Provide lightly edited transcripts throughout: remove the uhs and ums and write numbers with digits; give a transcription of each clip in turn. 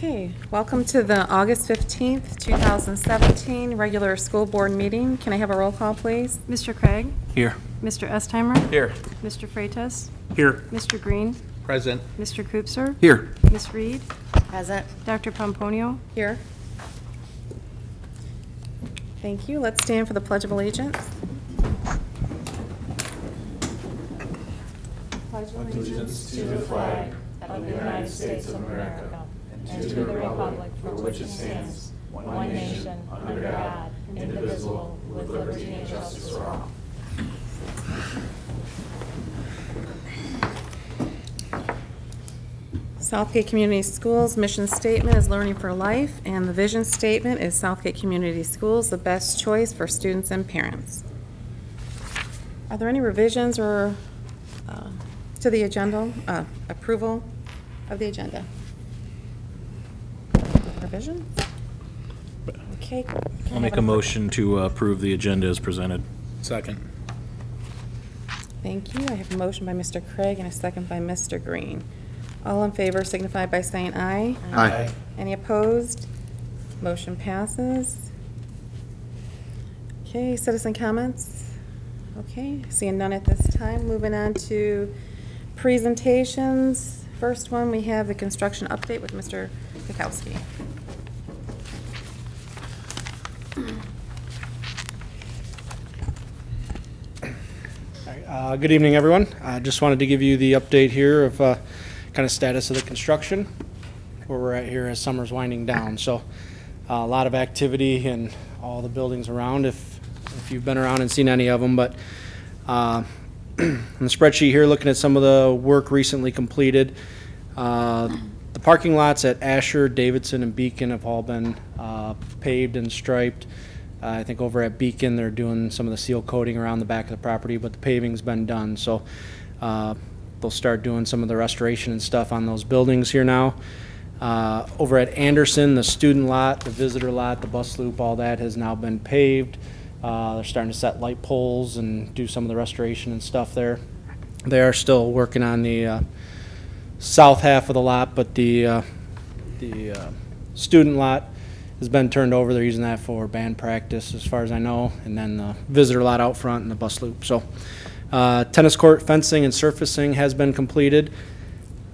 Okay, welcome to the August 15th, 2017 regular school board meeting. Can I have a roll call, please? Mr. Craig? Here. Mr. Estheimer? Here. Mr. Freitas? Here. Mr. Green? Present. Mr. Koopser? Here. Ms. Reed? Present. Dr. Pomponio? Here. Thank you. Let's stand for the Pledge of Allegiance. Pledge allegiance to the flag of the United States of America and to the republic for which it stands, one nation, under God, indivisible, with liberty and justice for all. Southgate Community Schools mission statement is Learning for Life, and the vision statement is Southgate Community Schools, the best choice for students and parents. Are there any revisions or to the agenda, approval of the agenda? Revisions? Okay. I'll make a motion to approve the agenda as presented. Second. Thank you. I have a motion by Mr. Craig and a second by Mr. Green. All in favor signify by saying aye. Aye. Any opposed? Motion passes. Okay, citizen comments? Okay, seeing none at this time. Moving on to presentations. First one, we have the construction update with Mr. Kukowski. Good evening, everyone. I just wanted to give you the update here of kind of status of the construction, where we're at here as summer's winding down. So a lot of activity in all the buildings around, if you've been around and seen any of them. But on the spreadsheet here, looking at some of the work recently completed, the parking lots at Asher, Davidson, and Beacon have all been paved and striped. I think over at Beacon they're doing some of the seal coating around the back of the property, but the paving's been done. So they'll start doing some of the restoration and stuff on those buildings here now. Over at Anderson, the student lot, the visitor lot, the bus loop, all that has now been paved. They're starting to set light poles and do some of the restoration and stuff there. They are still working on the south half of the lot, but the student lot has been turned over. They're using that for band practice as far as I know, and then the visitor lot out front and the bus loop. So tennis court fencing and surfacing has been completed.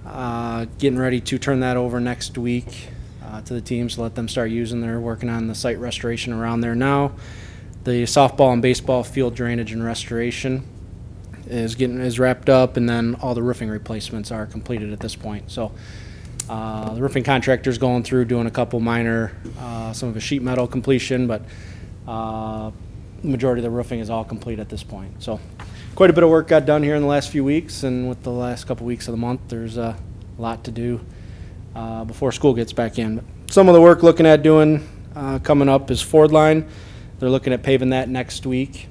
Getting ready to turn that over next week to the teams to let them start using. They're working on the site restoration around there now. The softball and baseball field drainage and restoration is wrapped up, and then all the roofing replacements are completed at this point. So the roofing contractor's going through doing a couple minor, some of a sheet metal completion, but the majority of the roofing is all complete at this point. So quite a bit of work got done here in the last few weeks, and with the last couple weeks of the month, there's a lot to do before school gets back in. But some of the work looking at doing coming up is Ford Line. They're looking at paving that next week.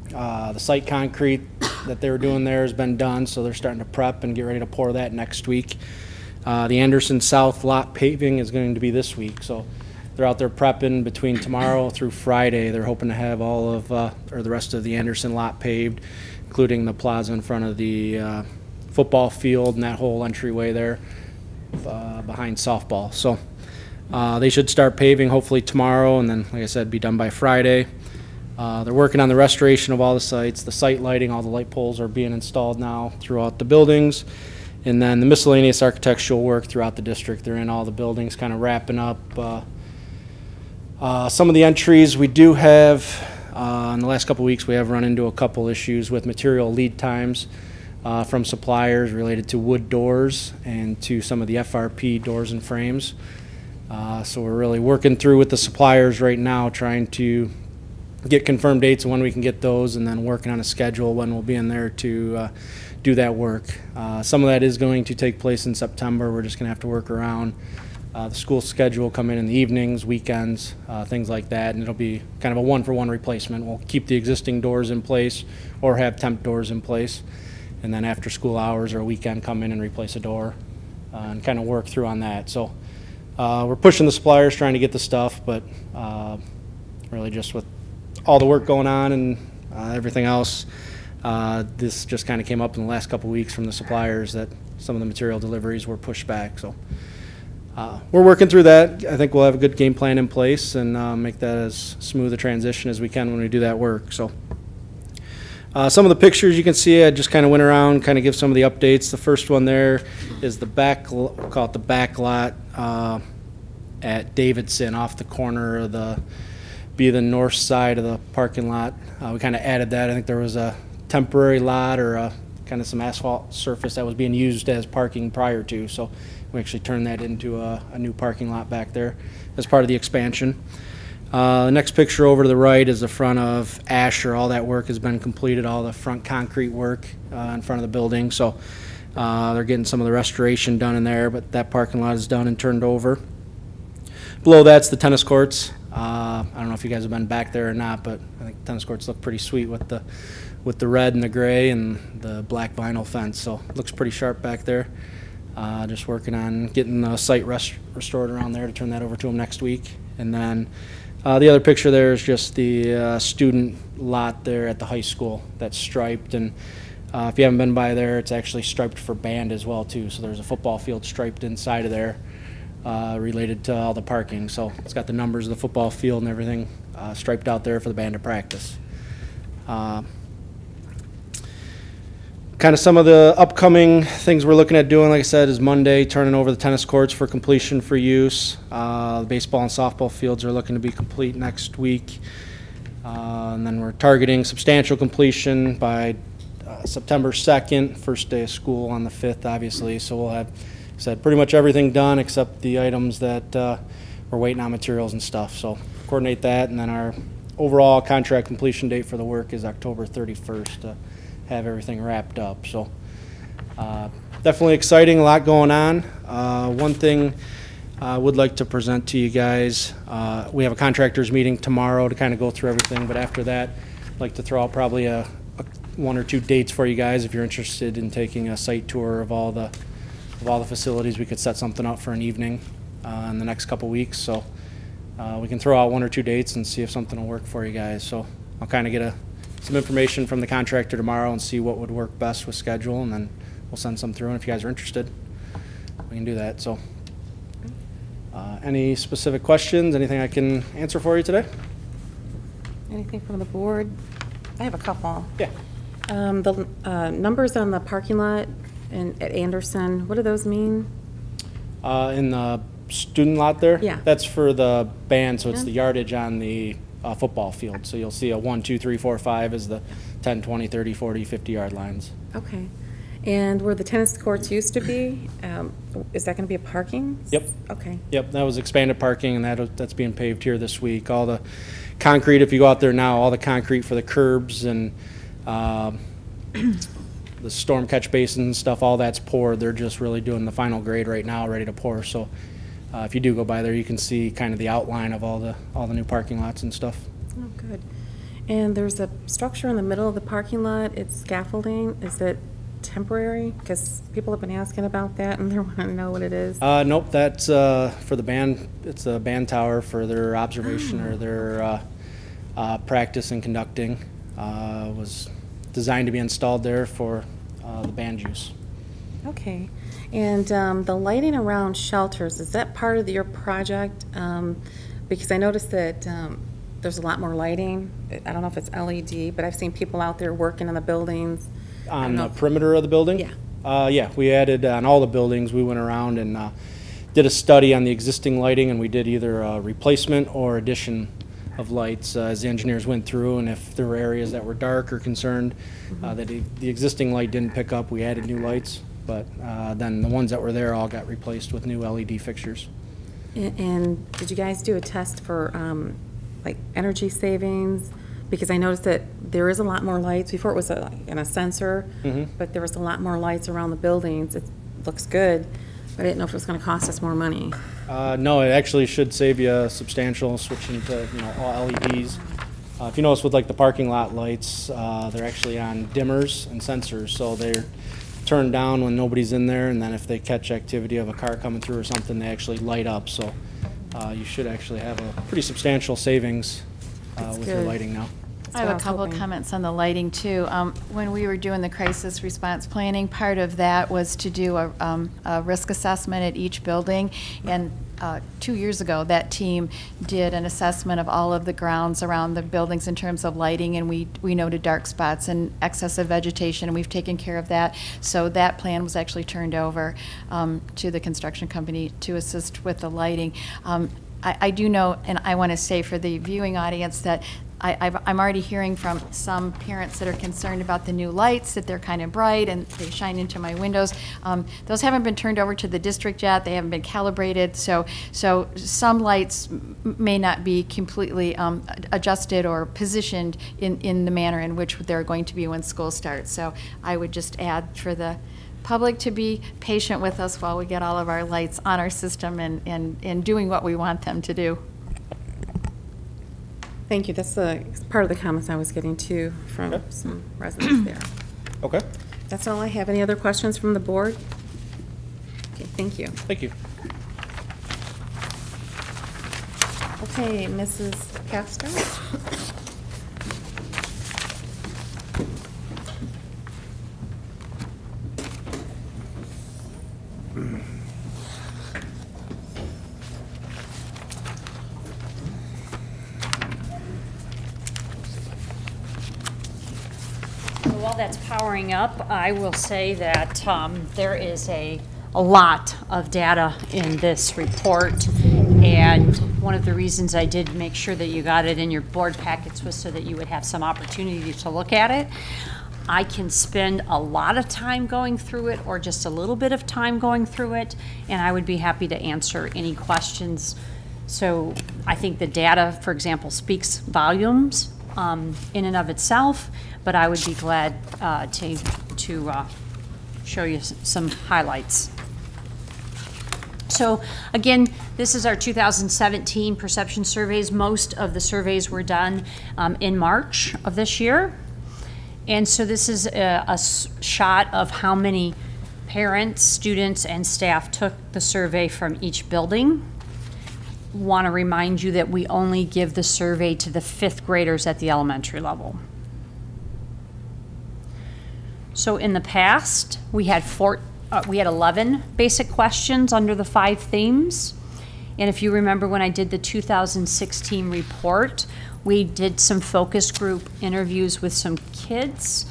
The site concrete that they were doing there has been done, so they're starting to prep and get ready to pour that next week. The Anderson South lot paving is going to be this week, so they're out there prepping between tomorrow through Friday. They're hoping to have all of, or the rest of the Anderson lot paved, including the plaza in front of the football field and that whole entryway there behind softball. So they should start paving hopefully tomorrow, and then, like I said, be done by Friday. They're working on the restoration of all the sites. The site lighting, all the light poles are being installed now throughout the buildings. And then the miscellaneous architectural work throughout the district. They're in all the buildings, kind of wrapping up. Some of the entries we do have, in the last couple weeks, we have run into a couple issues with material lead times from suppliers related to wood doors and to some of the FRP doors and frames. So we're really working through with the suppliers right now, trying to get confirmed dates of when we can get those, and then working on a schedule when we'll be in there to do that work. Some of that is going to take place in September. We're just going to have to work around the school schedule, come in the evenings, weekends, things like that, and it'll be kind of a one-for-one replacement. We'll keep the existing doors in place or have temp doors in place, and then after school hours or weekend come in and replace a door and kind of work through on that. So we're pushing the suppliers, trying to get the stuff, but really just with all the work going on and everything else, this just kind of came up in the last couple weeks from the suppliers that some of the material deliveries were pushed back. So We're working through that. I think we'll have a good game plan in place and make that as smooth a transition as we can when we do that work. So, some of the pictures you can see, I just kind of went around, kind of give some of the updates. The first one there is the back, we'll call it the back lot at Davidson, off the corner of the north side of the parking lot. We kind of added that. I think there was a temporary lot or kind of some asphalt surface that was being used as parking prior to, so we actually turned that into a new parking lot back there as part of the expansion. The next picture over to the right is the front of Asher. All that work has been completed, all the front concrete work in front of the building, so they're getting some of the restoration done in there, but that parking lot is done and turned over. Below that's the tennis courts. I don't know if you guys have been back there or not, but I think tennis courts look pretty sweet with the red and the gray and the black vinyl fence, so it looks pretty sharp back there. Just working on getting the site restored around there to turn that over to them next week. And then the other picture there is just the student lot there at the high school that's striped. And if you haven't been by there, it's actually striped for band as well too. So there's a football field striped inside of there related to all the parking. So it's got the numbers of the football field and everything striped out there for the band to practice. Kind of some of the upcoming things we're looking at doing, like I said, is Monday, turning over the tennis courts for completion for use. The baseball and softball fields are looking to be complete next week. And then we're targeting substantial completion by September 2nd, first day of school on the 5th, obviously. So we'll have, said, pretty much everything done except the items that we're waiting on materials and stuff. So coordinate that, and then our overall contract completion date for the work is October 31st. Have everything wrapped up. So definitely exciting, a lot going on. One thing I would like to present to you guys, we have a contractors meeting tomorrow to kind of go through everything, but after that I'd like to throw out probably one or two dates for you guys if you're interested in taking a site tour of all the facilities. We could set something up for an evening in the next couple weeks, so we can throw out one or two dates and see if something will work for you guys. So I'll kind of get some information from the contractor tomorrow and see what would work best with schedule, and then we'll send some through, and if you guys are interested, we can do that. So any specific questions, anything I can answer for you today? Anything from the board? I have a couple. Yeah. The numbers on the parking lot at Anderson, what do those mean? In the student lot there? Yeah. That's for the band, so it's Yeah. the yardage on the football field. So you'll see a 1, 2, 3, 4, 5 is the 10, 20, 30, 40, 50-yard lines. Okay. And where the tennis courts used to be, is that going to be a parking? Yep. Okay. Yep, that was expanded parking, and that's being paved here this week. All the concrete, if you go out there now, all the concrete for the curbs and the storm catch basins and stuff, all that's poured. They're just really doing the final grade right now, ready to pour. So if you do go by there, you can see kind of the outline of all the new parking lots and stuff. Oh, good. And there's a structure in the middle of the parking lot. It's scaffolding. Is it temporary? Because people have been asking about that, and they want to know what it is. Nope, that's for the band. It's a band tower for their observation or their practice and conducting. Was designed to be installed there for the band use. Okay. And the lighting around shelters, is that part of your project? Because I noticed that there's a lot more lighting. I don't know if it's LED, but I've seen people out there working in the buildings. On the perimeter of the building? Yeah. Yeah, we added on all the buildings. We went around and did a study on the existing lighting, and we did either a replacement or addition of lights as the engineers went through, and if there were areas that were dark or concerned that the existing light didn't pick up, we added new lights. But then the ones that were there all got replaced with new LED fixtures. And did you guys do a test for like energy savings? Because I noticed that there is a lot more lights. Before it was in a sensor, but there was a lot more lights around the buildings. It looks good, but I didn't know if it was going to cost us more money. No, it actually should save you substantial switching to all LEDs. If you notice with like the parking lot lights, they're actually on dimmers and sensors, so they're turned down when nobody's in there, and then if they catch activity of a car coming through or something, they actually light up. So you should actually have a pretty substantial savings with your lighting now. That's I what have a was couple of hoping. comments on the lighting, too. When we were doing the crisis response planning, part of that was to do a risk assessment at each building. And 2 years ago, that team did an assessment of all of the grounds around the buildings in terms of lighting, and we noted dark spots and excessive vegetation, and we've taken care of that. So that plan was actually turned over to the construction company to assist with the lighting. I do know, and I want to say for the viewing audience, that I'm already hearing from some parents that are concerned about the new lights, that they're kind of bright and they shine into my windows. Those haven't been turned over to the district yet. They haven't been calibrated. So some lights may not be completely adjusted or positioned in the manner in which they're going to be when school starts. So I would just add for the public to be patient with us while we get all of our lights on our system and doing what we want them to do. Thank you. That's the part of the comments I was getting too from Okay. some residents there. Okay, That's all I have. Any other questions from the board? Okay, thank you. thank you. Okay, Mrs. Castro? While that's powering up, I will say that there is a lot of data in this report, and one of the reasons I did make sure that you got it in your board packets was so that you would have some opportunity to look at it. I can spend a lot of time going through it or just a little bit of time going through it, and I would be happy to answer any questions. So I think the data, for example, speaks volumes in and of itself, but I would be glad to show you some highlights. So again, this is our 2017 perception surveys. Most of the surveys were done in March of this year. And so this is a shot of how many parents, students, and staff took the survey from each building. Want to remind you that we only give the survey to the 5th graders at the elementary level. So in the past, we had 11 basic questions under the 5 themes. And if you remember when I did the 2016 report, we did some focus group interviews with some kids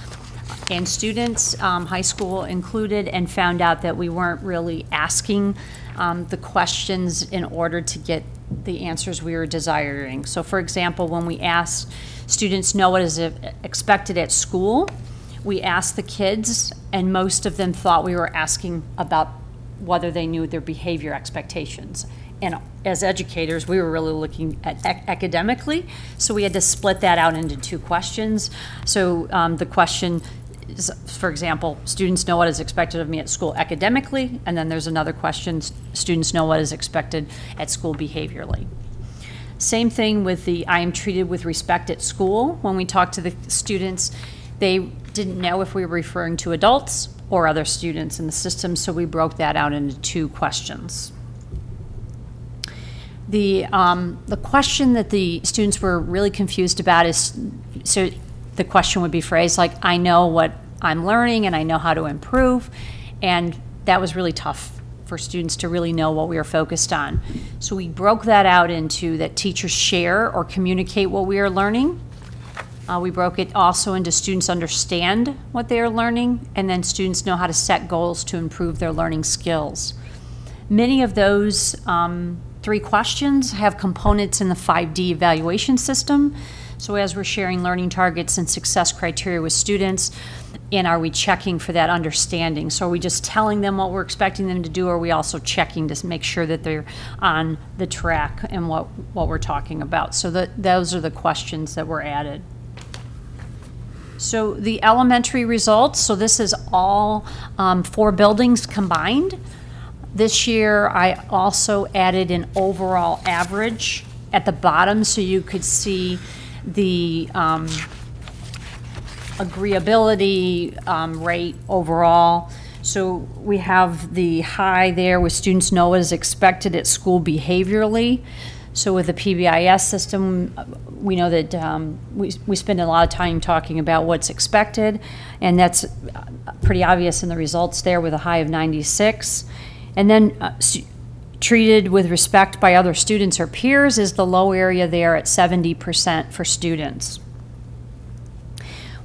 and students, high school included, and found out that we weren't really asking the questions in order to get the answers we were desiring. So for example, when we asked students know what is expected at school, we asked the kids, and most of them thought we were asking about whether they knew their behavior expectations. And as educators, we were really looking at academically, so we had to split that out into 2 questions. So the question is, for example, students know what is expected of me at school academically, and then there's another question, students know what is expected at school behaviorally. Same thing with the I am treated with respect at school. When we talked to the students, they didn't know if we were referring to adults or other students in the system, so we broke that out into 2 questions. The question that the students were really confused about is, so the question would be phrased like, I know what I'm learning and I know how to improve, and that was really tough for students to really know what we were focused on. So we broke that out into that teachers share or communicate what we are learning. We broke it also into students understand what they are learning, and then students know how to set goals to improve their learning skills. Many of those 3 questions have components in the 5D evaluation system. So as we're sharing learning targets and success criteria with students, and are we checking for that understanding? So are we just telling them what we're expecting them to do, or are we also checking to make sure that they're on the track and what we're talking about? So those are the questions that were added. So the elementary results, so this is all 4 buildings combined. This year, I also added an overall average at the bottom so you could see the agreeability rate overall. So we have the high there with students know what is expected at school behaviorally. So with the PBIS system, we know that we spend a lot of time talking about what's expected, and that's pretty obvious in the results there with a high of 96. And then treated with respect by other students or peers is the low area there at 70% for students.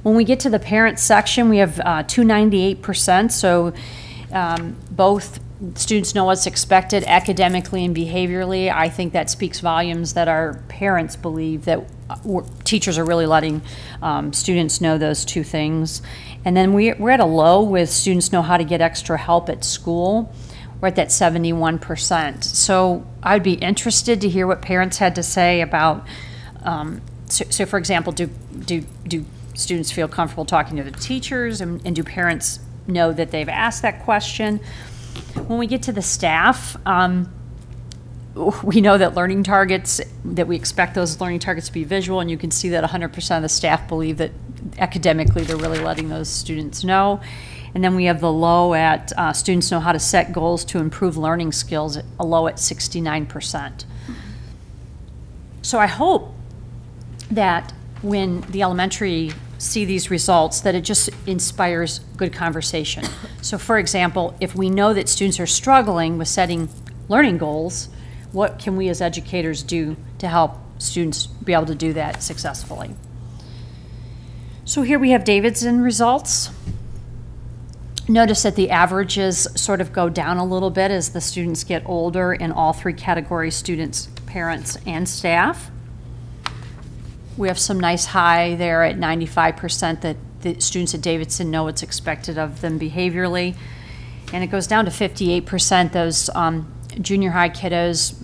When we get to the parents section, we have 298%, so both students know what's expected academically and behaviorally. I think that speaks volumes that our parents believe that teachers are really letting students know those two things. And then we're at a low with students know how to get extra help at school. We're at that 71%. So I'd be interested to hear what parents had to say about, so for example, do students feel comfortable talking to the teachers, and do parents know that they've asked that question? When we get to the staff, we know that learning targets, that we expect those learning targets to be visual, and you can see that 100% of the staff believe that academically they're really letting those students know. And then we have the low at students know how to set goals to improve learning skills, a low at 69%. So I hope that when the elementary see these results, that it just inspires good conversation. So for example, if we know that students are struggling with setting learning goals, what can we as educators do to help students be able to do that successfully? So here we have Davidson results. Notice that the averages sort of go down a little bit as the students get older in all three categories: students, parents, and staff. We have some nice high there at 95% that the students at Davidson know what's expected of them behaviorally. And it goes down to 58%. Those junior high kiddos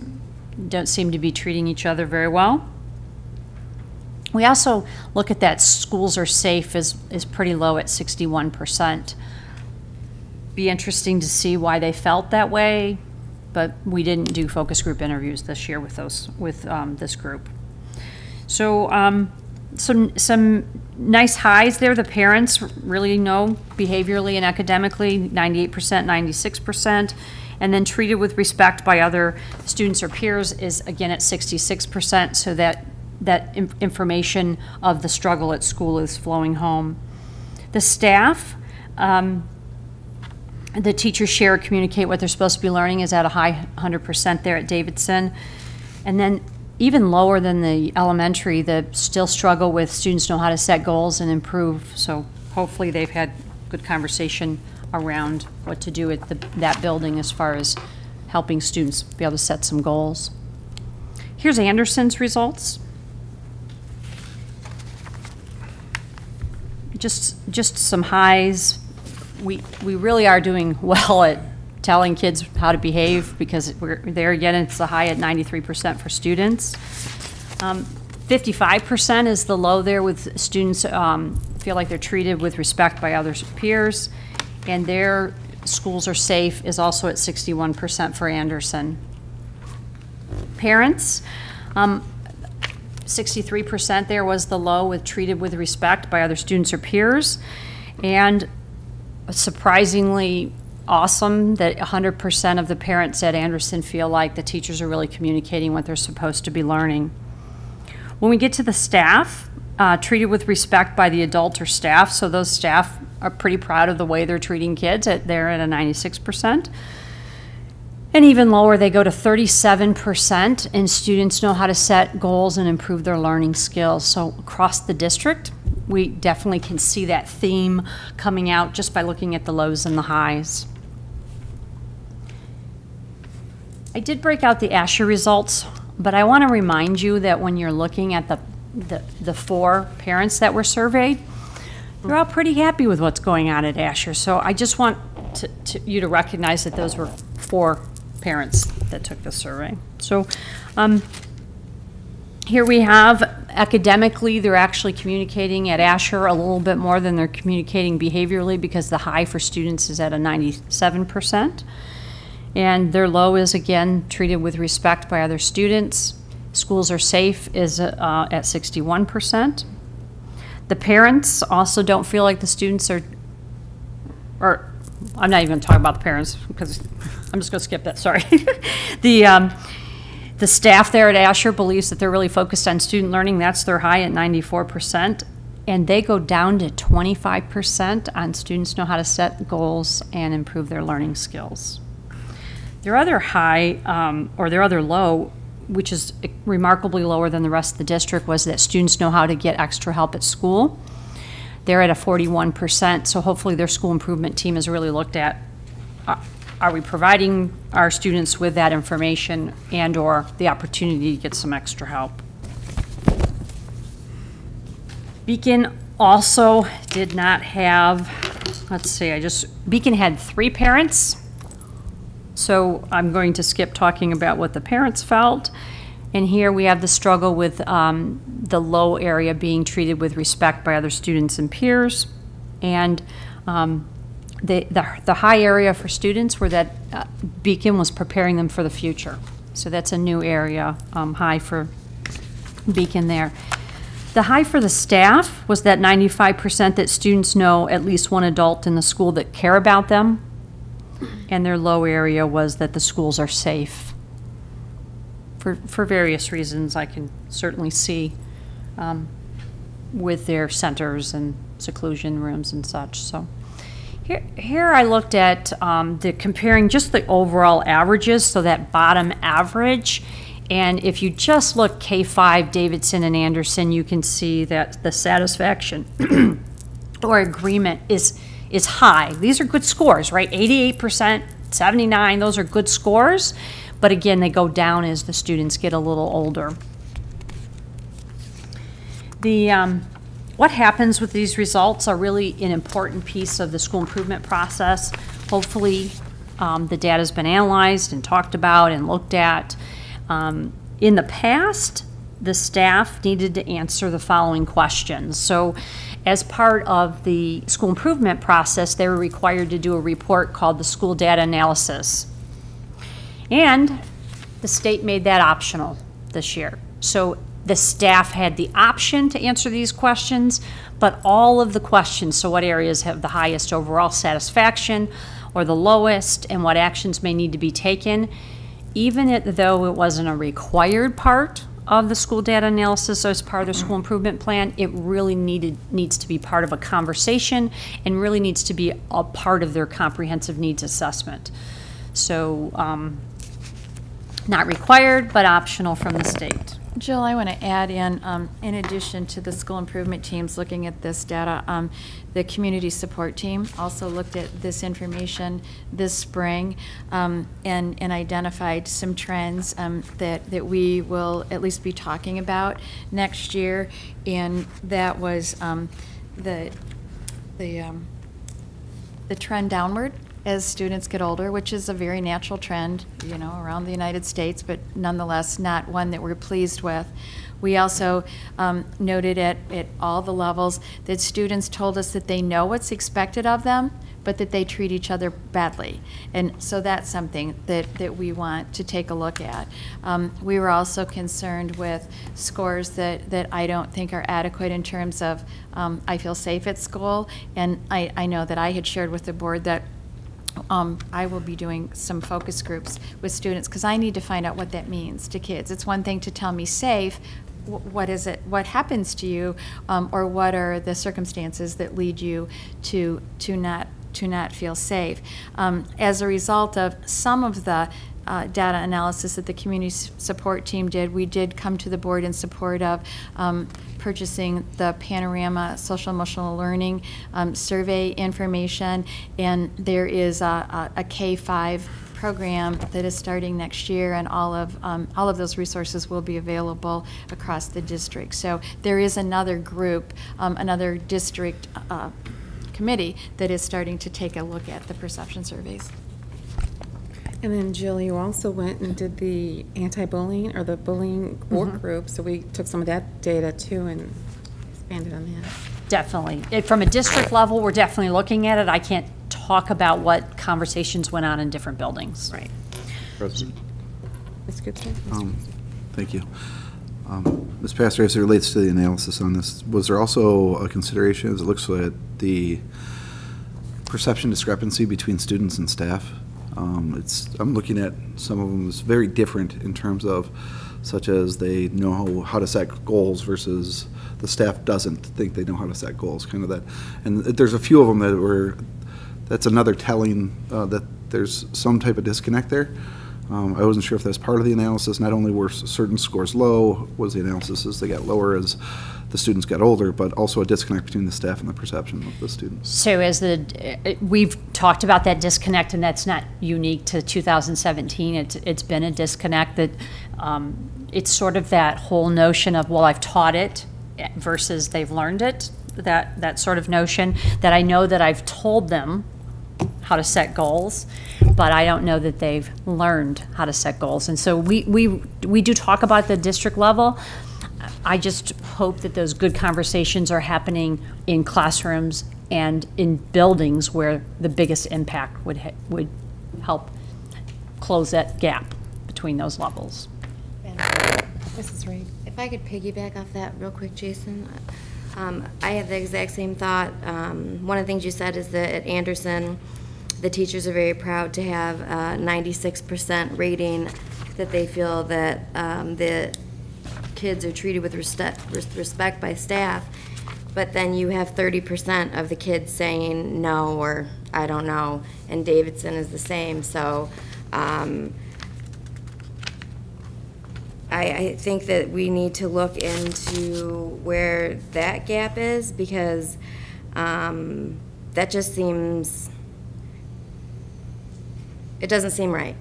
don't seem to be treating each other very well. We also look at that schools are safe is pretty low at 61%. Be interesting to see why they felt that way, but we didn't do focus group interviews this year with this group. So some nice highs there. The parents really know behaviorally and academically, 98%, 96%. And then treated with respect by other students or peers is again at 66%, so that information of the struggle at school is flowing home. The staff, the teachers share, communicate what they're supposed to be learning is at a high 100% there at Davidson. And then even lower than the elementary, that still struggle with students know how to set goals and improve. So hopefully they've had good conversation around what to do at that building as far as helping students be able to set some goals. Here's Anderson's results. Just some highs. We really are doing well at telling kids how to behave, because we're there again, it's a high at 93% for students. 55% is the low there with students feel like they're treated with respect by other peers, and their schools are safe is also at 61% for Anderson. Parents, 63% there was the low with treated with respect by other students or peers, and surprisingly awesome that 100% of the parents at Anderson feel like the teachers are really communicating what they're supposed to be learning. When we get to the staff, treated with respect by the adult or staff, so those staff are pretty proud of the way they're treating kids. They're at a 96%. And even lower, they go to 37%, and students know how to set goals and improve their learning skills. So across the district, we definitely can see that theme coming out just by looking at the lows and the highs. I did break out the Asher results, but I want to remind you that when you're looking at the 4 parents that were surveyed, they're all pretty happy with what's going on at Asher. So I just want you to recognize that those were 4 parents that took the survey. So here we have academically, they're actually communicating at Asher a little bit more than they're communicating behaviorally, because the high for students is at a 97%. And their low is, again, treated with respect by other students. Schools are safe is at 61%. The parents also don't feel like the students are, or I'm not even going to talk about the parents because I'm just going to skip that, sorry. The The staff there at Asher believes that they're really focused on student learning. That's their high at 94%. And they go down to 25% on students know how to set goals and improve their learning skills. Their other high, or their other low, which is remarkably lower than the rest of the district, was that students know how to get extra help at school. They're at a 41%, so hopefully their school improvement team has really looked at, are we providing our students with that information and or the opportunity to get some extra help? Beacon also did not have, let's see, Beacon had 3 parents. So I'm going to skip talking about what the parents felt. And here we have the struggle with the low area being treated with respect by other students and peers. And the high area for students were that Beacon was preparing them for the future. So that's a new area, high for Beacon there. The high for the staff was that 95% that students know at least one adult in the school that care about them. And their low area was that the schools are safe. For various reasons I can certainly see with their centers and seclusion rooms and such. So here I looked at comparing just the overall averages, so that bottom average. And if you just look K5, Davidson, and Anderson, you can see that the satisfaction or agreement is high. These are good scores, right? 88%, 79, those are good scores. But again, they go down as the students get a little older. What happens with these results are really an important piece of the school improvement process. Hopefully, the data has been analyzed and talked about and looked at. In the past, the staff needed to answer the following questions. So as part of the school improvement process, they were required to do a report called the school data analysis. And the state made that optional this year. So the staff had the option to answer these questions, but all of the questions, so what areas have the highest overall satisfaction or the lowest, and what actions may need to be taken, even though it wasn't a required part of the school data analysis as part of the school improvement plan, it really needs to be part of a conversation and really needs to be a part of their comprehensive needs assessment. So not required, but optional from the state. Jill, I want to add in addition to the school improvement teams looking at this data, the community support team also looked at this information this spring and identified some trends that we will at least be talking about next year, and that was the trend downward as students get older, which is a very natural trend, you know, around the United States, but nonetheless not one that we're pleased with. We also noted at all the levels that students told us that they know what's expected of them, but that they treat each other badly. And so that's something that we want to take a look at. We were also concerned with scores that I don't think are adequate in terms of I feel safe at school. And I know that I had shared with the board that I will be doing some focus groups with students because I need to find out what that means to kids. It's one thing to tell me safe. What is it? What happens to you, or what are the circumstances that lead you to not feel safe? As a result of some of the data analysis that the community support team did, we did come to the board in support of purchasing the Panorama Social Emotional Learning survey information, and there is a K5 program that is starting next year, and all of those resources will be available across the district. So there is another group, another district committee that is starting to take a look at the perception surveys. And then Jill, you also went and did the anti-bullying or the bullying work group, so we took some of that data too and expanded on that. Definitely. From a district level, we're definitely looking at it. I can't talk about what conversations went on in different buildings. Right. President. Ms. Gupta? Thank you. Ms. Pastor, as it relates to the analysis on this, was there also a consideration as it looks at the perception discrepancy between students and staff I'm looking at some of them as very different in terms of, such as they know how to set goals versus the staff doesn't think they know how to set goals, kind of that. And there's a few of them that's another telling that there's some type of disconnect there. I wasn't sure if that's part of the analysis. Not only were certain scores low, was the analysis as they got lower as the students got older, but also a disconnect between the staff and the perception of the students. So we've talked about that disconnect, and that's not unique to 2017. It's been a disconnect that it's sort of that whole notion of, well, I've taught it versus they've learned it, that sort of notion that I know that I've told them how to set goals, but I don't know that they've learned how to set goals. And so we do talk about the district level. I just hope that those good conversations are happening in classrooms and in buildings where the biggest impact would help close that gap between those levels. Mrs. Reed. If I could piggyback off that real quick, Jason. I have the exact same thought. One of the things you said is that at Anderson, the teachers are very proud to have a 96% rating, that they feel that the kids are treated with respect by staff. But then you have 30% of the kids saying no or I don't know, and Davidson is the same. So I think that we need to look into where that gap is, because that just seems, it doesn't seem right.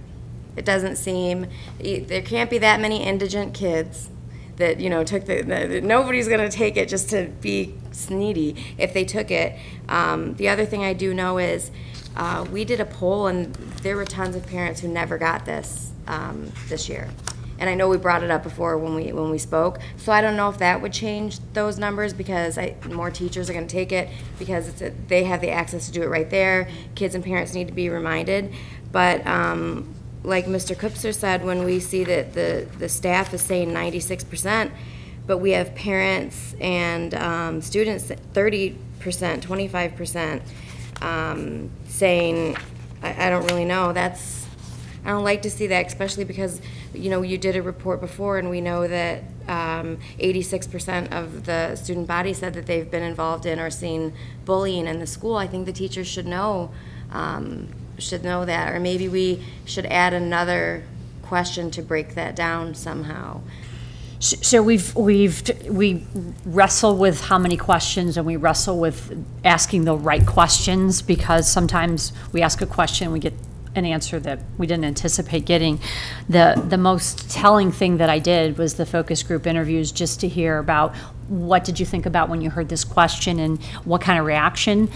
It doesn't seem, there can't be that many indigent kids that, you know, took nobody's going to take it just to be sneaky if they took it. The other thing I do know is we did a poll, and there were tons of parents who never got this this year. And I know we brought it up before when we spoke. So I don't know if that would change those numbers, because more teachers are going to take it because they have the access to do it right there. Kids and parents need to be reminded. But like Mr. Kupser said, when we see that the staff is saying 96%, but we have parents and students 30%, 25% saying, I don't really know. I don't like to see that, especially because, you know, you did a report before, and we know that 86% of the student body said that they've been involved in or seen bullying in the school. I think the teachers should know that, or maybe we should add another question to break that down somehow. So we wrestle with how many questions, and we wrestle with asking the right questions, because sometimes we ask a question and we get an answer that we didn't anticipate getting. The most telling thing that I did was the focus group interviews, just to hear about what did you think about when you heard this question and what kind of reaction.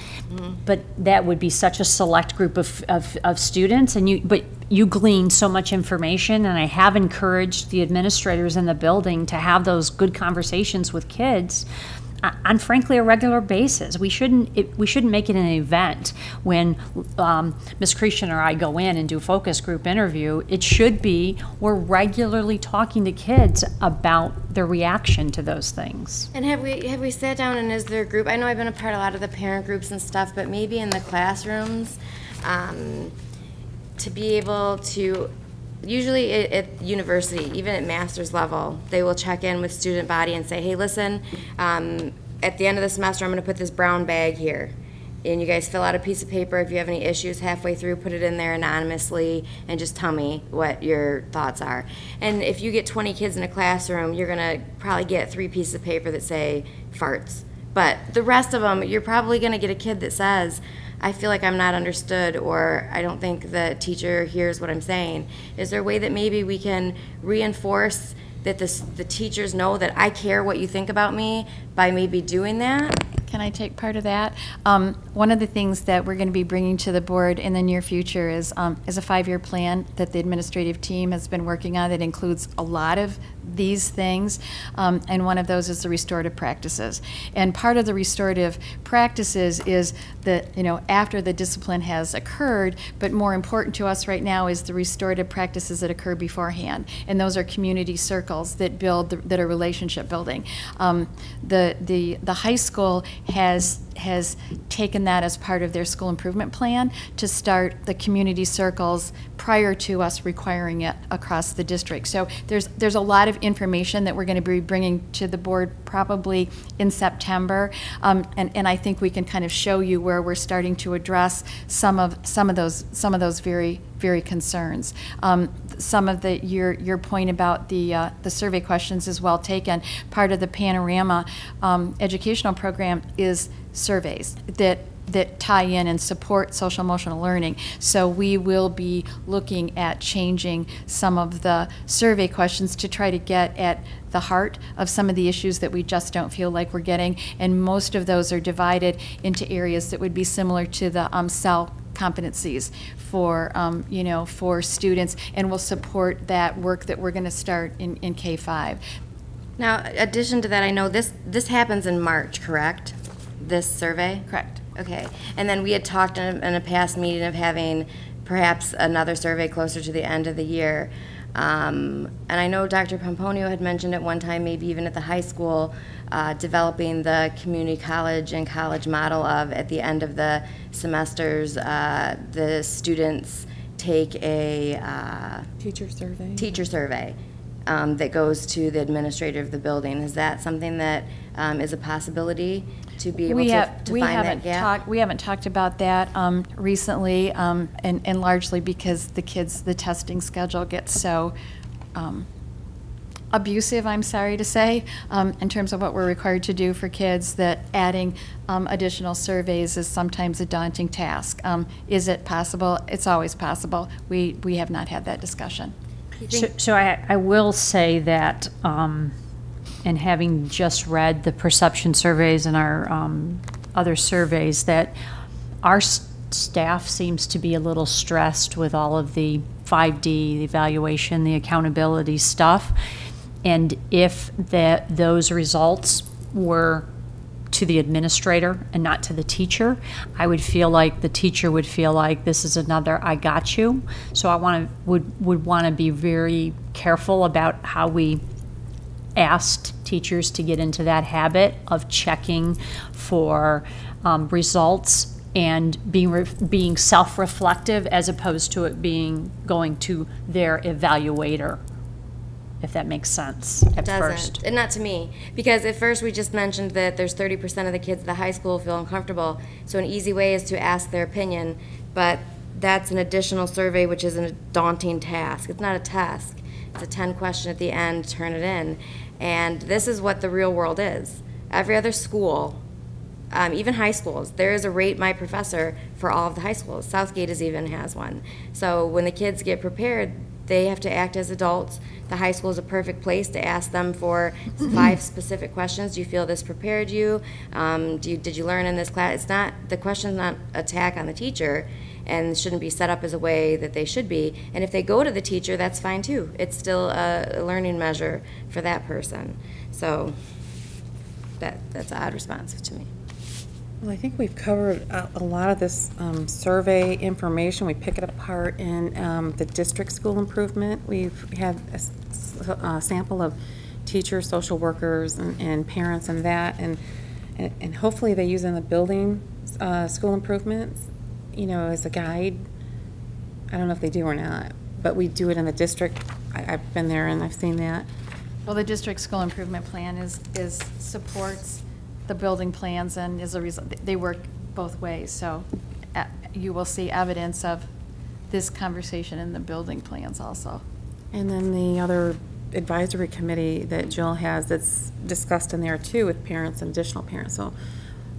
But that would be such a select group of students, and but you glean so much information, and I have encouraged the administrators in the building to have those good conversations with kids on frankly a regular basis. We shouldn't make it an event when Ms. Cretion or I go in and do a focus group interview. It should be we're regularly talking to kids about their reaction to those things. And have we sat down, and is there a group? I know I've been a part of a lot of the parent groups and stuff, but maybe in the classrooms, to be able to, usually at university, even at master's level, they will check in with student body and say, hey, listen, at the end of the semester, I'm going to put this brown bag here. And you guys fill out a piece of paper. If you have any issues halfway through, put it in there anonymously and just tell me what your thoughts are. And if you get 20 kids in a classroom, you're going to probably get 3 pieces of paper that say farts. But the rest of them, you're probably going to get a kid that says, I feel like I'm not understood, or I don't think the teacher hears what I'm saying. Is there a way that maybe we can reinforce that the teachers know that I care what you think about me by maybe doing that? Can I take part of that? One of the things that we're going to be bringing to the board in the near future is a 5-year plan that the administrative team has been working on that includes a lot of these things, and one of those is the restorative practices. And part of the restorative practices is that, you know, after the discipline has occurred, but more important to us right now is the restorative practices that occur beforehand, and those are community circles that build that are relationship building. The high school has has taken that as part of their school improvement plan to start the community circles prior to us requiring it across the district. So there's a lot of information that we're going to be bringing to the board probably in September, and I think we can kind of show you where we're starting to address some of those very concerns. Some of your point about the survey questions is well taken. Part of the Panorama educational program is surveys that tie in and support social emotional learning. So we will be looking at changing some of the survey questions to try to get at the heart of some of the issues that we just don't feel like we're getting. And most of those are divided into areas that would be similar to the CEL competencies for for students, and will support that work that we're going to start in K-5. Now, addition to that, I know this happens in March, correct? This survey? Correct. Okay. And then we had talked in a past meeting of having perhaps another survey closer to the end of the year. And I know Dr. Pomponio had mentioned at one time, maybe even at the high school, developing the community college and college model of, at the end of the semesters, the students take a Teacher survey that goes to the administrator of the building. Is that something that is a possibility to be able to find that gap? We haven't talked about that recently, and largely because the testing schedule gets so abusive, I'm sorry to say, in terms of what we're required to do for kids, that adding additional surveys is sometimes a daunting task. Is it possible? It's always possible. We have not had that discussion. So I will say that, and having just read the perception surveys and our other surveys, that our staff seems to be a little stressed with all of the 5D, the evaluation, the accountability stuff. And if those results were to the administrator and not to the teacher, I would feel like the teacher would feel like this is another I got you. So I would want to be very careful about how we asked teachers to get into that habit of checking for results and being self-reflective, as opposed to it going to their evaluator, if that makes sense at first. And not to me, because at first we just mentioned that there's 30% of the kids at the high school feel uncomfortable, so an easy way is to ask their opinion, but that's an additional survey, which is a daunting task. It's not a task. It's a 10 question at the end, turn it in, and this is what the real world is. Every other school, even high schools, there is a rate my professor for all of the high schools. Southgate even has one. So when the kids get prepared, they have to act as adults. The high school is a perfect place to ask them for 5 specific questions. Do you feel this prepared you? Did you learn in this class? It's not, the question's not attack on the teacher, and shouldn't be set up as a way that they should be. And if they go to the teacher, that's fine too. It's still a learning measure for that person. So that's odd responsive to me. Well, I think we've covered a lot of this survey information. We pick it apart in the district school improvement. We've had a sample of teachers, social workers, and parents, and that, and hopefully they use it in the building school improvements, as a guide. I don't know if they do or not, but we do it in the district. I've been there and I've seen that. Well, the district school improvement plan supports the building plans, and as a result, they work both ways. So you will see evidence of this conversation in the building plans also. And then the other advisory committee that Jill has, that's discussed in there too, with parents and additional parents. So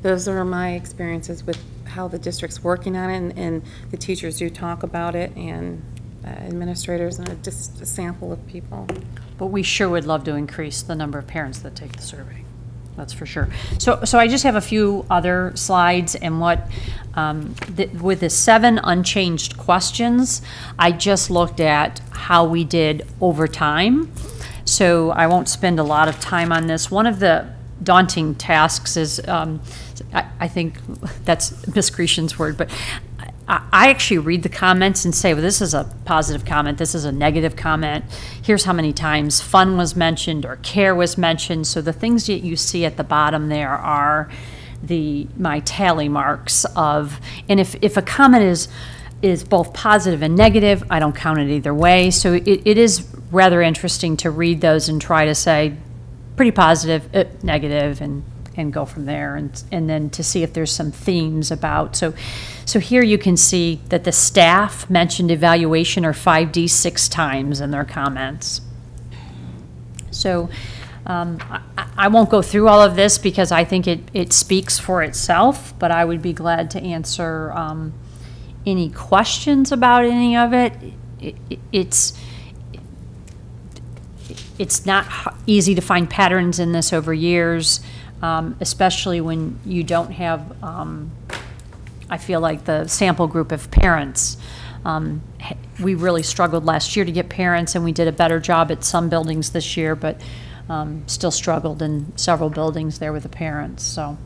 those are my experiences with how the district's working on it, and the teachers do talk about it, and administrators, and just a sample of people. But we sure would love to increase the number of parents that take the survey. That's for sure. So I just have a few other slides, and with the 7 unchanged questions, I just looked at how we did over time. So I won't spend a lot of time on this. One of the daunting tasks is, I think that's Ms. Grecian's word, but I actually read the comments and say, well, this is a positive comment, this is a negative comment, here's how many times fun was mentioned or care was mentioned. So the things that you see at the bottom there are my tally marks of, and if a comment is both positive and negative, I don't count it either way. So it is rather interesting to read those and try to say pretty positive, negative, and go from there, and then to see if there's some themes about. So here you can see that the staff mentioned evaluation or 5D 6 times in their comments. So I won't go through all of this because I think it speaks for itself, but I would be glad to answer any questions about any of it. It's not easy to find patterns in this over years, especially when you don't have, I feel like, the sample group of parents. We really struggled last year to get parents, and we did a better job at some buildings this year, but still struggled in several buildings there with the parents, so.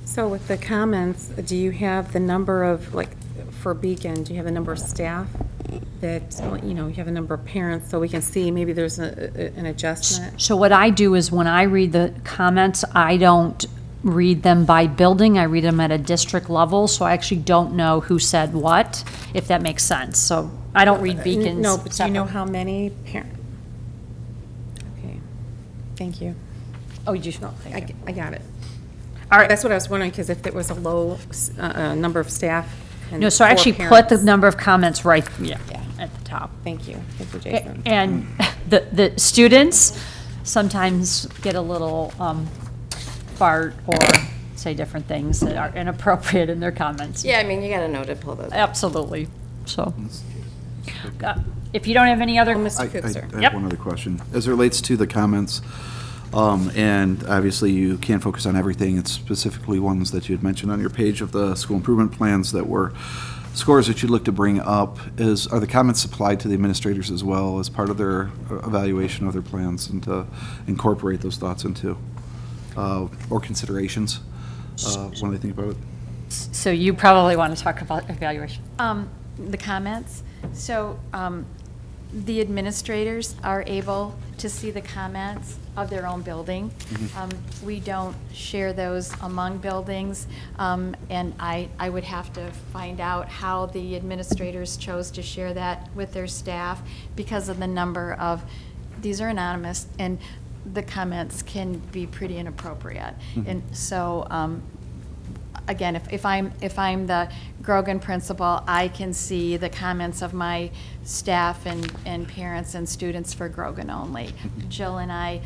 So with the comments, do you have the number of, like, for Beacon, do you have the number of staff that, you know, you have a number of parents, so we can see maybe there's an adjustment? So what I do is when I read the comments, I don't read them by building, I read them at a district level, so I actually don't know who said what, if that makes sense. So I don't read Beacons. No, but do you know separate. how many parents? Okay, thank you. Oh, you should, I got it. all right. That's what I was wondering, because if there was a low number of staff and No, so I 4 actually put parents. the number of comments right, at the top. Thank you, Jason. And the students sometimes get a little fart or say different things that are inappropriate in their comments. Yeah, I mean, you gotta know to pull those. Absolutely, so. If you don't have any other, Mr. I Kutzer. have Yep. one other question. As it relates to the comments, and obviously you can't focus on everything, it's specifically ones that you had mentioned on your page of the school improvement plans that were scores that you'd look to bring up. Are the comments supplied to the administrators as well as part of their evaluation of their plans, and to incorporate those thoughts into, or considerations when they think about it? so you probably want to talk about evaluation. The comments, so the administrators are able to see the comments of their own building. We don't share those among buildings, and I would have to find out how the administrators chose to share that with their staff because of the number of, these are anonymous, and the comments can be pretty inappropriate. And so, again, if I'm the Grogan principal, I can see the comments of my staff and parents and students for Grogan only. Jill and I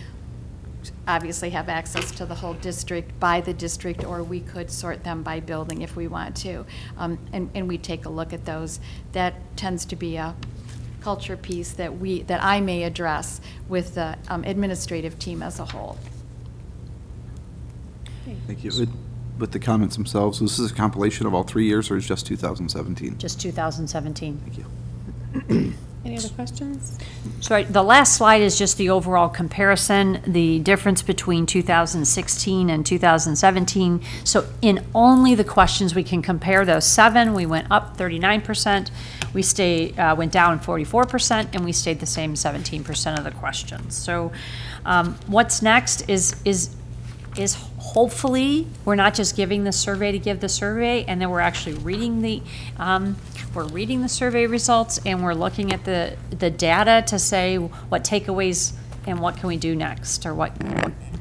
obviously have access to the whole district by the district, or we could sort them by building if we want to. And we take a look at those. That tends to be a culture piece that I may address with the administrative team as a whole. Thank you. With the comments themselves, this is a compilation of all 3 years, or is just 2017? Just 2017. Thank you. Any other questions? So the last slide is just the overall comparison, the difference between 2016 and 2017. So in only the questions we can compare those 7, we went up 39%, we went down 44%, and we stayed the same 17% of the questions. So what's next is hopefully we're not just giving the survey to give the survey, and then we're actually reading the survey results, and we're looking at the data to say what takeaways and what can we do next, or what.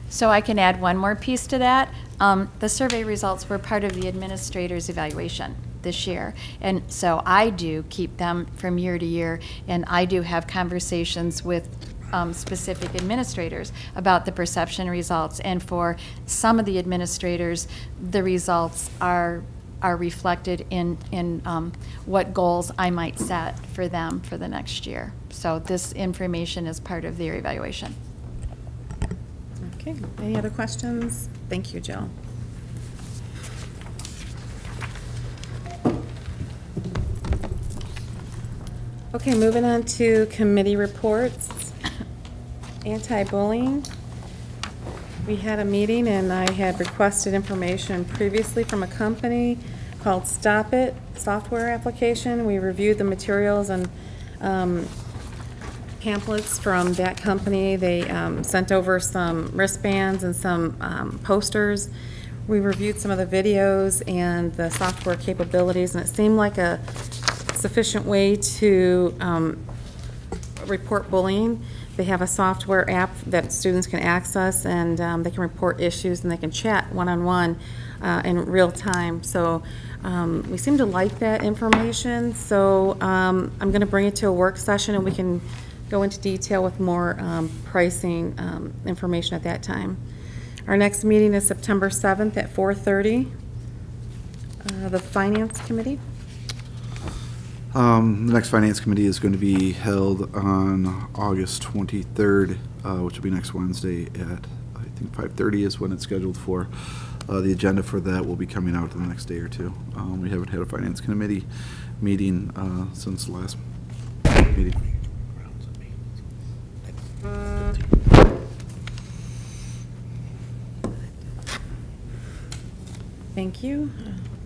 So I can add one more piece to that. The survey results were part of the administrator's evaluation this year. And so I do keep them from year to year, and I do have conversations with specific administrators about the perception results. And for some of the administrators, the results are reflected in what goals I might set for them for the next year. So this information is part of their evaluation. Okay, any other questions? Thank you, Jill. Okay, moving on to committee reports. Anti-bullying. We had a meeting, and I had requested information previously from a company called Stop It software application. We reviewed the materials and pamphlets from that company. They sent over some wristbands and some posters. We reviewed some of the videos and the software capabilities, and it seemed like a sufficient way to report bullying. They have a software app that students can access, and they can report issues, and they can chat one-on-one in real time. So we seem to like that information, so I'm going to bring it to a work session, and we can go into detail with more pricing information at that time. Our next meeting is September 7th at 4:30. The Finance Committee. The next Finance Committee is going to be held on August 23rd, which will be next Wednesday at, I think, 5:30 is when it's scheduled for. The agenda for that will be coming out in the next day or two. We haven't had a Finance Committee meeting since the last meeting. Thank you.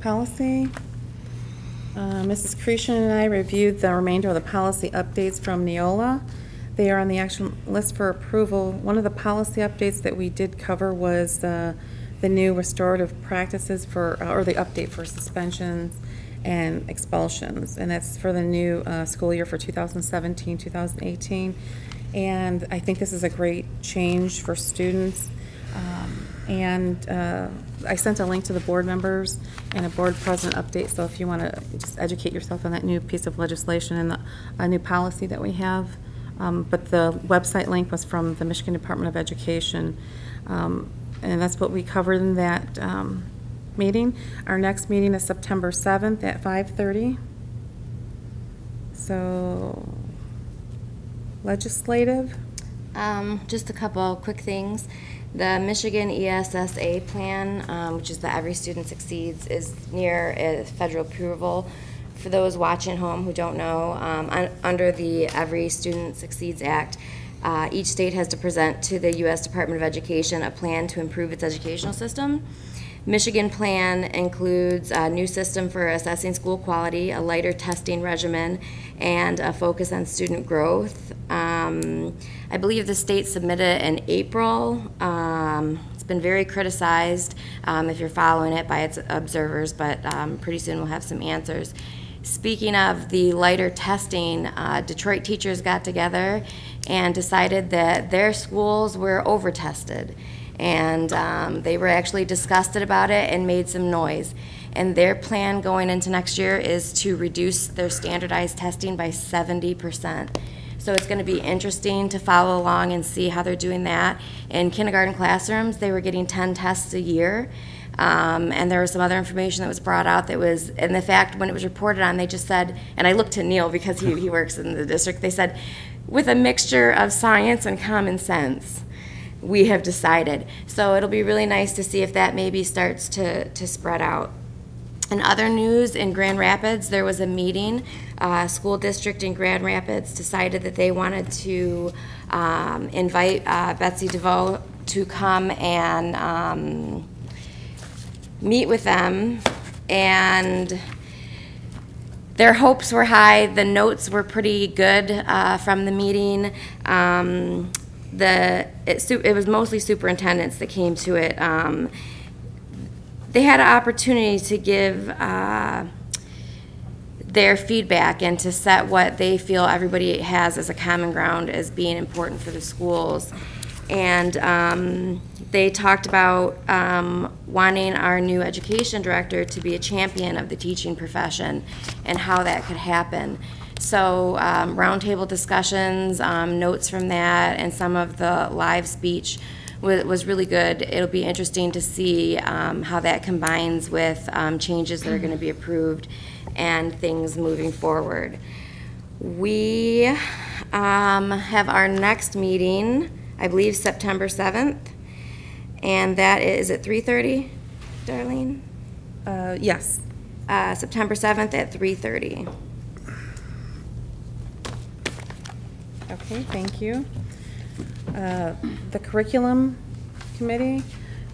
Policy. Mrs. Cretion and I reviewed the remainder of the policy updates from Neola. They are on the action list for approval. One of the policy updates that we did cover was the new restorative practices for, or the update for suspensions and expulsions, and that's for the new school year for 2017-2018. And I think this is a great change for students. I sent a link to the board members and a board president update, so if you want to just educate yourself on that new piece of legislation and a new policy that we have. But the website link was from the Michigan Department of Education, and that's what we covered in that meeting. Our next meeting is September 7th at 5:30. So, legislative. Just a couple quick things. The Michigan ESSA plan, which is the Every Student Succeeds, is near federal approval. For those watching home who don't know, under the Every Student Succeeds Act, each state has to present to the U.S. Department of Education a plan to improve its educational system. Michigan plan includes a new system for assessing school quality, a lighter testing regimen, and a focus on student growth. I believe the state submitted in April. It's been very criticized if you're following it by its observers, but pretty soon we'll have some answers. Speaking of the lighter testing, Detroit teachers got together and decided that their schools were over-tested. And they were actually disgusted about it and made some noise. And their plan going into next year is to reduce their standardized testing by 70%. So it's going to be interesting to follow along and see how they're doing that. In kindergarten classrooms, they were getting 10 tests a year. And there was some other information that was brought out that was, and the fact when it was reported on, they just said, and I looked to Neil because he works in the district, they said, with a mixture of science and common sense, we have decided. So it'll be really nice to see if that maybe starts to spread out. In other news, in Grand Rapids, there was a meeting. School district in Grand Rapids decided that they wanted to invite Betsy DeVoe to come and meet with them, and their hopes were high. The notes were pretty good from the meeting. It was mostly superintendents that came to it. They had an opportunity to give their feedback and to set what they feel everybody has as a common ground as being important for the schools. And they talked about wanting our new education director to be a champion of the teaching profession and how that could happen. So roundtable discussions, notes from that, and some of the live speech was really good. It'll be interesting to see how that combines with changes that are going to be approved and things moving forward. We have our next meeting, I believe September 7th, and that is at 3:30, Darlene? Yes. September 7th at 3:30. Okay, thank you. The Curriculum Committee,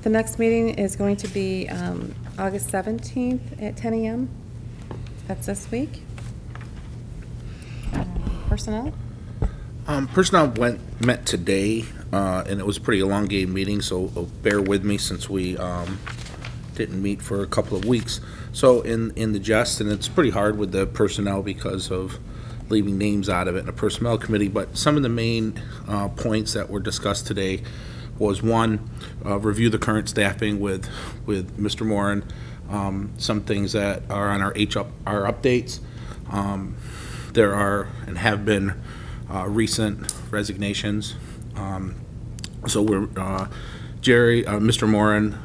the next meeting is going to be August 17th at 10 a.m. That's this week. Personnel? Personnel met today, and it was a pretty elongated meeting, so bear with me since we didn't meet for a couple of weeks. So in the jest, and it's pretty hard with the personnel because of leaving names out of it in a personnel committee, but some of the main points that were discussed today was one, review the current staffing with Mr. Moran, some things that are on our updates. There are and have been recent resignations. So we're, Mr. Moran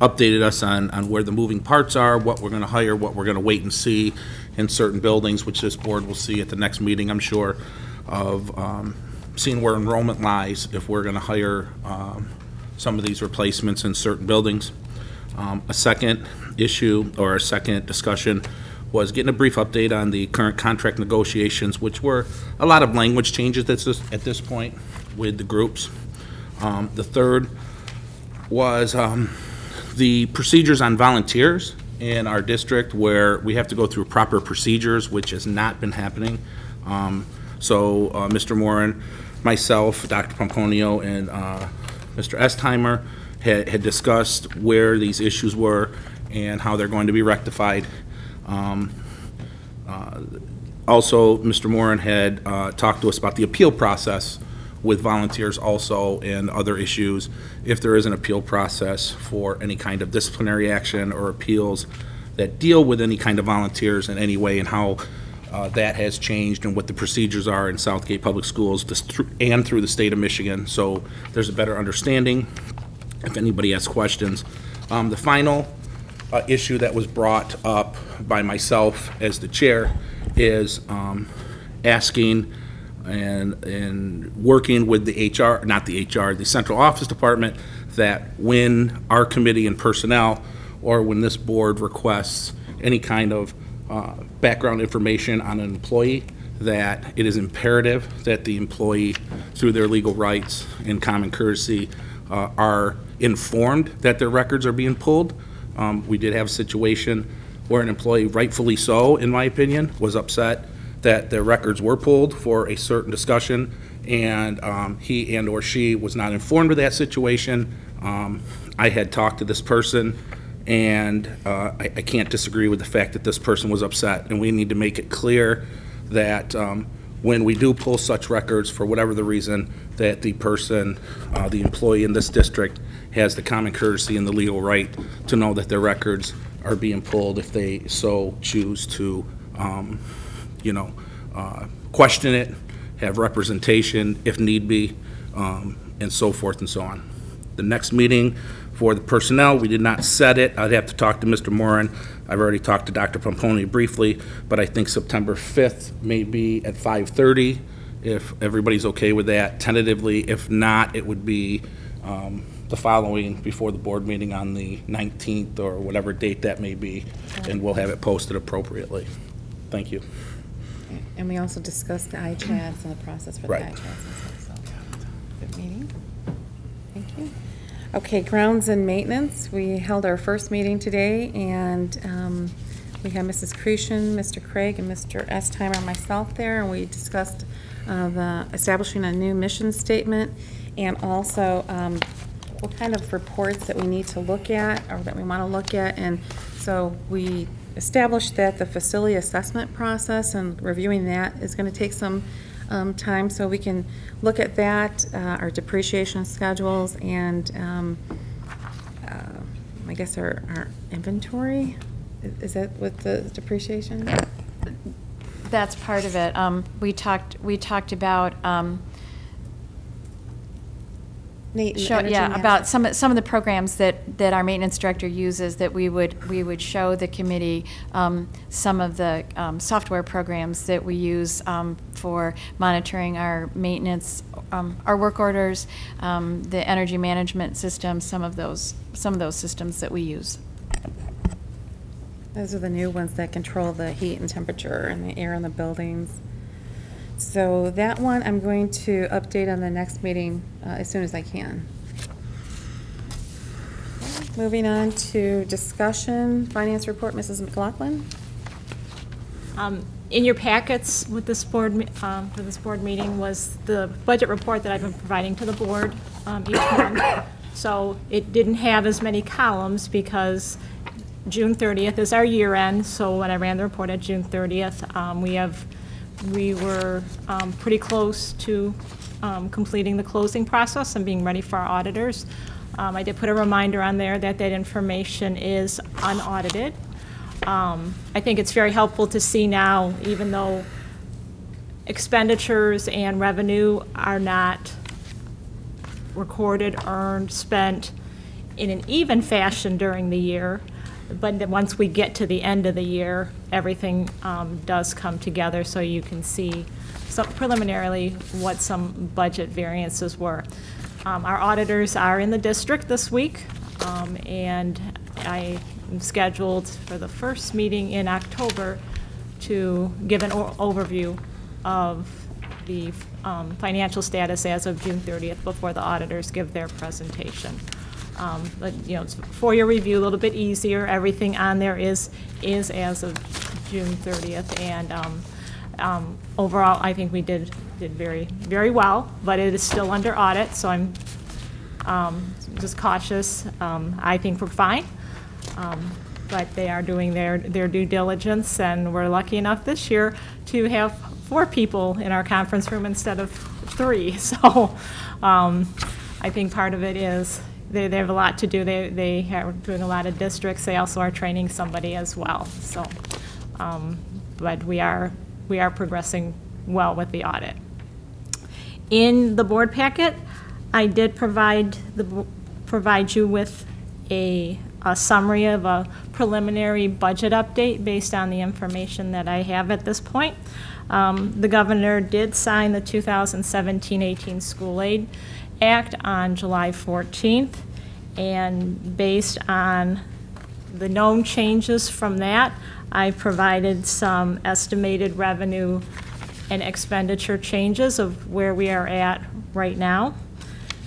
updated us on where the moving parts are, what we're going to hire, what we're going to wait and see in certain buildings, which this board will see at the next meeting, I'm sure, of seeing where enrollment lies if we're going to hire some of these replacements in certain buildings. A second issue or a second discussion was getting a brief update on the current contract negotiations, which were a lot of language changes at this point with the groups. The third was the procedures on volunteers in our district, where we have to go through proper procedures, which has not been happening. So Mr. Moran, myself, Dr. Pomponio, and Mr. Estheimer had discussed where these issues were and how they're going to be rectified. Also, Mr. Moran had talked to us about the appeal process with volunteers also and other issues, if there is an appeal process for any kind of disciplinary action or appeals that deal with any kind of volunteers in any way, and how that has changed and what the procedures are in Southgate Public Schools and through the state of Michigan, so there's a better understanding if anybody has questions. The final issue that was brought up by myself as the chair is asking and working with the HR, not the HR, the central office department, that when our committee and personnel, or when this board requests any kind of background information on an employee, that it is imperative that the employee, through their legal rights and common courtesy, are informed that their records are being pulled. We did have a situation where an employee, rightfully so, in my opinion, was upset that their records were pulled for a certain discussion, and he and or she was not informed of that situation. I had talked to this person, and I can't disagree with the fact that this person was upset, and we need to make it clear that when we do pull such records, for whatever the reason, that the person, the employee in this district, has the common courtesy and the legal right to know that their records are being pulled if they so choose to question it, have representation if need be, and so forth and so on. The next meeting for the personnel, we did not set it. I'd have to talk to Mr. Moran. I've already talked to Dr. Pomponi briefly, but I think September 5th may be at 5:30, if everybody's okay with that, tentatively. If not, it would be the following, before the board meeting on the 19th or whatever date that may be, and we'll have it posted appropriately. Thank you. And we also discussed the iChats and the process for the Right. iChats and stuff, so, good meeting. Thank you. Okay, grounds and maintenance. We held our first meeting today, and we had Mrs. Crucian, Mr. Craig, and Mr. Estheimer, myself there, and we discussed the establishing a new mission statement, and also what kind of reports that we need to look at, or that we want to look at. And so we established that the facility assessment process and reviewing that is going to take some time, so we can look at that, our depreciation schedules, and I guess our inventory. Is that with the depreciation? That's part of it. We talked about Nate, about some of the programs that our maintenance director uses, that we would show the committee some of the software programs that we use for monitoring our maintenance, our work orders, the energy management system, some of those systems that we use. Those are the new ones that control the heat and temperature and the air in the buildings. So that one I'm going to update on the next meeting as soon as I can. Moving on to discussion, finance report, Mrs. McLaughlin. In your packets with this board, for this board meeting, was the budget report that I've been providing to the board each month. So it didn't have as many columns because June 30th is our year end. So when I ran the report at June 30th, we were pretty close to completing the closing process and being ready for our auditors. I did put a reminder on there that that information is unaudited. I think it's very helpful to see now, even though expenditures and revenue are not recorded, earned, spent in an even fashion during the year, but then once we get to the end of the year, everything does come together, so you can see preliminarily what some budget variances were. Our auditors are in the district this week, and I am scheduled for the first meeting in October to give an overview of the financial status as of June 30th before the auditors give their presentation. But, you know, it's for your review, a little bit easier. Everything on there is as of June 30th, and overall, I think we did very, very well, but it is still under audit, so I'm just cautious. I think we're fine, but they are doing their due diligence, and we're lucky enough this year to have 4 people in our conference room instead of 3. So I think part of it is they have a lot to do. They are doing a lot of districts. They also are training somebody as well. So, but we are progressing well with the audit. In the board packet, I did provide you with a summary of a preliminary budget update based on the information that I have at this point. The governor did sign the 2017-18 School Aid Act on July 14th, and based on the known changes from that, I provided some estimated revenue and expenditure changes of where we are at right now.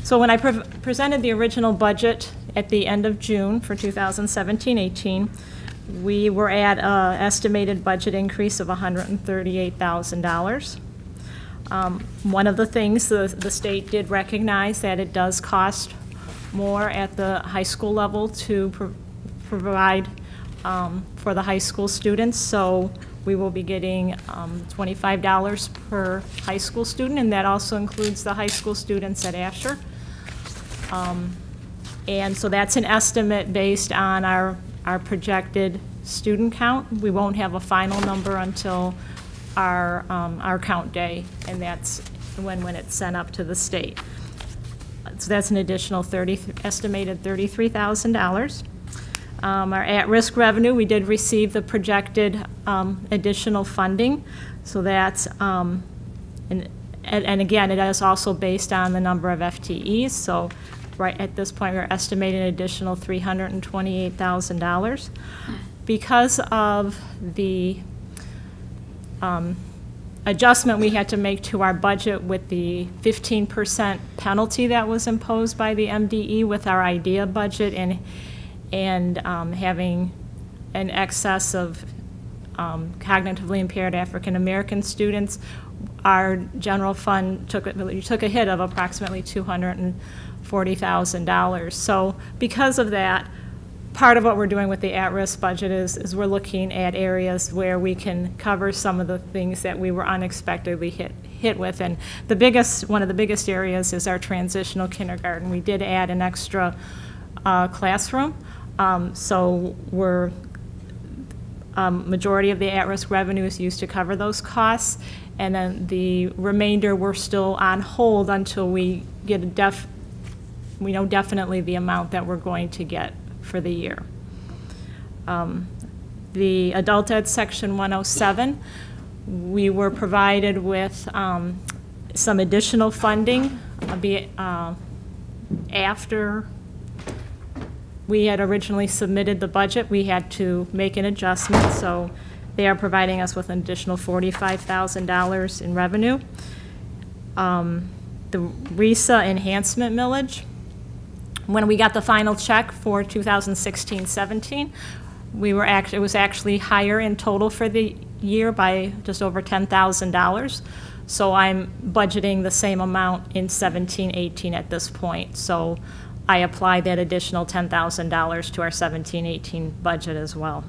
So when I presented the original budget at the end of June for 2017-18, we were at an estimated budget increase of $138,000. One of the things the state did recognize that it does cost more at the high school level to provide for the high school students. So we will be getting $25 per high school student, and that also includes the high school students at Asher. And so that's an estimate based on our projected student count. We won't have a final number until our count day, and that's when it's sent up to the state. So that's an additional estimated $33,000. Our at-risk revenue, we did receive the projected additional funding. So that's, and again, it is also based on the number of FTEs. So right at this point, we're estimating an additional $328,000. Because of the adjustment we had to make to our budget with the 15% penalty that was imposed by the MDE with our IDEA budget, and having an excess of cognitively impaired African American students, our general fund took a hit of approximately $240,000. So because of that, part of what we're doing with the at-risk budget is we're looking at areas where we can cover some of the things that we were unexpectedly hit with. And one of the biggest areas is our transitional kindergarten. We did add an extra classroom. So majority of the at-risk revenue is used to cover those costs, and then the remainder we're still on hold until we get we know definitely the amount that we're going to get for the year. The Adult Ed Section 107, we were provided with some additional funding after we had originally submitted the budget. We had to make an adjustment, so they are providing us with an additional $45,000 in revenue. The RESA enhancement millage, when we got the final check for 2016-17, it was actually higher in total for the year by just over $10,000. So I'm budgeting the same amount in 17-18 at this point. So I apply that additional $10,000 to our 17-18 budget as well.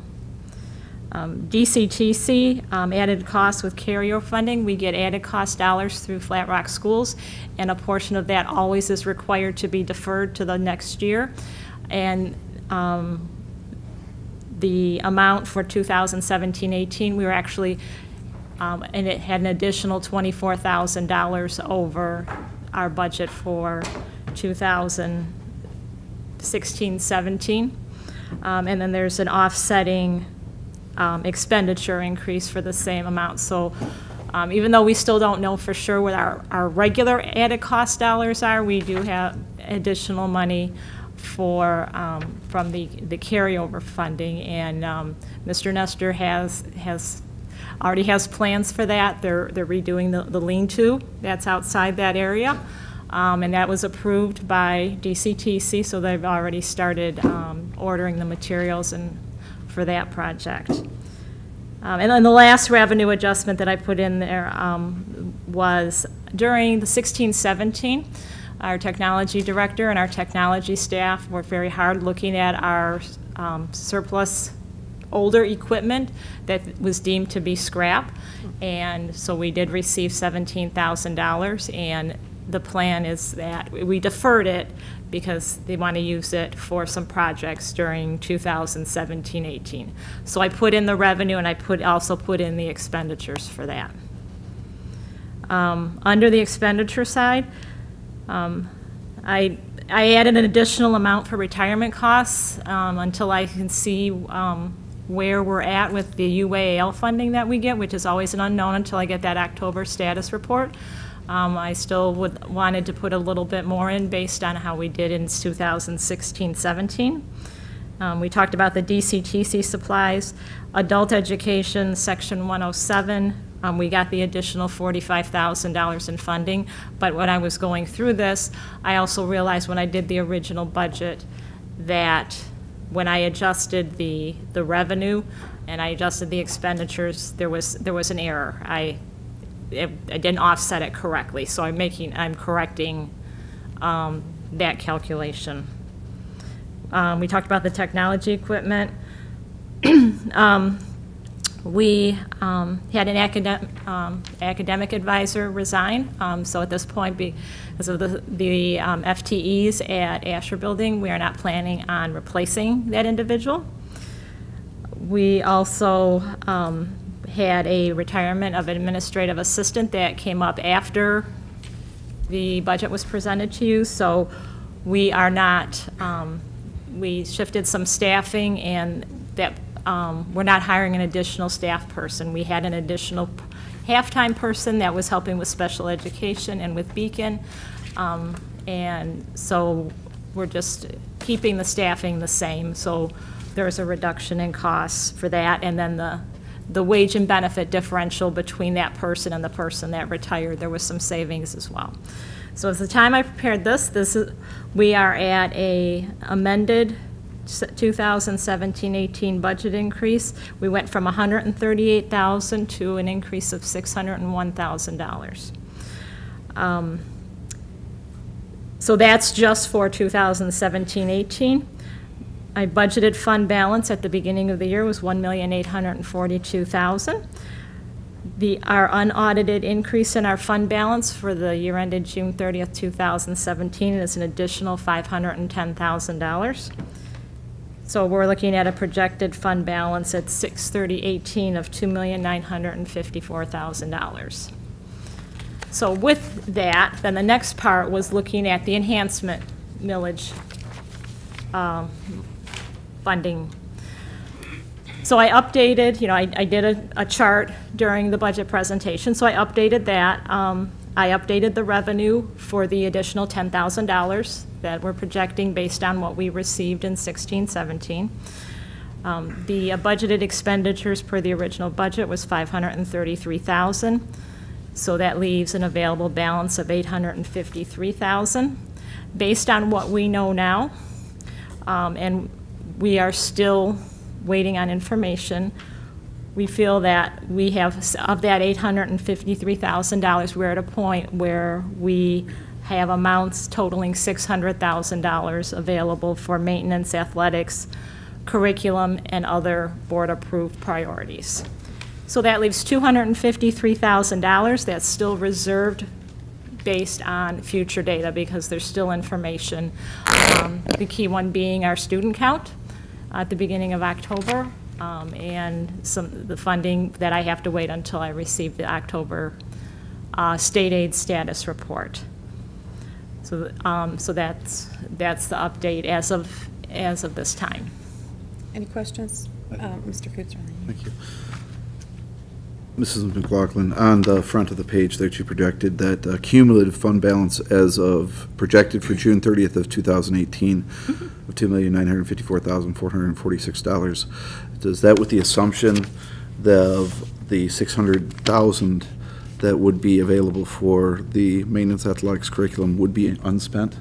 DCTC, added costs with carryover funding. We get added cost dollars through Flat Rock Schools, and a portion of that always is required to be deferred to the next year. And the amount for 2017-18, we were actually, and it had an additional $24,000 over our budget for 2016-17. And then there's an offsetting expenditure increase for the same amount. So even though we still don't know for sure what our regular added cost dollars are, we do have additional money for from the carryover funding, and Mr. Nestor already has plans for that. They're redoing the lean-to that's outside that area, and that was approved by DCTC, so they've already started ordering the materials and for that project. And then the last revenue adjustment that I put in there was during the 16-17. Our technology director and our technology staff worked very hard looking at our surplus older equipment that was deemed to be scrap. And so we did receive $17,000, and the plan is that we deferred it because they want to use it for some projects during 2017-18. So I put in the revenue, and I also put in the expenditures for that. Under the expenditure side, I added an additional amount for retirement costs until I can see where we're at with the UAL funding that we get, which is always an unknown until I get that October status report. I still wanted to put a little bit more in based on how we did in 2016-17. We talked about the DCTC supplies, adult education, section 107. We got the additional $45,000 in funding, but when I was going through this, I also realized when I did the original budget that when I adjusted the revenue and I adjusted the expenditures, there was an error. I didn't offset it correctly, so I'm correcting that calculation. We talked about the technology equipment. We had an academic advisor resign, so at this point, because of the FTEs at Asher Building, we are not planning on replacing that individual. We also had a retirement of an administrative assistant that came up after the budget was presented to you, so we are not, we shifted some staffing, and that we're not hiring an additional staff person. We had an additional half-time person that was helping with special education and with Beacon, and so we're just keeping the staffing the same. So there's a reduction in costs for that, and then the wage and benefit differential between that person and the person that retired, there was some savings as well. So at the time I prepared we are at a amended 2017-18 budget increase. We went from $138,000 to an increase of $601,000. So that's just for 2017-18. My budgeted fund balance at the beginning of the year was $1,842,000. Our unaudited increase in our fund balance for the year ended June 30th, 2017 is an additional $510,000. So we're looking at a projected fund balance at 6/30/18 of $2,954,000. So with that, then the next part was looking at the enhancement millage funding. So I updated, I did a chart during the budget presentation, so I updated that. I updated the revenue for the additional $10,000 that we're projecting based on what we received in 16-17. The budgeted expenditures per the original budget was $533,000, so that leaves an available balance of $853,000. Based on what we know now, and we are still waiting on information, we feel that we have, of that $853,000, we're at a point where we have amounts totaling $600,000 available for maintenance, athletics, curriculum, and other board-approved priorities. So that leaves $253,000 that's still reserved based on future data because there's still information. The key one being our student count at the beginning of October, and the funding that I have to wait until I receive the October state aid status report. So, so that's the update as of this time. Any questions? Mr. Kutzerly. Thank you. Mrs. McLaughlin, on the front of the page that you projected, that cumulative fund balance as of projected for June 30th of 2018 of $2,954,446. Does that with the assumption of the $600,000 that would be available for the maintenance athletics curriculum would be unspent?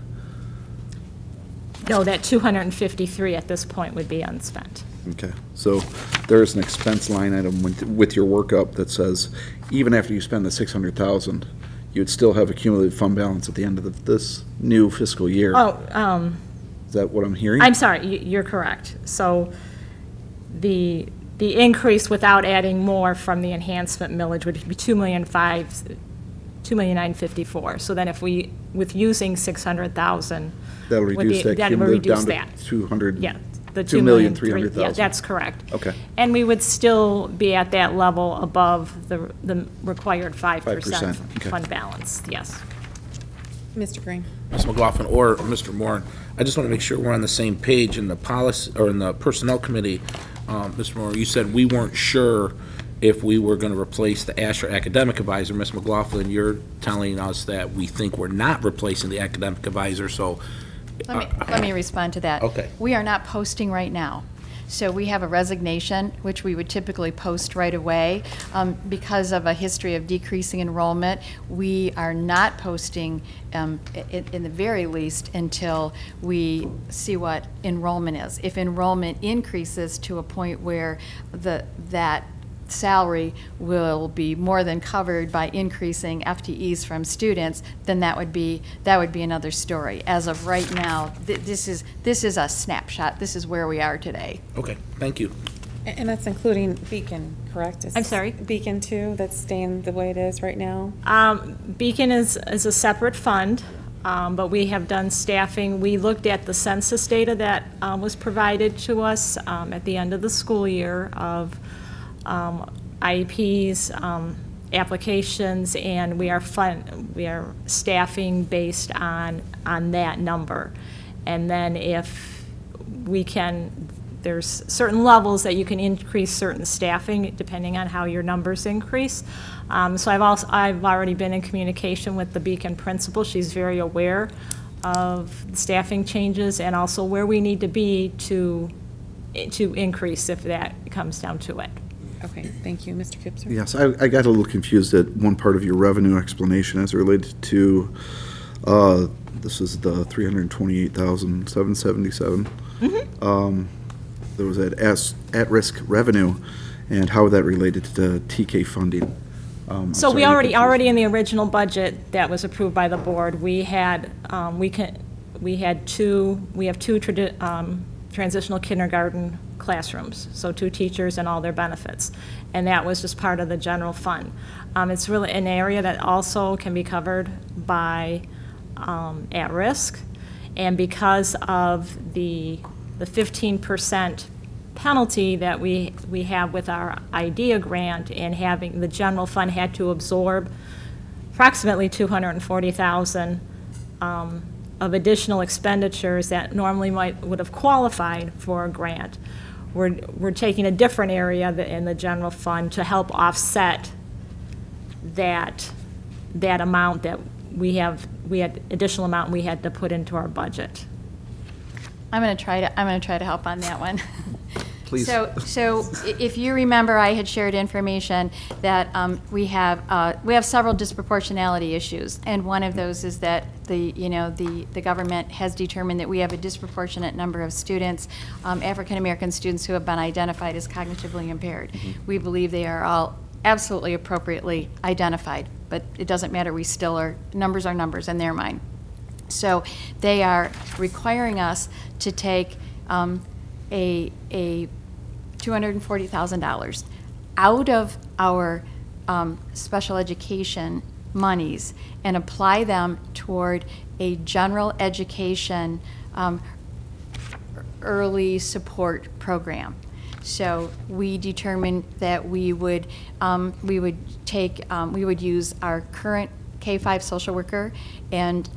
No, that 253 at this point would be unspent. Okay, so there is an expense line item with your workup that says even after you spend the $600,000, you would still have a cumulative fund balance at the end of this new fiscal year. Oh, is that what I'm hearing? I'm sorry, you're correct. So the increase without adding more from the enhancement millage would be $2,954,000. So then if with using $600,000, that'll reduce that cumulative down to 200. Yeah. The $2,300,000. Yeah, that's correct. Okay. And we would still be at that level above the required 5% okay. fund balance, yes. Mr. Green. Ms. McLaughlin or Mr. Moore, I just want to make sure we're on the same page in the policy, or in the Personnel Committee. Mr. Moore, you said we weren't sure if we were going to replace the Asher Academic Advisor. Ms. McLaughlin, you're telling us that we think we're not replacing the Academic Advisor, so Let me respond to that. Okay. We are not posting right now. So we have a resignation, which we would typically post right away. Because of a history of decreasing enrollment, we are not posting in the very least until we see what enrollment is. If enrollment increases to a point where that salary will be more than covered by increasing FTEs from students, then that would be another story. As of right now, this is a snapshot. This is where we are today. okay, thank you. And that's including Beacon, correct? I'm sorry? Beacon too, that's staying the way it is right now? Beacon is a separate fund, but we have done staffing. We looked at the census data that was provided to us at the end of the school year of IEPs, applications, and we are staffing based on that number. And then if we can, there's certain levels that you can increase certain staffing depending on how your numbers increase. So I've already been in communication with the Beacon principal. She's very aware of the staffing changes and also where we need to be to increase if that comes down to it. Okay, thank you. Mr. Kipser? Yes, I got a little confused at one part of your revenue explanation as it related to, this is the $328,777. There was that at-risk revenue and how that related to TK funding. So we already in the original budget that was approved by the board, we have two transitional kindergarten classrooms, so 2 teachers and all their benefits, and that was just part of the general fund. It's really an area that also can be covered by at-risk, and because of the 15% penalty that we have with our IDEA grant and having the general fund had to absorb approximately $240,000 of additional expenditures that normally would have qualified for a grant. We're taking a different area in the general fund to help offset that amount that we had additional amount we had to put into our budget. I'm going to try to help on that one. Please. So if you remember, I had shared information that we have several disproportionality issues, and one of those is that the government has determined that we have a disproportionate number of students, African American students, who have been identified as cognitively impaired. We believe they are all absolutely appropriately identified, but it doesn't matter. We still are numbers in their mind. So they are requiring us to take a $240,000 out of our special education monies and apply them toward a general education early support program. So we determined that we would use our current K-5 social worker and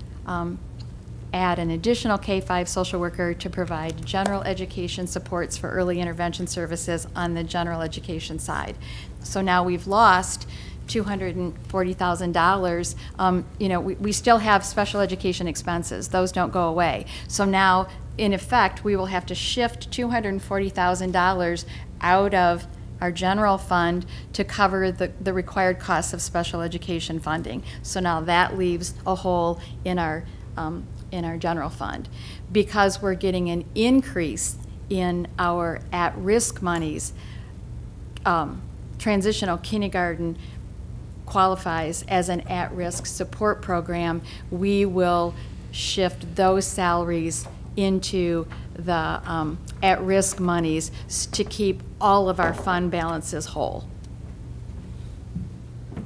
add an additional K-5 social worker to provide general education supports for early intervention services on the general education side. So now we've lost $240,000. You know, we still have special education expenses. Those don't go away. So now, in effect, we will have to shift $240,000 out of our general fund to cover the required costs of special education funding. So now that leaves a hole in our general fund. Because we're getting an increase in our at-risk monies, transitional kindergarten qualifies as an at-risk support program, we will shift those salaries into the at-risk monies to keep all of our fund balances whole.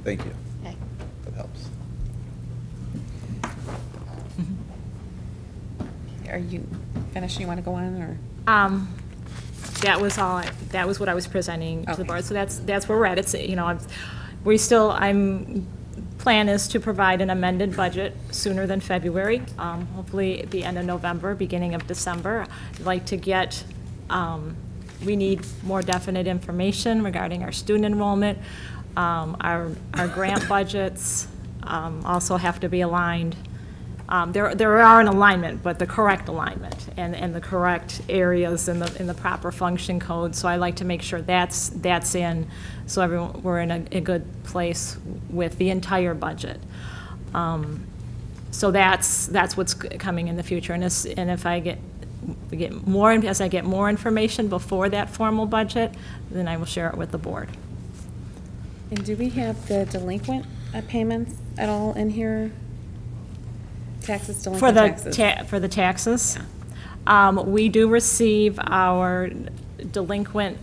Thank you. Okay. That helps. Are you finished? You want to go on, or? That was all, that was what I was presenting to the Okay. board. So that's where we're at. It's, you know, plan is to provide an amended budget sooner than February, hopefully at the end of November, beginning of December. I'd like to get, we need more definite information regarding our student enrollment. Our grant budgets also have to be aligned. There are an alignment, but the correct alignment and the correct areas in the proper function code. So I like to make sure that's in, so we're in a good place with the entire budget. So that's what's coming in the future. And if I get more information before that formal budget, then I will share it with the board. And do we have the delinquent payments at all in here? Taxes, delinquent taxes? For the taxes? We do receive our delinquent,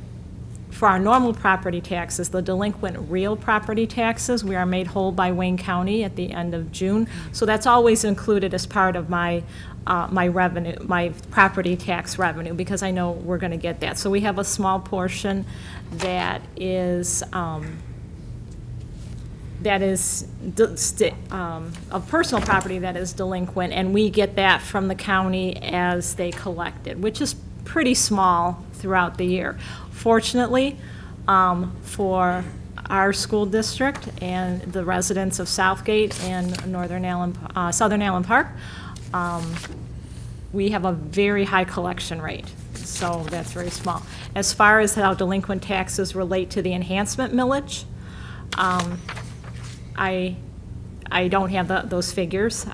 for our normal property taxes, the delinquent real property taxes, we are made whole by Wayne County at the end of June. So that's always included as part of my revenue, my property tax revenue, because I know we're going to get that. So we have a small portion that is of personal property that is delinquent, and we get that from the county as they collect it, which is pretty small throughout the year. Fortunately, for our school district and the residents of Southgate and Southern Allen Park, we have a very high collection rate, so that's very small. As far as how delinquent taxes relate to the enhancement millage, I don't have those figures.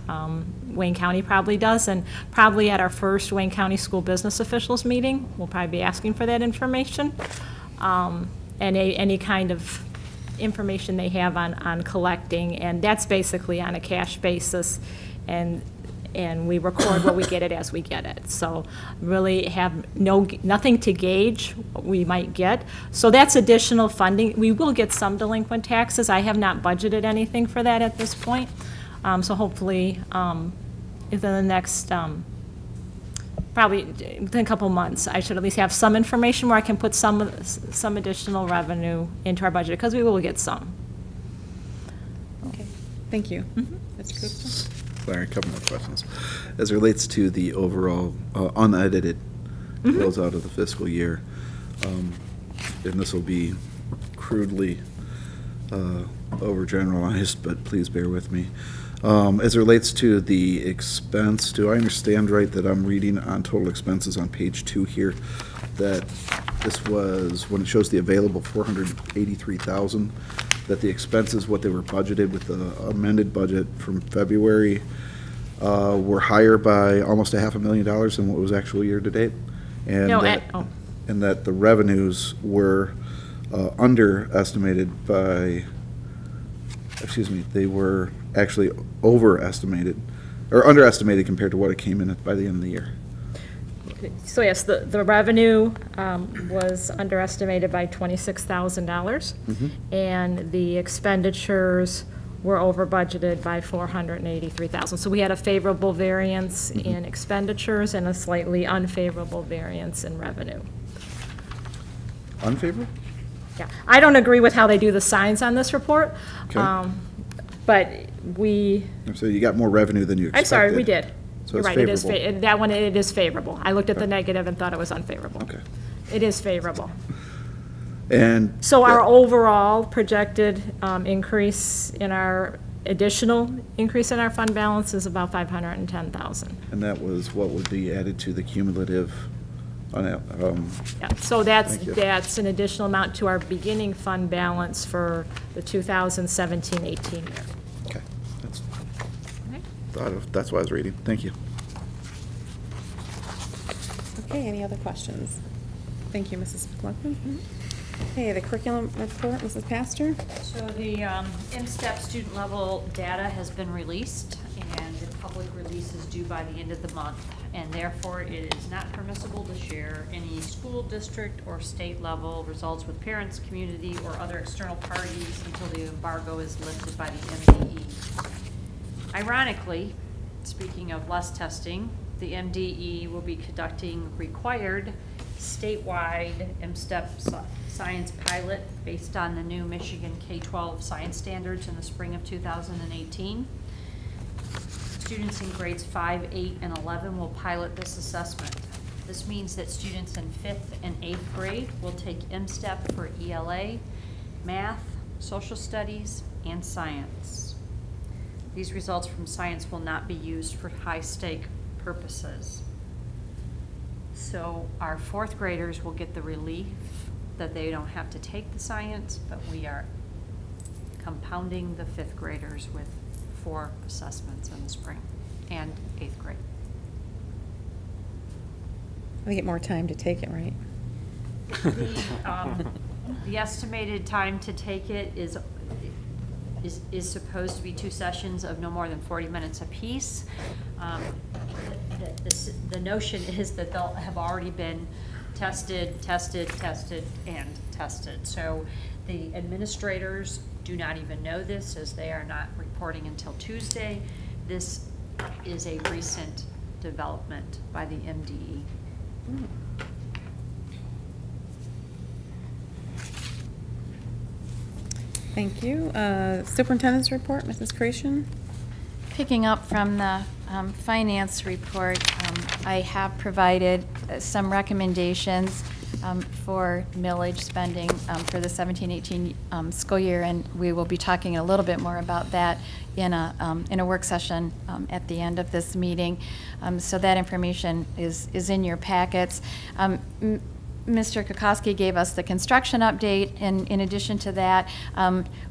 Wayne County probably does, and probably at our first Wayne County School Business Officials meeting, we'll probably be asking for that information, and any kind of information they have on collecting, and that's basically on a cash basis, and we record what we get it as we get it. So really have nothing to gauge what we might get. So that's additional funding. We will get some delinquent taxes. I have not budgeted anything for that at this point. So hopefully within the next, probably within a couple months, I should at least have some information where I can put some additional revenue into our budget, because we will get some. Okay, thank you. Mr. Gupta? Larry, a couple more questions. As it relates to the overall unedited closeout of the fiscal year, and this will be crudely overgeneralized, but please bear with me. As it relates to the expense, do I understand right that I'm reading on total expenses on page 2 here, that this was, when it shows the available 483,000, that the expenses, what they were budgeted with the amended budget from February, were higher by almost $500,000 than what was actual year to date? And No, and that the revenues were underestimated by, excuse me, they were actually overestimated, or underestimated compared to what it came in at by the end of the year? So yes, the revenue was underestimated by $26,000, and the expenditures were over budgeted by $483,000. So we had a favorable variance in expenditures and a slightly unfavorable variance in revenue. Unfavorable? Yeah, I don't agree with how they do the signs on this report, Okay. but we, So you got more revenue than you expected. I'm sorry, we did. So You're it's right, it is, favorable. that one, it is favorable. I looked at the negative and thought it was unfavorable. Okay. It is favorable. And. So our overall projected increase in our, additional increase in our fund balance is about $510,000. And that was what would be added to the cumulative, Yeah, so that's, Thank you. that's an additional amount to our beginning fund balance for the 2017-18 year. okay. That's what I was reading. Thank you. Okay, any other questions? Thank you, Mrs. McLaughlin. Okay, the curriculum report, Mrs. Pastor. So the MSTEP student level data has been released, and the public release is due by the end of the month. And therefore, it is not permissible to share any school district or state level results with parents, community, or other external parties until the embargo is lifted by the MDE. Ironically, speaking of less testing, the MDE will be conducting required statewide MSTEP science pilot based on the new Michigan K-12 science standards in the spring of 2018. Students in grades 5, 8, and 11 will pilot this assessment. This means that students in 5th and 8th grade will take MSTEP for ELA, math, social studies, and science. These results from science will not be used for high-stake purposes. So our 4th graders will get the relief that they don't have to take the science, but we are compounding the 5th graders with 4 assessments in the spring and 8th grade. They get more time to take it, right? The estimated time to take it is supposed to be 2 sessions of no more than 40 minutes apiece. The notion is that they'll have already been tested, and tested. So the administrators do not even know this, as they are not reporting until Tuesday. This is a recent development by the MDE. Thank you. Superintendent's report, Mrs. Creation. Picking up from the finance report, I have provided some recommendations for millage spending for the 17-18 school year, and we will be talking a little bit more about that in a work session at the end of this meeting. So that information is in your packets. Mr. Kokoski gave us the construction update, and in addition to that,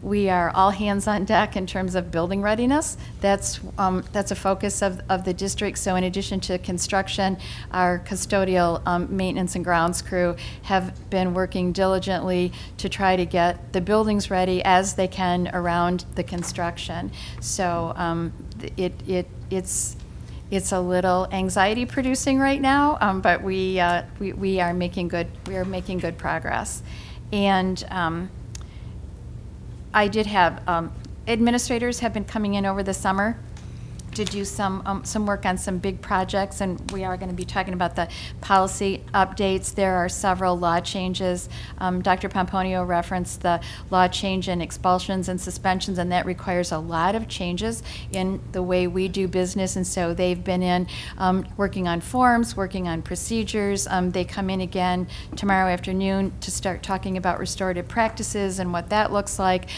we are all hands on deck in terms of building readiness. That's a focus of the district. So in addition to construction, our custodial maintenance and grounds crew have been working diligently to try to get the buildings ready as they can around the construction. So it's a little anxiety producing right now, but we are making good progress. And I did have administrators have been coming in over the summer to do some work on some big projects, and we are going to be talking about the policy updates. There are several law changes. Dr. Pomponio referenced the law change in expulsions and suspensions, and that requires a lot of changes in the way we do business, and so they've been in working on forms, working on procedures. They come in again tomorrow afternoon to start talking about restorative practices and what that looks like.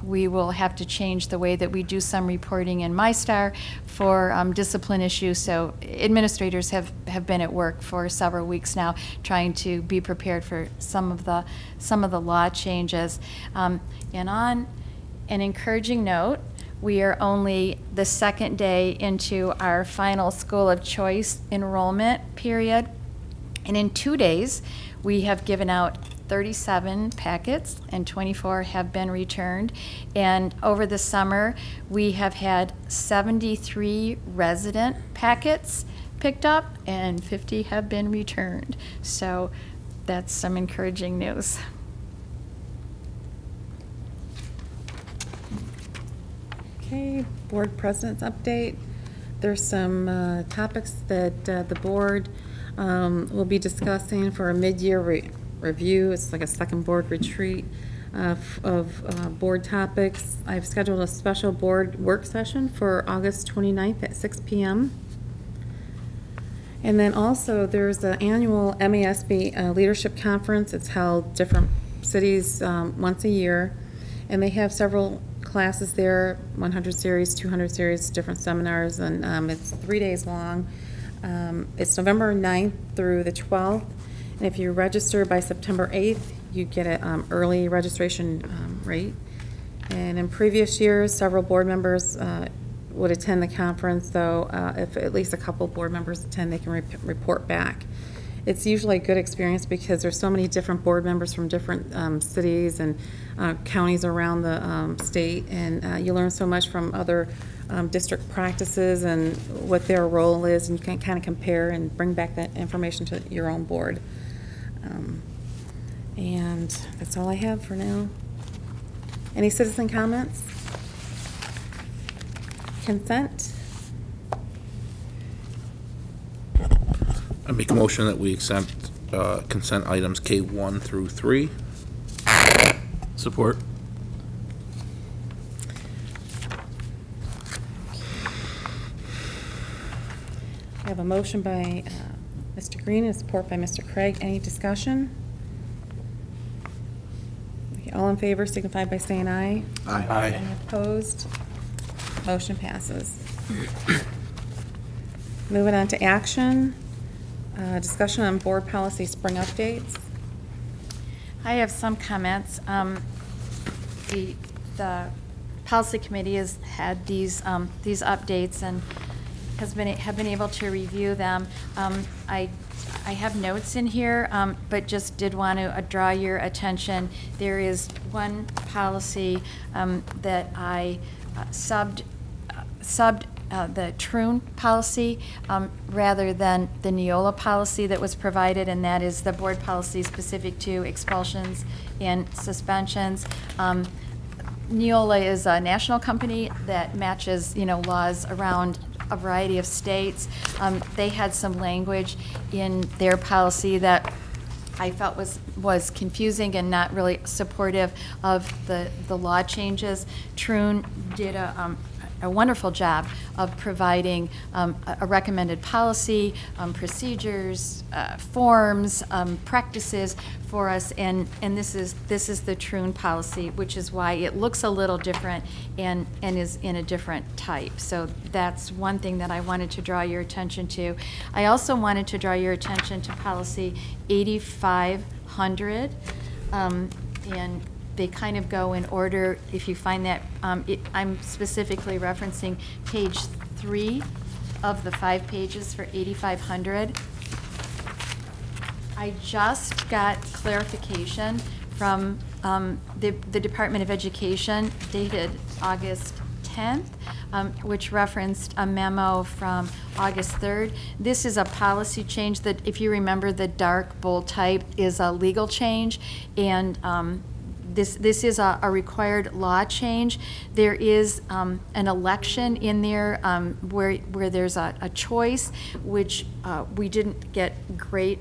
We will have to change the way that we do some reporting in MyStar for discipline issues. So administrators have been at work for several weeks now trying to be prepared for some of the law changes. And on an encouraging note, we are only the second day into our final school of choice enrollment period. And in 2 days, we have given out 37 packets and 24 have been returned. And over the summer, we have had 73 resident packets picked up and 50 have been returned. So that's some encouraging news. Okay, board president's update. There's some topics that the board will be discussing for a mid-year review. It's like a second board retreat of board topics. I've scheduled a special board work session for August 29th at 6 p.m. And then also there's the annual MASB Leadership Conference. It's held different cities once a year, and they have several classes there, 100 series, 200 series, different seminars, and it's 3 days long. It's November 9th through the 12th, and if you register by September 8th, you get an early registration rate. And in previous years, several board members would attend the conference, though if at least a couple board members attend, they can report back. It's usually a good experience because there's so many different board members from different cities and counties around the state, and you learn so much from other district practices and what their role is, and you can kind of compare and bring back that information to your own board. And that's all I have for now. Any citizen comments? Consent? I make a motion that we accept consent items K1 through 3. Support. I have a motion by Mr. Green and support by Mr. Craig. Any discussion? Okay, all in favor signify by saying aye. Aye. Any opposed? Motion passes. Moving on to action. Discussion on board policy spring updates. I have some comments. The policy committee has had these updates and have been able to review them. I have notes in here, but just did want to draw your attention. There is one policy that I subbed the Troon policy rather than the Neola policy that was provided, and that is the board policy specific to expulsions and suspensions. Neola is a national company that matches, laws around a variety of states. They had some language in their policy that I felt was confusing and not really supportive of the law changes. Troon did a wonderful job of providing a recommended policy, procedures, forms, practices for us, and this is the Troon policy, which is why it looks a little different and is in a different type. So that's one thing that I wanted to draw your attention to. I also wanted to draw your attention to policy 8500, and they kind of go in order. If you find that, I'm specifically referencing page 3 of the 5 pages for 8500. I just got clarification from the Department of Education dated August 10th, which referenced a memo from August 3rd. This is a policy change that, if you remember, the dark bold type is a legal change, and this is a required law change. There is an election in there where there's a choice, which we didn't get great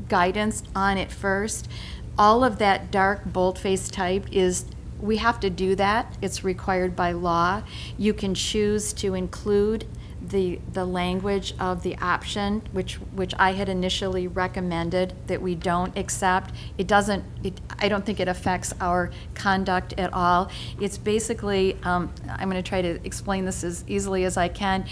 guidance on at first. All of that dark boldface type is, we have to do that. It's required by law. You can choose to include the language of the option, which I had initially recommended that we don't accept. I don't think it affects our conduct at all. It's basically, I'm going to try to explain this as easily as I can.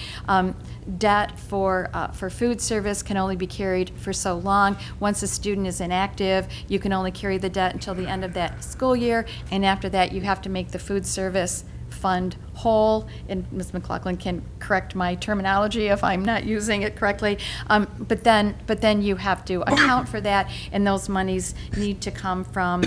Debt for food service can only be carried for so long. Once a student is inactive, you can only carry the debt until the end of that school year, and after that you have to make the food service fund whole, and Ms. McLaughlin can correct my terminology if I'm not using it correctly, but then you have to account for that, and those monies need to come from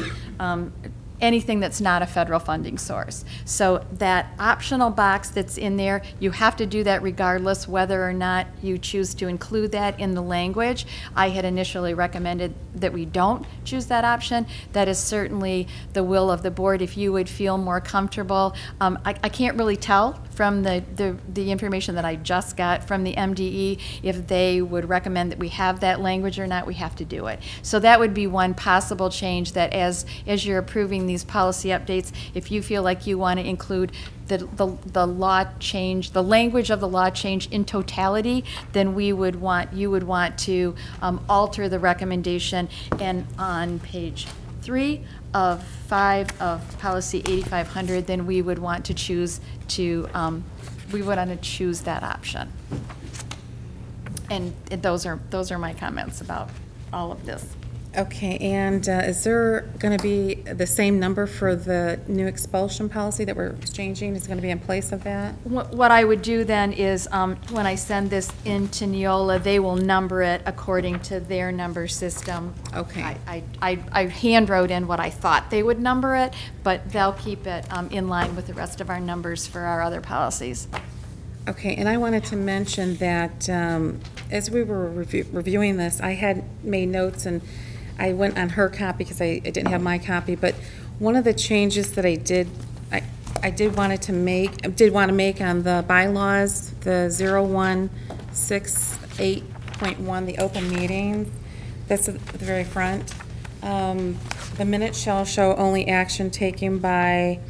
anything that's not a federal funding source. So that optional box that's in there, you have to do that regardless whether or not you choose to include that in the language. I had initially recommended that we don't choose that option. That is certainly the will of the board. If you would feel more comfortable, I can't really tell from the information that I just got from the MDE if they would recommend that we have that language or not. We have to do it. So that would be one possible change, that as you're approving these policy updates, if you feel like you want to include the law change, the language of the law change in totality, then you would want to alter the recommendation. And on page 3 of 5 of policy 8500, then we would want to choose that option. And those are my comments about all of this. Okay, and is there going to be the same number for the new expulsion policy that we're changing? Is it going to be in place of that? What I would do then is, when I send this in to Neola, they will number it according to their number system. Okay. I hand wrote in what I thought they would number it, but they'll keep it in line with the rest of our numbers for our other policies. Okay, and I wanted to mention that as we were reviewing this, I had made notes, and I went on her copy because I didn't have my copy, but one of the changes that I did want to make on the bylaws, the 0168.1, the open meetings, that's at the very front. The minutes shall show only action taken by,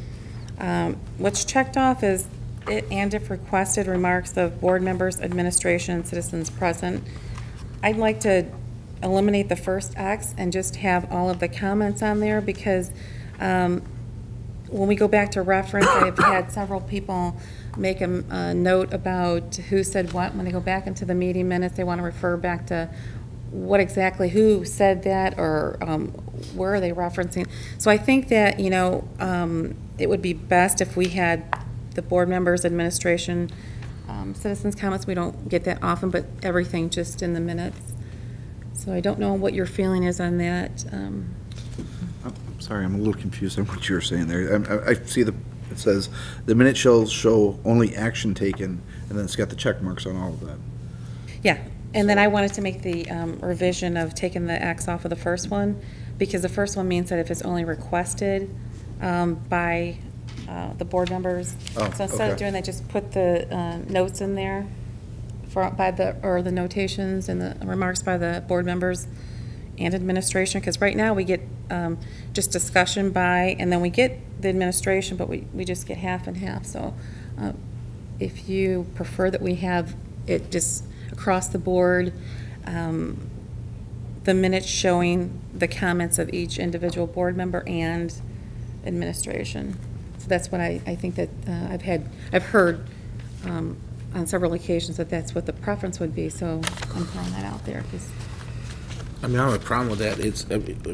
what's checked off is it and if requested remarks of board members, administration, and citizens present. I'd like to eliminate the first X and just have all of the comments on there, because when we go back to reference, I've had several people make a note about who said what. When they go back into the meeting minutes, they want to refer back to what exactly, who said that, or where are they referencing. So I think that, it would be best if we had the board members, administration, citizens' comments. We don't get that often, but everything just in the minutes. So I don't know what your feeling is on that. I'm sorry, I'm a little confused on what you were saying there. I see it says the minute shall show only action taken, and then it's got the check marks on all of that. Yeah, and then I wanted to make the revision of taking the X off of the first one, because the first one means that if it's only requested by the board members. Oh, so instead of doing that, just put the notes in there or the notations and the remarks by the board members and administration, because right now we get just discussion by, and then we get the administration, but we just get half and half. So if you prefer that we have it just across the board, the minutes showing the comments of each individual board member and administration. So that's what I think that I've heard on several occasions that that's what the preference would be. So I'm throwing that out there. I mean, I don't have a problem with that.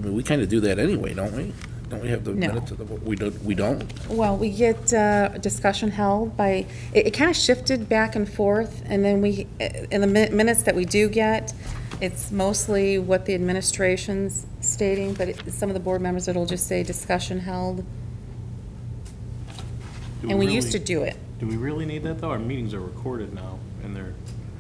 We kind of do that anyway, don't we? Don't we have the No. minutes of the, we don't? Well, we get discussion held by, it kind of shifted back and forth, and then in the minutes that we do get, it's mostly what the administration's stating, but some of the board members, it'll just say discussion held. And we used to do it. Do we really need that, though? Our meetings are recorded now, and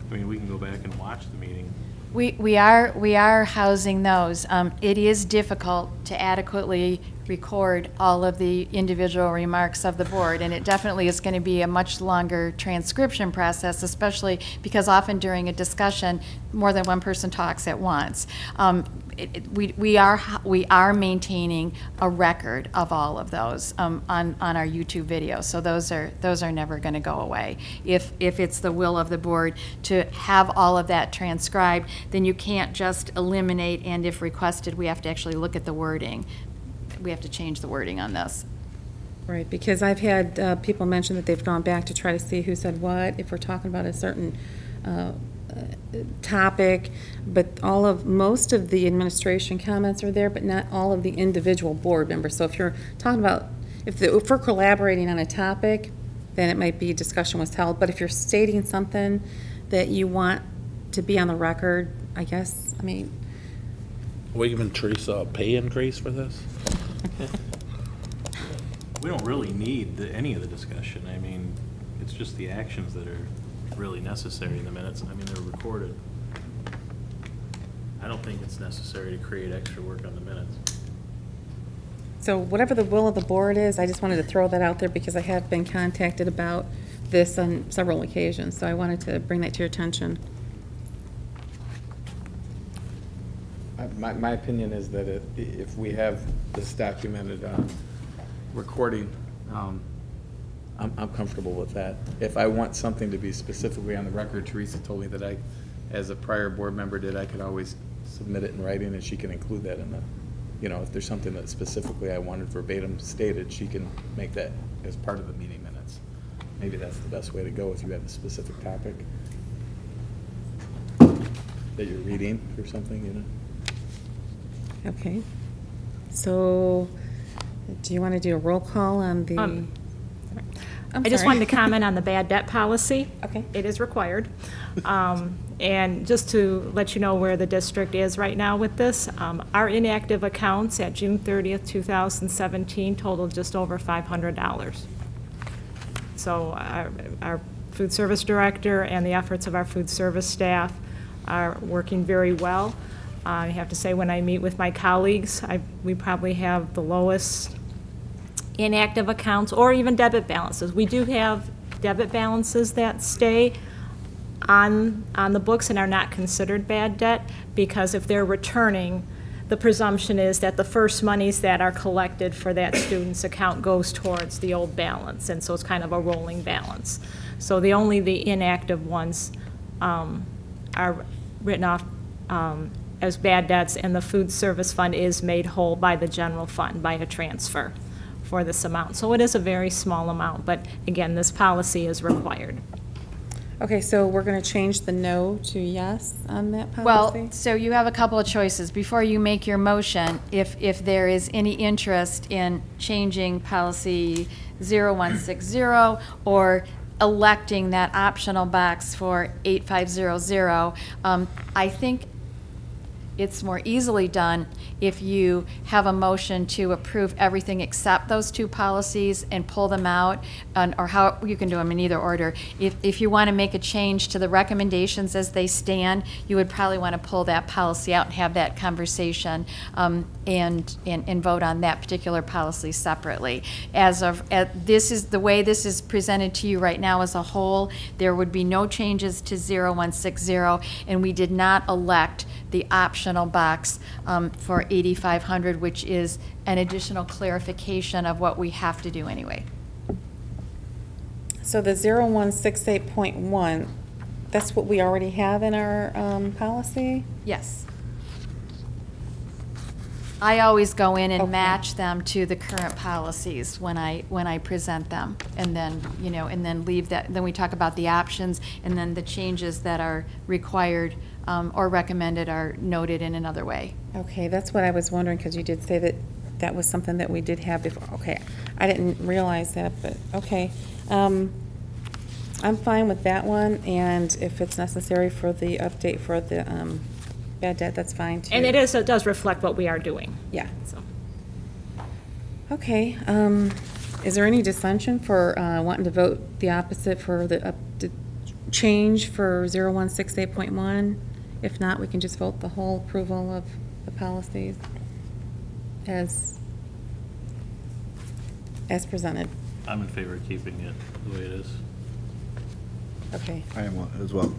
we can go back and watch the meeting. We are housing those. It is difficult to adequately record all of the individual remarks of the board, and it definitely is going to be a much longer transcription process, especially because often during a discussion, more than one person talks at once. We are maintaining a record of all of those on our YouTube video, so those are never going to go away. If it's the will of the board to have all of that transcribed, then you can't just eliminate, and if requested, we have to actually look at the wording. We have to change the wording on this. Right, because I've had people mention that they've gone back to try to see who said what, if we're talking about a certain topic, but most of the administration comments are there, but not all of the individual board members. So if you're talking about if we're collaborating on a topic, then it might be discussion was held, but if you're stating something that you want to be on the record, I guess, I mean, We giving Teresa a pay increase for this? We don't really need any of the discussion. I mean, it's just the actions that are really necessary in the minutes. I mean, they're recorded. I don't think it's necessary to create extra work on the minutes. so whatever the will of the board is, I just wanted to throw that out there because I have been contacted about this on several occasions, so I wanted to bring that to your attention. My opinion is that if we have this documented recording, I'm comfortable with that. If I want something to be specifically on the record, Teresa told me that I, as a prior board member did, I could always submit it in writing and she can include that in the, you know, if there's something that specifically I wanted verbatim stated, she can make that as part of the meeting minutes. Maybe that's the best way to go if you have a specific topic that you're reading or something, you know. Okay. So, do you want to do a roll call on the? I just wanted to comment on the bad debt policy. Okay. It is required. And just to let you know where the district is right now with this, our inactive accounts at June 30th, 2017 totaled just over $500. So our food service director and the efforts of our food service staff are working very well. I have to say, when I meet with my colleagues, we probably have the lowest inactive accounts or even debit balances. We do have debit balances that stay on the books and are not considered bad debt, because if they're returning, the presumption is that the first monies that are collected for that student's account goes towards the old balance, and so it's kind of a rolling balance. So the inactive ones are written off as bad debts, and the food service fund is made whole by the general fund by a transfer for this amount. So it is a very small amount, but again, this policy is required. Okay, so we're going to change the no to yes on that policy? Well, so you have a couple of choices. Before you make your motion, if there is any interest in changing policy 0160 or electing that optional box for 8500, I think it's more easily done if you have a motion to approve everything except those two policies and pull them out, or how you can do them in either order. If you want to make a change to the recommendations as they stand, you would probably want to pull that policy out and have that conversation and vote on that particular policy separately. This is the way this is presented to you right now as a whole. There would be no changes to 0160, and we did not elect the optional box for 8500, which is an additional clarification of what we have to do anyway. So the 0168.1, that's what we already have in our policy? Yes. I always go in and Okay. match them to the current policies when I present them, and then, you know, and then leave that, then we talk about the options, and then the changes that are required or recommended are noted in another way. Okay, that's what I was wondering, because you did say that that was something that we did have before. Okay, I didn't realize that, but okay. I'm fine with that one, and if it's necessary for the update for the bad debt, that's fine too. And it does reflect what we are doing. Yeah. So. Okay, is there any dissension for wanting to vote the opposite for the change for 0168.1? If not, we can just vote the whole approval of the policies as presented. I'm in favor of keeping it the way it is. Okay. I am as well.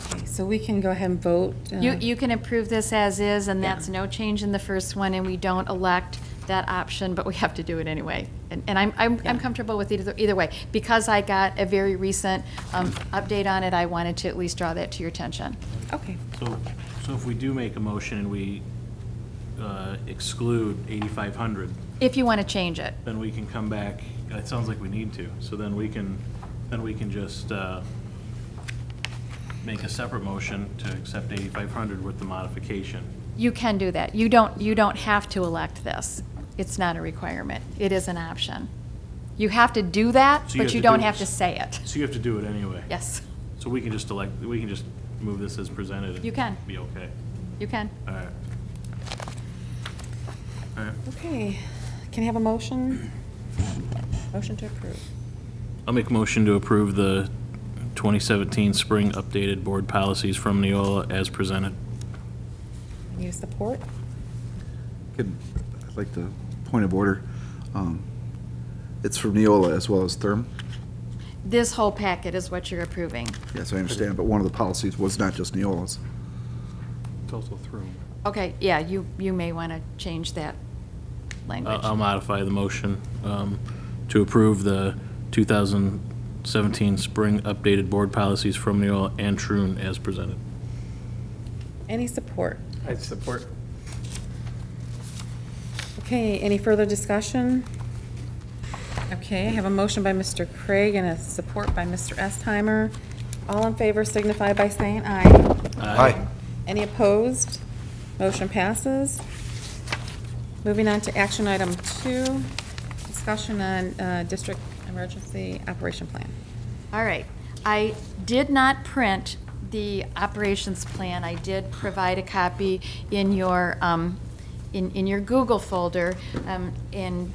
Okay, so we can go ahead and vote. You can approve this as is, and that's no change in the first one, and we don't elect that option, but we have to do it anyway. And I'm comfortable with either way. Because I got a very recent update on it, I wanted to at least draw that to your attention. Okay. So if we do make a motion and we exclude 8500, If you want to change it. then we can come back. It sounds like we need to. So then we can just make a separate motion to accept 8500 with the modification. You can do that. You don't have to elect this. It's not a requirement. It is an option. You have to do that, So you but have you to don't do have it. to say it. So you have to do it anyway? Yes, So we can just move this as presented? and You can. Be okay? you can. All right. All right. Okay, can I have a motion? Motion to approve. I'll make a motion to approve the 2017 spring updated board policies from Neola as presented. Need a support? I'd like to, point of order, it's from Neola as well as Therm. This whole packet is what you're approving. Yes, I understand, but one of the policies was not just Neola's. It's also through. Okay, yeah, you may want to change that language. I'll modify the motion to approve the 2017 spring updated board policies from Neola and Troon as presented. Any support? I support. Okay, any further discussion? Okay, I have a motion by Mr. Craig and a support by Mr. Estheimer. All in favor signify by saying aye. Aye. Any opposed? Motion passes. Moving on to action item 2, discussion on district emergency operation plan. All right. I did not print the operations plan. I did provide a copy in your in your Google folder, and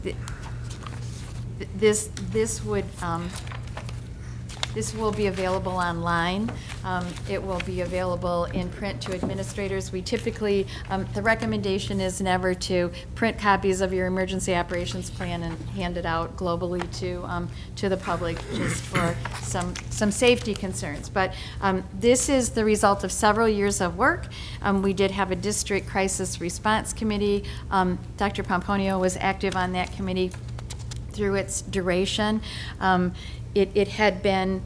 this will be available online. It will be available in print to administrators. We typically, the recommendation is never to print copies of your emergency operations plan and hand it out globally to the public, just for some safety concerns. But this is the result of several years of work. We did have a district crisis response committee. Dr. Pomponio was active on that committee through its duration. It had been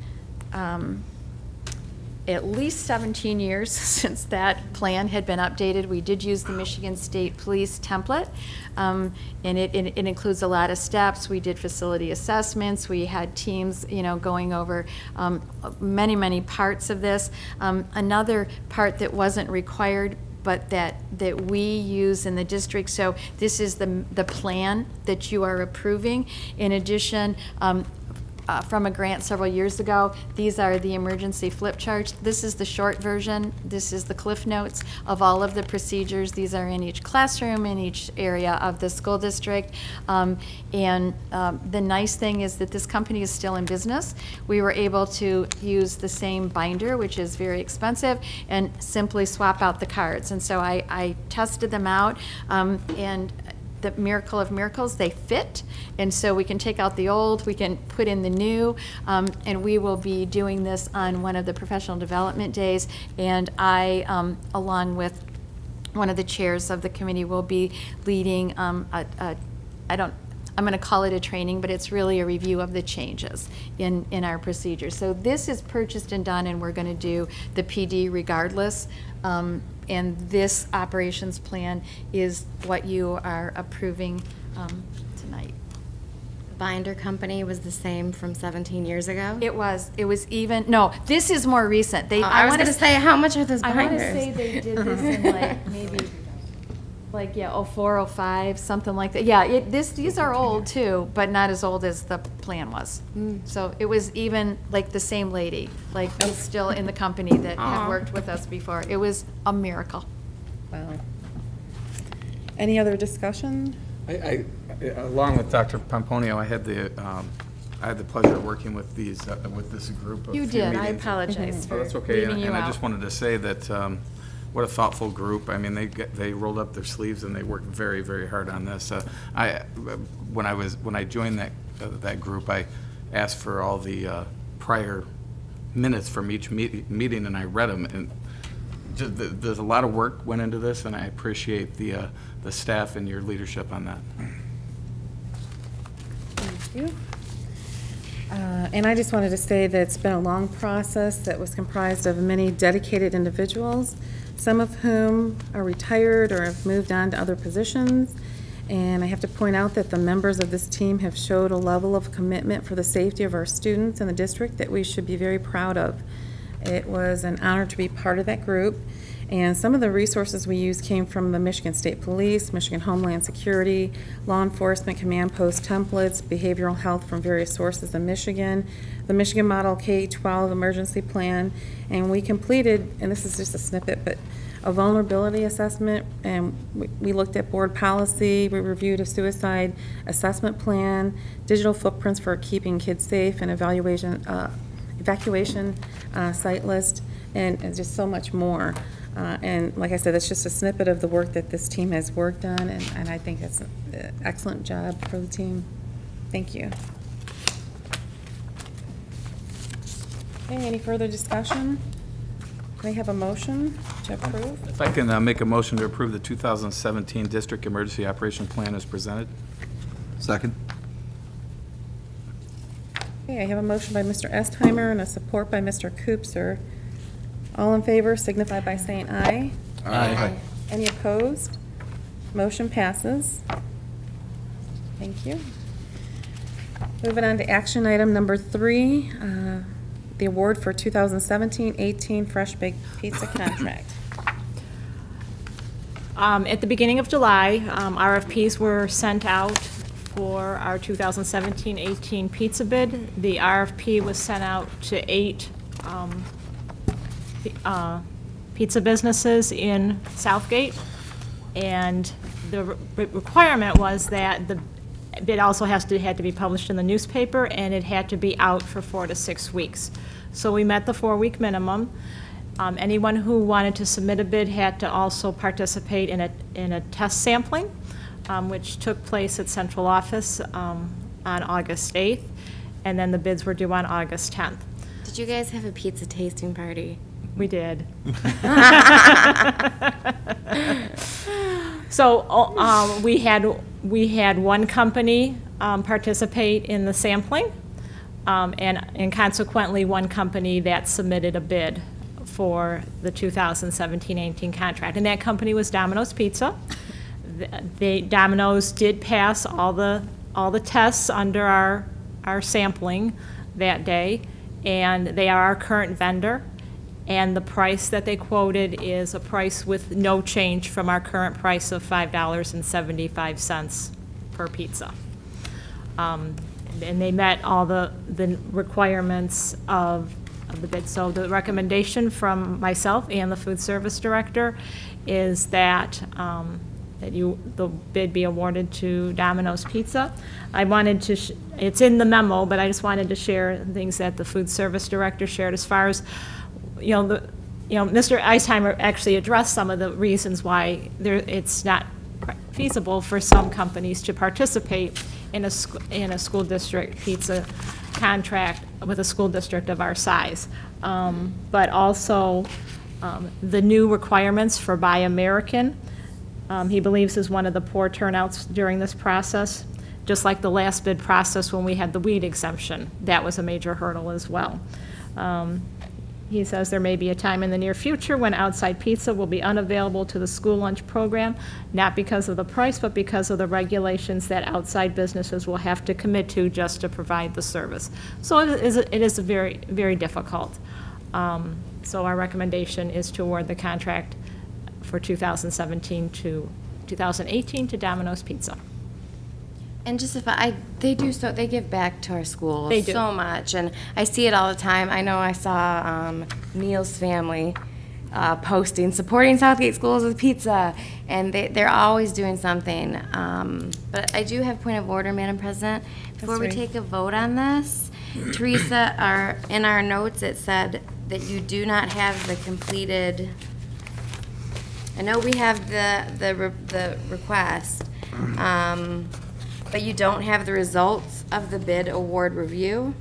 at least 17 years since that plan had been updated. We did use the Michigan State Police template, and it includes a lot of steps. We did facility assessments. We had teams, going over many parts of this. Another part that wasn't required, but that we use in the district. So this is the plan that you are approving. In addition, from a grant several years ago, these are the emergency flip charts. This is the short version. This is the Cliff Notes of all of the procedures. These are in each classroom, in each area of the school district. The nice thing is that this company is still in business. We were able to use the same binder, which is very expensive, and simply swap out the cards. And so I tested them out, and the miracle of miracles, they fit, and so we can take out the old, we can put in the new, and we will be doing this on one of the professional development days, and I, along with one of the chairs of the committee, will be leading I'm going to call it a training, but it's really a review of the changes in our procedures. So this is purchased and done, and we're going to do the PD regardless. And this operations plan is what you are approving tonight. Binder company was the same from 17 years ago? It was even, no, this is more recent. I was going to say, how much are those I binders? want to say they did this in maybe 04, 05, something like that. Yeah, these are old too, but not as old as the plan was. So it was even like the same lady, is still in the company that had worked with us before. It was a miracle. Wow. Any other discussion? I along with Dr. Pomponio, I had the pleasure of working with with this group of You few did. I meetings. apologize for That's okay, leaving you and I out. just wanted to say that what a thoughtful group. I mean, they rolled up their sleeves and they worked very, very hard on this. When I joined that group, I asked for all the prior minutes from each meeting, and I read them. And just, there's a lot of work went into this, and I appreciate the staff and your leadership on that. Thank you. And I just wanted to say that it's been a long process that was comprised of many dedicated individuals, some of whom are retired or have moved on to other positions. And I have to point out that the members of this team have showed a level of commitment for the safety of our students in the district that we should be very proud of. It was an honor to be part of that group. And some of the resources we used came from the Michigan State Police, Michigan Homeland Security, law enforcement command post templates, behavioral health from various sources in Michigan, the Michigan Model K-12 emergency plan, and we completed, and this is just a snippet, but a vulnerability assessment, and we looked at board policy, we reviewed a suicide assessment plan, digital footprints for keeping kids safe, and evacuation site list, and just so much more. And like I said, that's just a snippet of the work that this team has worked on, and I think it's an excellent job for the team. Thank you. Okay, any further discussion? May I have a motion to approve? If I can make a motion to approve the 2017 District Emergency Operation Plan as presented. Second? Okay, I have a motion by Mr. Estheimer and a support by Mr. Koopser. All in favor signify by saying aye. Aye. Any opposed? Motion passes. Thank you. Moving on to action item number 3, the award for 2017-18 Fresh Baked Pizza contract. At the beginning of July, RFPs were sent out for our 2017-18 pizza bid. The RFP was sent out to 8 pizza businesses in Southgate, and the requirement was that the bid also had to be published in the newspaper, and it had to be out for 4 to 6 weeks. So we met the 4-week minimum. Anyone who wanted to submit a bid had to also participate in a test sampling, which took place at central office on August 8th, and then the bids were due on August 10th. Did you guys have a pizza tasting party? We did. So we had one company participate in the sampling, and consequently one company that submitted a bid for the 2017-18 contract, and that company was Domino's Pizza. Domino's did pass all the tests under our sampling that day, and they are our current vendor. And the price that they quoted is a price with no change from our current price of $5.75 per pizza. And they met all the requirements of the bid. So the recommendation from myself and the food service director is that the bid be awarded to Domino's Pizza. I wanted to, it's in the memo, but I just wanted to share things that the food service director shared as far as, Mr. Eisheimer actually addressed some of the reasons why it's not feasible for some companies to participate in a school district pizza contract with a school district of our size. But also the new requirements for Buy American, he believes is one of the poor turnouts during this process. Just like the last bid process when we had the weed exemption, that was a major hurdle as well. He says there may be a time in the near future when outside pizza will be unavailable to the school lunch program, not because of the price, but because of the regulations that outside businesses will have to commit to just to provide the service. So it is very, very difficult. So our recommendation is to award the contract for 2017 to 2018 to Domino's Pizza. And just they give back to our schools They do. so much, and I see it all the time. I know I saw Neil's family posting, supporting Southgate Schools with pizza, and they're always doing something. But I do have point of order, Madam President. Before we take a vote on this, Teresa, in our notes it said that you do not have the completed. I know we have the request. But you don't have the results of the bid award review?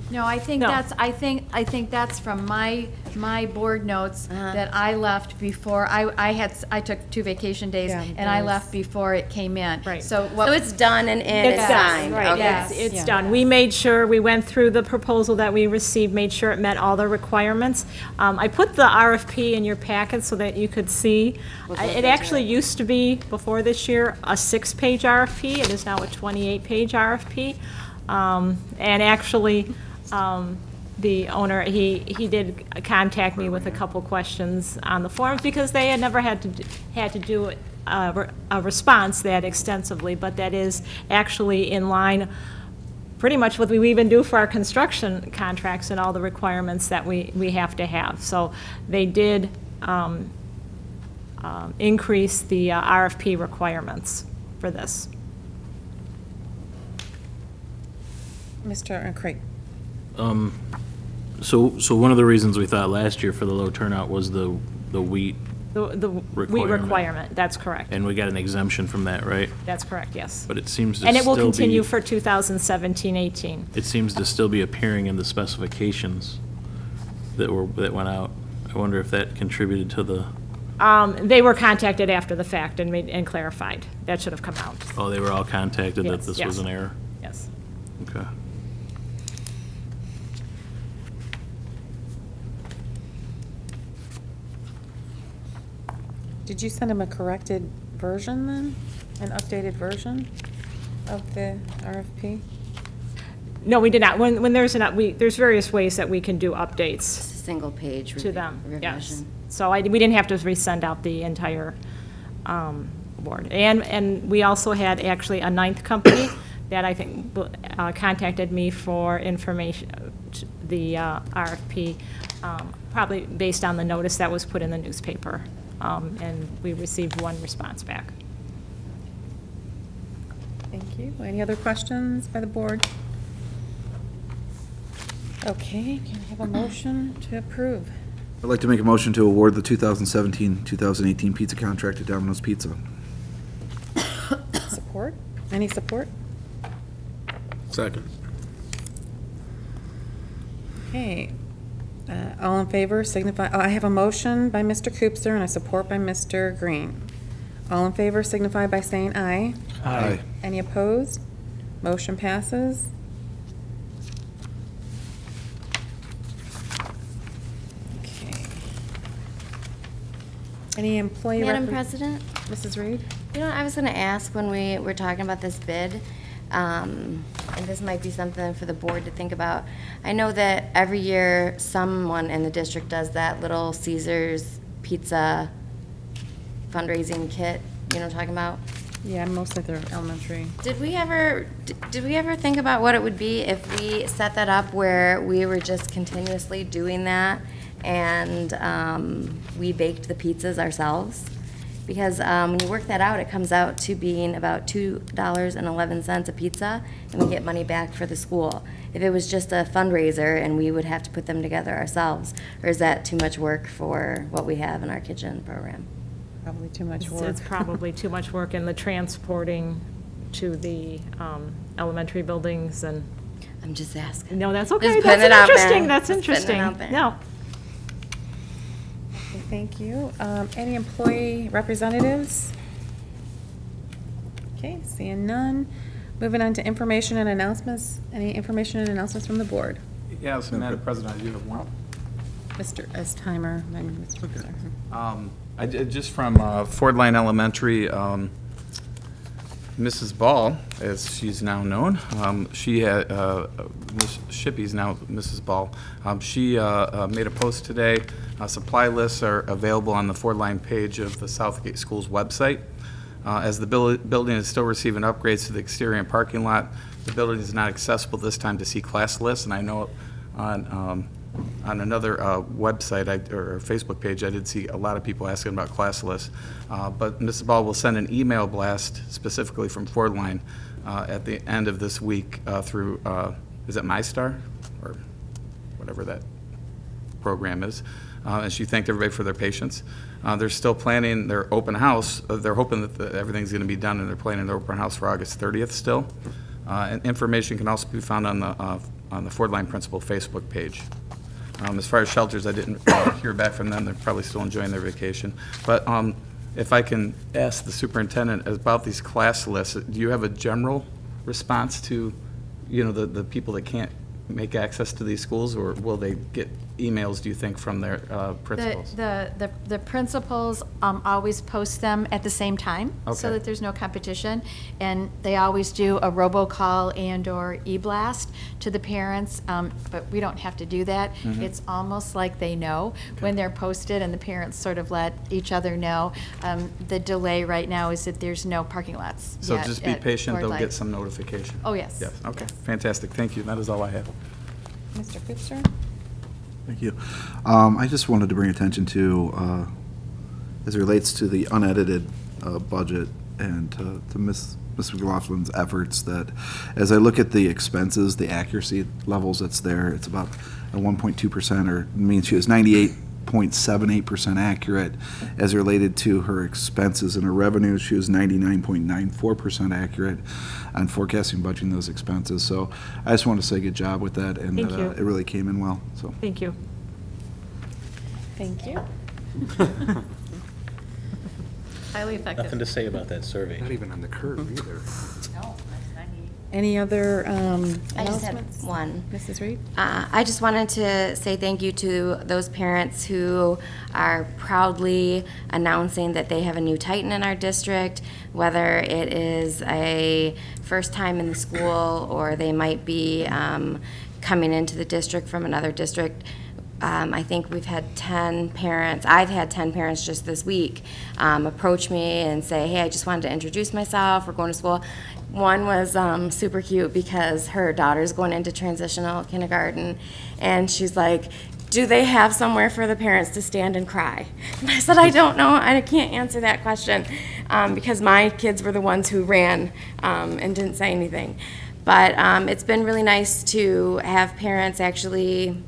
No, I think No. that's from my board notes that I left before, I took 2 vacation days, Yeah, and I left before it came in. Right. So So it's done and It's done, signed? right, Okay. Yes. it's done. We made sure, we went through the proposal that we received, made sure it met all the requirements. I put the RFP in your packet so that you could see. It actually used to be, before this year, a 6-page RFP. It is now a 28-page RFP. And actually, the owner, he did contact me with a couple questions on the forms because they had never had to do a response that extensively, but that is actually in line pretty much what we even do for our construction contracts and all the requirements that we have to have. So they did increase the RFP requirements for this. Mr. Craig. So one of the reasons we thought last year for the low turnout was the wheat, The wheat requirement, that's correct. and we got an exemption from that, right? That's correct, yes. But it seems to And it will still continue be, for 2017-18. it seems to still be appearing in the specifications that went out. I wonder if that contributed to the, They were contacted after the fact and clarified. That should have come out. oh, they were all contacted that Yes, this yes. was an error? Yes. Okay. Did you send him a corrected version then? An updated version of the RFP? No, we did not. When there's there's various ways that we can do updates Single page to them. Yes. revision. So we didn't have to resend out the entire board. And we also had actually a ninth company that I think contacted me for information, the RFP, probably based on the notice that was put in the newspaper. And we received one response back. Thank you. Any other questions by the board? Okay, can I have a motion to approve? I'd like to make a motion to award the 2017-2018 pizza contract to Domino's Pizza. Support? Any support? Second. Okay. All in favor signify, I have a motion by Mr. Koopser and a support by Mr. Green. All in favor signify by saying aye. Aye. Any opposed? Motion passes. Okay. Any employee? Madam President? Mrs. Reed? You know, I was going to ask when we were talking about this bid, and this might be something for the board to think about. I know that every year someone in the district does that Little Caesars pizza fundraising kit. You know what I'm talking about? Yeah, mostly they're elementary. Did we ever think about what it would be if we set that up where we were just continuously doing that and we baked the pizzas ourselves? Because when you work that out, it comes out to being about $2.11 a pizza, and we get money back for the school. If it was just a fundraiser and we would have to put them together ourselves, or is that too much work for what we have in our kitchen program? Probably too much work. It's probably too much work in the transporting to the elementary buildings and. I'm just asking. No, that's okay. Just That's putting it out interesting. there. That's Just putting it interesting. out there. No. Okay, thank you. Any employee representatives? Okay, seeing none. Moving on to information and announcements. Any information and announcements from the board? Yes, Madam President, I do have one. Mr. Estimer, then Mr. Koopser. Just from Ford Line Elementary, Mrs. Ball, as she's now known, she had, Miss Shippey's now Mrs. Ball. She made a post today. Supply lists are available on the Ford Line page of the Southgate Schools website. As the building is still receiving upgrades to the exterior and parking lot, the building is not accessible this time to see class lists, and I know on another website or Facebook page, I did see a lot of people asking about class lists. But Mrs. Ball will send an email blast specifically from Ford Line at the end of this week through, is it MyStar? Or whatever that program is. And she thanked everybody for their patience. They're still planning their open house. They're hoping that everything's going to be done, and they're planning their open house for August 30th still. And information can also be found on the Ford Line Principal Facebook page. As far as shelters, I didn't hear back from them. They're probably still enjoying their vacation. But if I can ask the superintendent about these class lists, do you have a general response to, you know, the people that can't make access to these schools, or will they get emails do you think from their principals? The principals always post them at the same time, so Okay. that there's no competition. And they always do a robocall and/or e-blast to the parents, but we don't have to do that. Mm-hmm. It's almost like they know when they're posted, and the parents sort of let each other know. The delay right now is that there's no parking lots So yet just be at patient, Ford they'll Light. get some notification. Oh, yes. Yes, okay, fantastic, thank you, that is all I have. Mr. Kuchar? Thank you. I just wanted to bring attention to, as it relates to the unedited budget and to Ms. McLaughlin's efforts, that as I look at the expenses, the accuracy levels that's there, it's about a 1.2%, or means she was 98.78% accurate as related to her expenses, and her revenues, she was 99.94% accurate on forecasting, budgeting those expenses. So I just want to say good job with that, and Thank that, you. it really came in well, so. Thank you. Thank you. Highly effective. Nothing to say about that survey. Not even on the curve either. Any other I just had announcements? one. Mrs. Reed? I just wanted to say thank you to those parents who are proudly announcing that they have a new Titan in our district, whether it is a first time in the school or they might be coming into the district from another district. I think we've had 10 parents, I've had 10 parents just this week approach me and say, hey, I just wanted to introduce myself, we're going to school. One was super cute because her daughter's going into transitional kindergarten, and she's like, do they have somewhere for the parents to stand and cry? And I said, I don't know, I can't answer that question because my kids were the ones who ran and didn't say anything. But it's been really nice to have parents actually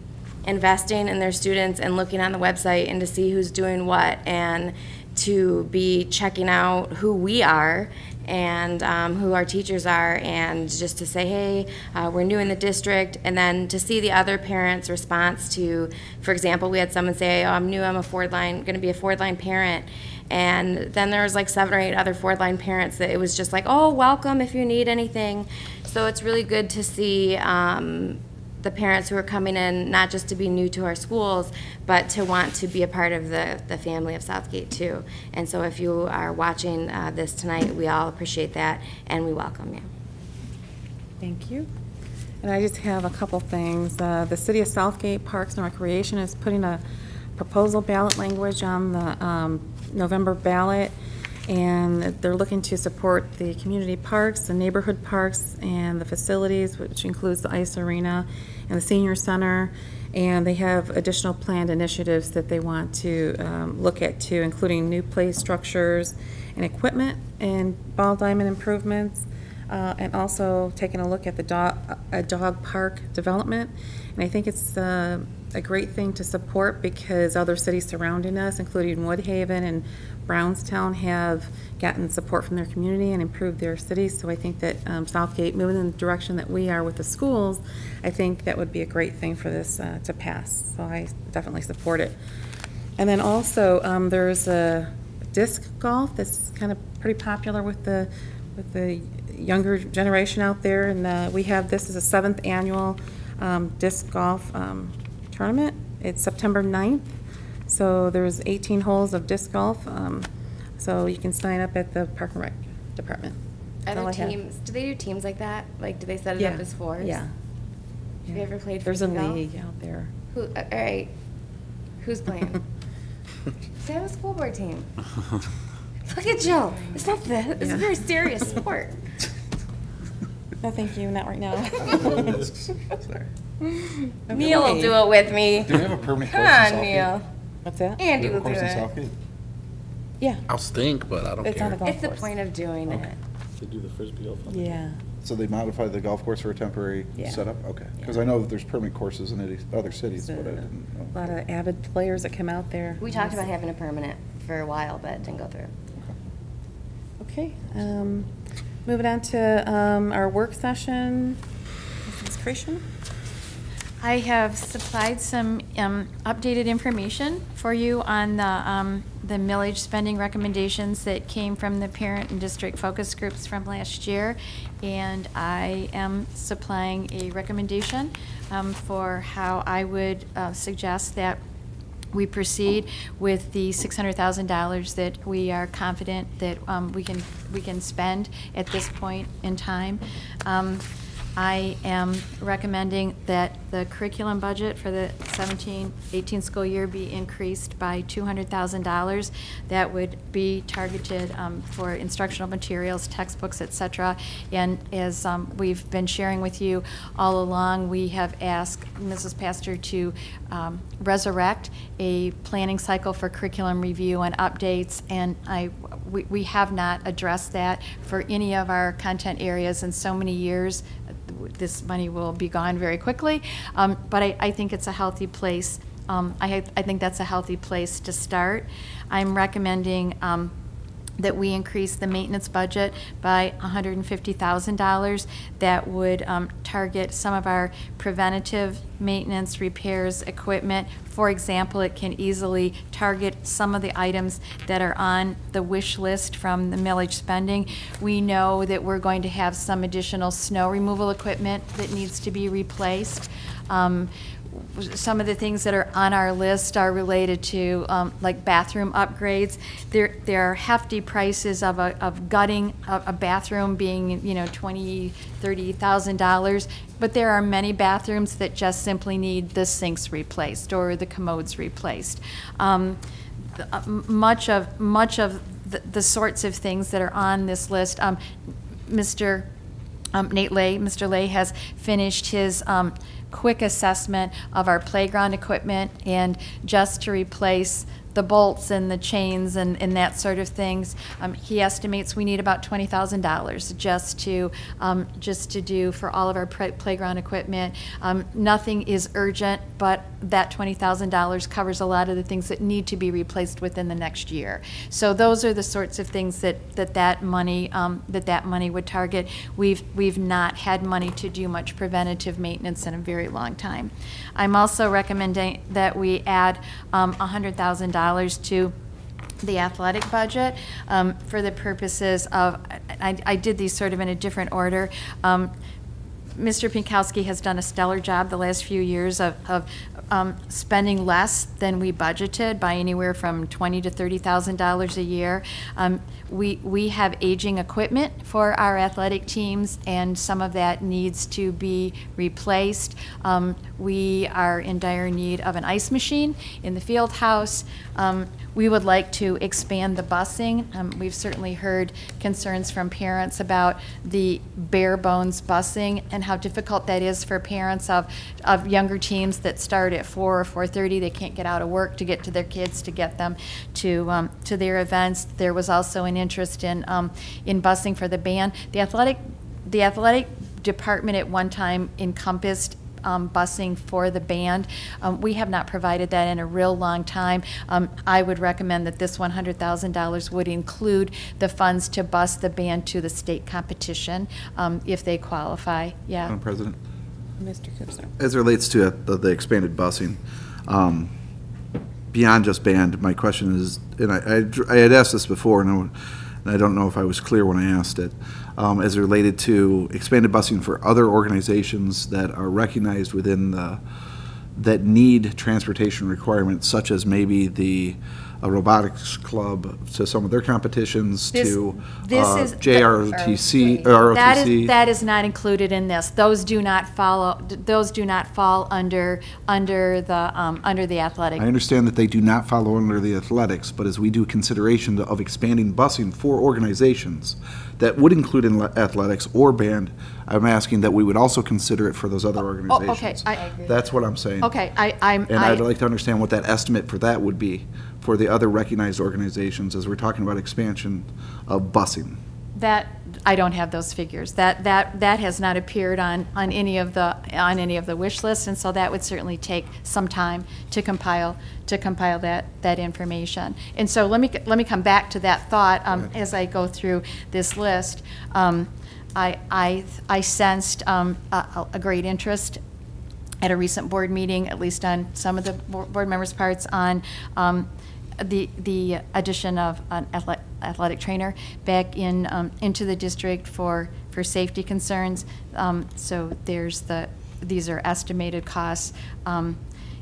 investing in their students and looking on the website and to see who's doing what, and to be checking out who we are and who our teachers are, and just to say, hey, we're new in the district, and then to see the other parents' response to, for example, we had someone say, oh, I'm new, I'm a Ford Line, going to be a Ford Line parent, and then there was like 7 or 8 other Ford Line parents that it was just like, oh, welcome if you need anything. So it's really good to see the parents who are coming in, not just to be new to our schools, but to want to be a part of the family of Southgate too. And so if you are watching this tonight, we all appreciate that, and we welcome you. Thank you. And I just have a couple things. The City of Southgate Parks and Recreation is putting a proposal ballot language on the November ballot, and they're looking to support the community parks, the neighborhood parks, and the facilities, which includes the ice arena and the senior center. And they have additional planned initiatives that they want to look at too, including new play structures and equipment and ball diamond improvements, and also taking a look at the dog park development. And I think it's a great thing to support because other cities surrounding us, including Woodhaven and Brownstown, have gotten support from their community and improved their cities. So I think that Southgate, moving in the direction that we are with the schools, I think that would be a great thing for this to pass. So I definitely support it. And then also there's a disc golf that's kind of pretty popular with the younger generation out there, and we have this as a 7th annual disc golf tournament. It's September 9th. So there's 18 holes of disc golf, so you can sign up at the Park and Rec Department. That's all Other I have. teams, do they do teams like that? Like, do they set it up as fours? Yeah. Have you ever played There's a frisbee golf? league out there. All right, who's playing? They have a school board team. Look at Jill. It's not this. It's Yeah. a very serious sport. No, thank you, not right now. Neil will do it with me. Do we have a permanent Come course in on, Southgate? Neil. What's that? Andy Do we have will a do course in it. Southgate? Yeah, I'll stink, but I don't it's on the care. golf It's the course. point of doing it. To do the frisbee golf. on the- Yeah. So they modified the golf course for a temporary Yeah. setup? Okay. Because Yeah. I know that there's permanent courses in other cities, There's but I a didn't know. lot of avid players that come out there. We talked about having a permanent for a while, but it didn't go through. Okay, moving on to our work session. Mrs. Creation? I have supplied some updated information for you on the millage spending recommendations that came from the parent and district focus groups from last year, and I am supplying a recommendation for how I would suggest that we proceed with the $600,000 that we are confident that we can spend at this point in time. I am recommending that the curriculum budget for the 17-18 school year be increased by $200,000. That would be targeted for instructional materials, textbooks, et cetera. And as we've been sharing with you all along, we have asked Mrs. Pastor to resurrect a planning cycle for curriculum review and updates, and we have not addressed that for any of our content areas in so many years. This money will be gone very quickly, but I think it's a healthy place. I think that's a healthy place to start. I'm recommending that we increase the maintenance budget by $150,000. That would target some of our preventative maintenance, repairs, equipment. For example, it can easily target some of the items that are on the wish list from the millage spending. We know that we're going to have some additional snow removal equipment that needs to be replaced. Some of the things that are on our list are related to like bathroom upgrades. There are hefty prices of gutting a bathroom being, you know, $20,000, $30,000, but there are many bathrooms that just simply need the sinks replaced or the commodes replaced. Much of the sorts of things that are on this list, Mr. Lay has finished his quick assessment of our playground equipment, and just to replace the bolts and the chains and that sort of things, he estimates we need about $20,000 just to do for all of our playground equipment. Nothing is urgent, but that $20,000 covers a lot of the things that need to be replaced within the next year. So those are the sorts of things that money would target. We've not had money to do much preventative maintenance in a very long time. I'm also recommending that we add $100,000 to the athletic budget for the purposes of, I did these sort of in a different order. Mr. Pinkowski has done a stellar job the last few years of spending less than we budgeted by anywhere from $20,000 to $30,000 a year. We have aging equipment for our athletic teams, and some of that needs to be replaced. We are in dire need of an ice machine in the field house. We would like to expand the busing. We've certainly heard concerns from parents about the bare bones busing and how difficult that is for parents of younger teams that start at 4 or 4:30. They can't get out of work to get to their kids, to get them to their events. There was also an interest in busing for the band. The athletic department at one time encompassed busing for the band. We have not provided that in a real long time. I would recommend that this $100,000 would include the funds to bus the band to the state competition if they qualify. Yeah. Madam President? Mr. Cooper. As it relates to the expanded busing, beyond just band, my question is, and I had asked this before, and I don't know if I was clear when I asked it, as it related to expanded busing for other organizations that are recognized within that need transportation requirements, such as maybe the robotics club to some of their competitions, to JROTC, ROTC. That is not included in this. Those do not follow. Those do not fall under the athletic. I understand that they do not follow under the athletics, but as we do consideration of expanding busing for organizations that would include in athletics or band, I'm asking that we would also consider it for those other organizations. Okay, that's what I'm saying. Okay, I'd like to understand what that estimate for that would be for the other recognized organizations as we're talking about expansion of busing. That I don't have those figures. That has not appeared on any of the wish lists, and so that would certainly take some time to compile that information. And so let me come back to that thought as I go through this list. I sensed a great interest at a recent board meeting, at least on some of the board members' parts, on the addition of an athletic trainer back into the district for safety concerns. So these are estimated costs.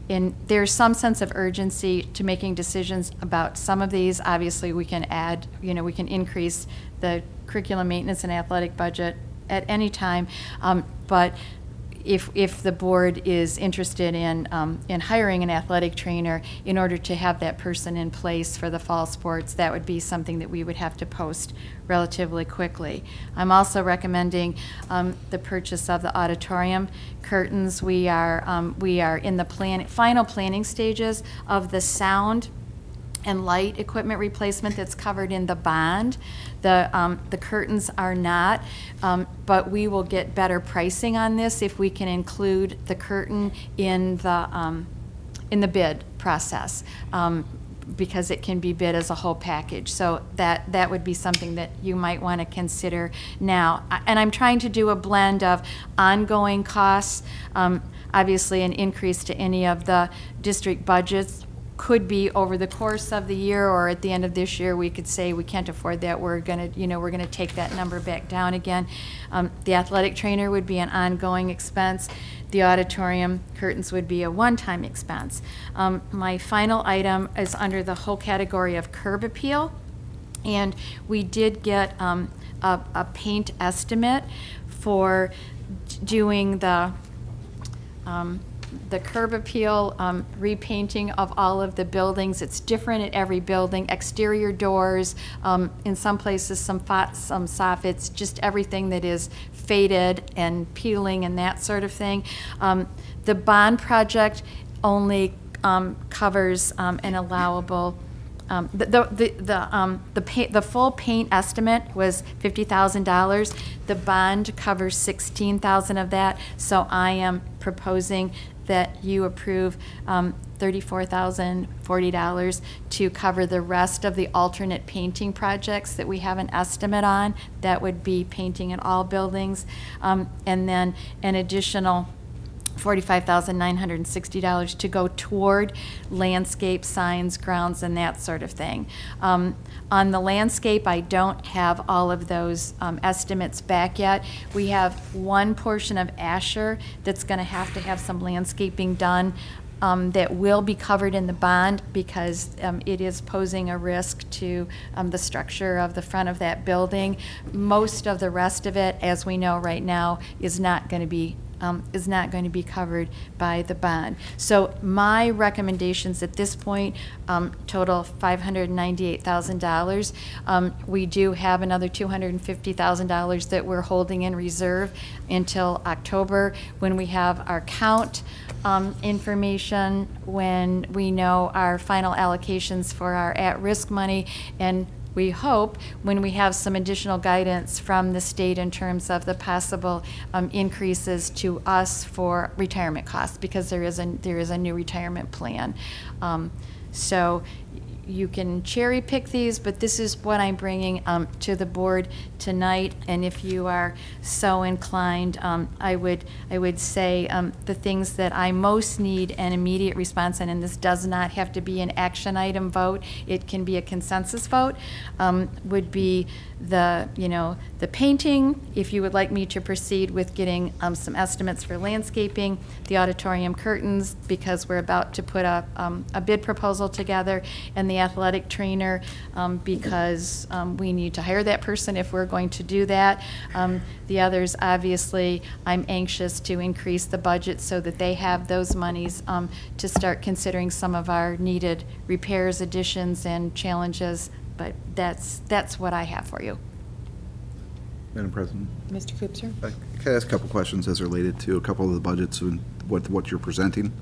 And there's some sense of urgency to making decisions about some of these. Obviously, we can add, we can increase the curriculum maintenance and athletic budget at any time. But if the board is interested in hiring an athletic trainer in order to have that person in place for the fall sports, that would be something that we would have to post relatively quickly. I'm also recommending the purchase of the auditorium curtains. We are in the final planning stages of the sound and light equipment replacement that's covered in the bond. The curtains are not, but we will get better pricing on this if we can include the curtain in the bid process, because it can be bid as a whole package. So that would be something that you might want to consider now. And I'm trying to do a blend of ongoing costs. Obviously, an increase to any of the district budgets could be over the course of the year, or at the end of this year we could say we can't afford that, we're gonna take that number back down again. The athletic trainer would be an ongoing expense. The auditorium curtains would be a one-time expense. My final item is under the whole category of curb appeal, and we did get a paint estimate for doing the curb appeal repainting of all of the buildings. It's different at every building. Exterior doors, in some places some soffits, just everything that is faded and peeling and that sort of thing. The bond project only covers an allowable. The full paint estimate was $50,000. The bond covers $16,000 of that. So I am proposing that you approve $34,040 to cover the rest of the alternate painting projects that we have an estimate on. That would be painting in all buildings, and then an additional $45,960 to go toward landscape, signs, grounds, and that sort of thing. On the landscape, I don't have all of those estimates back yet. We have one portion of Asher that's going to have some landscaping done that will be covered in the bond because it is posing a risk to the structure of the front of that building. Most of the rest of it, as we know right now, is not going to be covered by the bond. So my recommendations at this point total $598,000. We do have another $250,000 that we're holding in reserve until October, when we have our count information, when we know our final allocations for our at-risk money, and we hope when we have some additional guidance from the state in terms of the possible increases to us for retirement costs, because there is a new retirement plan. So you can cherry pick these, but this is what I'm bringing to the board tonight. And if you are so inclined, I would say the things that I most need an immediate response on, and this does not have to be an action item vote, it can be a consensus vote, would be the painting, if you would like me to proceed with getting some estimates for landscaping, the auditorium curtains, because we're about to put a bid proposal together, and the athletic trainer, because we need to hire that person if we're going to do that. The others, obviously, I'm anxious to increase the budget so that they have those monies to start considering some of our needed repairs, additions, and challenges. But that's what I have for you. Madam President. Mr. Koopser? Can I ask a couple questions as related to a couple of the budgets and what you're presenting?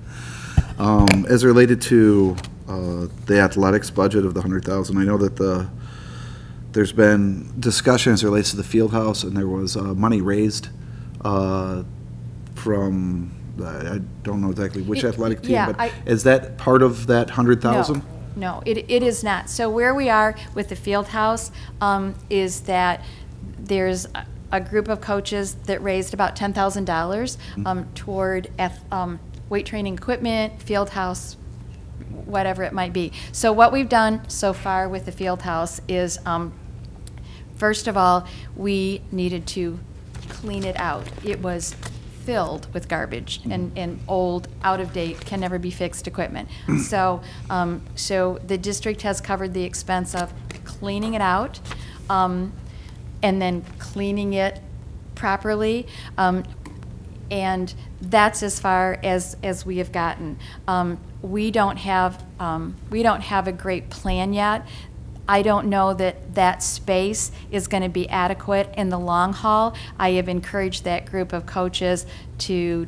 As related to the athletics budget of the $100,000, I know that there's been discussion as it relates to the field house, and there was money raised from I don't know exactly which athletic team, yeah, but is that part of that $100,000? No, it is not. So where we are with the field house is that there's a group of coaches that raised about $10,000 toward weight training equipment, field house, whatever it might be. So what we've done so far with the field house is, first of all, we needed to clean it out. It was filled with garbage and old, out-of-date, can never be fixed equipment. So, so the district has covered the expense of cleaning it out, and then cleaning it properly, and that's as far as we have gotten. We don't have a great plan yet. I don't know that that space is going to be adequate in the long haul. I have encouraged that group of coaches to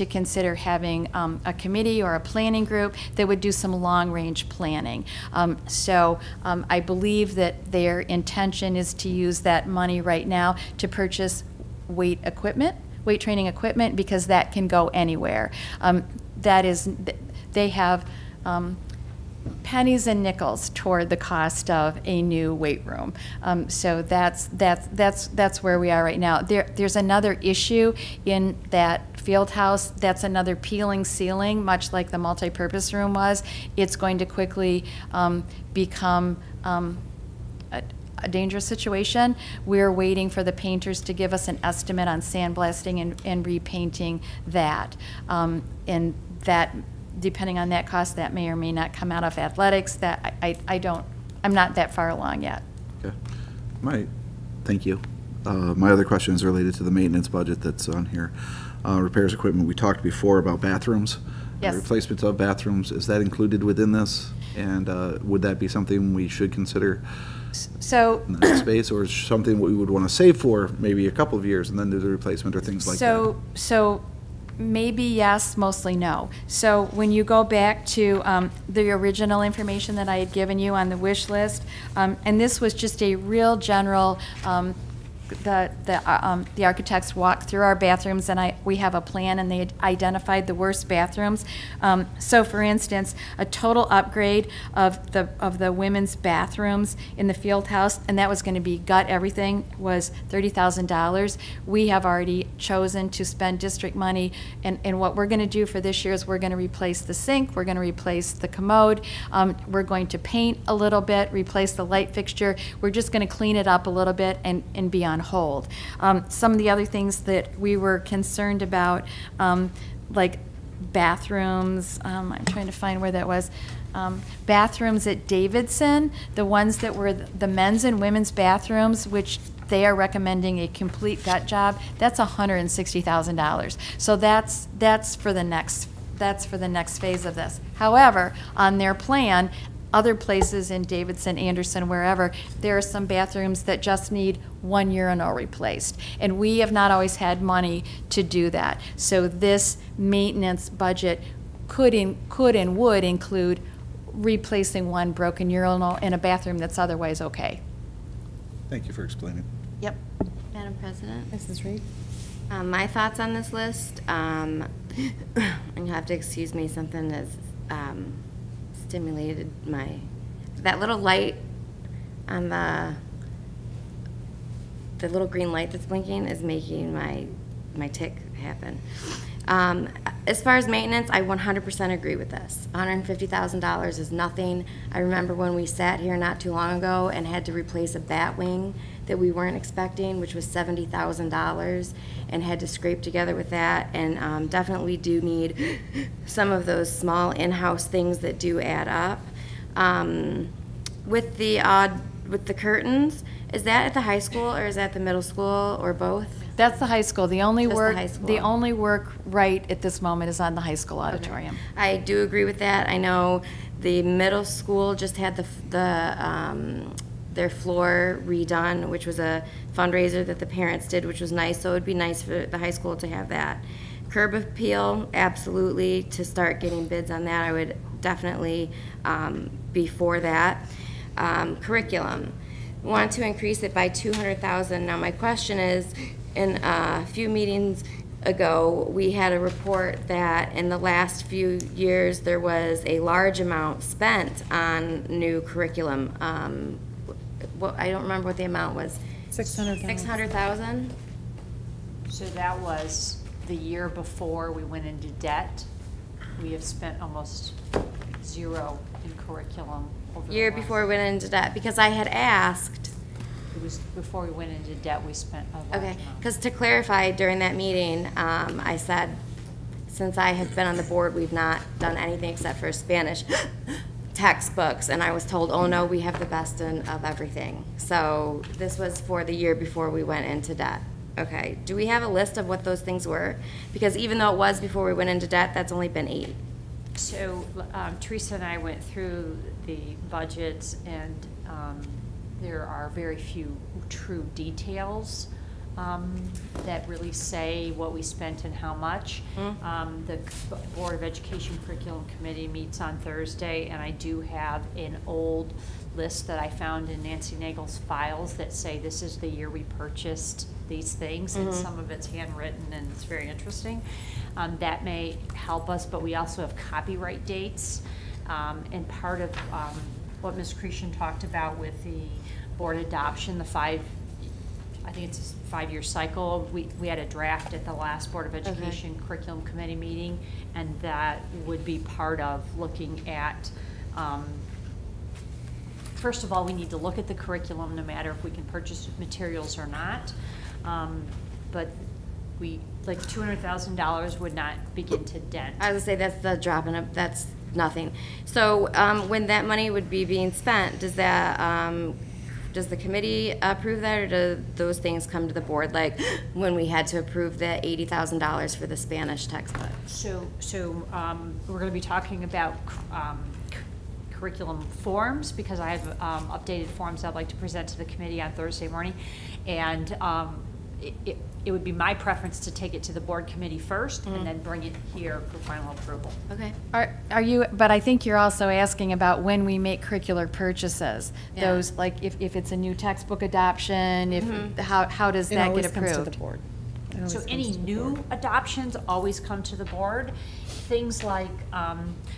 consider having a committee or a planning group that would do some long-range planning. So I believe that their intention is to use that money right now to purchase weight training equipment, because that can go anywhere. They have pennies and nickels toward the cost of a new weight room. So that's where we are right now. There's another issue in that field house. That's another peeling ceiling, much like the multipurpose room was. It's going to quickly become a dangerous situation. We're waiting for the painters to give us an estimate on sandblasting and repainting that. And that, depending on that cost, that may or may not come out of athletics. That I'm not that far along yet. Okay. Thank you. My other question is related to the maintenance budget that's on here. Repairs equipment, we talked before about bathrooms. Yes. Replacement of bathrooms, is that included within this? And would that be something we should consider So in that space, or is something we would want to save for maybe a couple of years and then do the replacement or things like that? So maybe yes, mostly no. So when you go back to the original information that I had given you on the wish list, and this was just a real general, the architects walked through our bathrooms, and we have a plan, and they identified the worst bathrooms. So for instance, a total upgrade of the women's bathrooms in the field house, and that was going to be gut everything, was $30,000. We have already chosen to spend district money, and what we're going to do for this year is we're going to replace the sink, we're going to replace the commode, we're going to paint a little bit, replace the light fixture. We're just going to clean it up a little bit and be on hold. Some of the other things that we were concerned about, like bathrooms, I'm trying to find where that was. Bathrooms at Davidson, the ones that were the men's and women's bathrooms, which they are recommending a complete gut job, that's $160,000. So that's for the next phase of this. However, on their plan, other places in Davidson, Anderson, wherever, there are some bathrooms that just need one urinal replaced. And we have not always had money to do that. So this maintenance budget could and would include replacing one broken urinal in a bathroom that's otherwise okay. Thank you for explaining. Yep. Madam President? Mrs. Reed? My thoughts on this list, and you'll have to excuse me, something that's stimulated that little light on the little green light that's blinking is making my tick happen. As far as maintenance, I 100% agree with this. $150,000 is nothing. I remember when we sat here not too long ago and had to replace a bat wing that we weren't expecting, which was $70,000, and had to scrape together with that. And definitely do need some of those small in-house things that do add up. With the curtains, is that at the high school or is that the middle school or both? That's the high school. The only Just the work, high school. the only work right at this moment is on the high school auditorium. I do agree with that. I know the middle school just had their floor redone, which was a fundraiser that the parents did, which was nice. So it would be nice for the high school to have that. Curb appeal, absolutely. To start getting bids on that, I would definitely be for that. Curriculum, want to increase it by $200,000. Now my question is, in a few meetings ago, we had a report that in the last few years there was a large amount spent on new curriculum. I don't remember what the amount was. 600,000. 600,000? So that was the year before we went into debt. We have spent almost zero in curriculum over the Year last- before we went into debt, because I had asked. It was before we went into debt, we spent a large Okay, amount. because to clarify, during that meeting, I said, since I have been on the board, we've not done anything except for Spanish textbooks, and I was told, oh no, we have the best of everything. So this was for the year before we went into debt. Okay, do we have a list of what those things were? Because even though it was before we went into debt, that's only been 8. So Teresa and I went through the budgets, and there are very few true details that really say what we spent and how much. The Board of Education Curriculum Committee meets on Thursday, and I do have an old list that I found in Nancy Nagel's files that say this is the year we purchased these things, and some of it's handwritten, and it's very interesting. That may help us, but we also have copyright dates, and part of what Ms. Cretion talked about with the board adoption, I think it's a 5-year cycle. We had a draft at the last Board of Education Curriculum Committee meeting, and that would be part of looking at, first of all, we need to look at the curriculum no matter if we can purchase materials or not. But like $200,000 would not begin to dent. I was gonna say, that's the drop in that's nothing. So when that money would be being spent, does the committee approve that, or do those things come to the board? Like when we had to approve the $80,000 for the Spanish textbook? So we're going to be talking about curriculum forms, because I have updated forms I'd like to present to the committee on Thursday morning, and it would be my preference to take it to the board committee first and then bring it here for final approval. Okay. Are you, but I think you're also asking about when we make curricular purchases. Yeah. Those, like, if it's a new textbook adoption, how does It that always get comes approved? to the board. It always So comes any to the new board. adoptions always come to the board. Things like,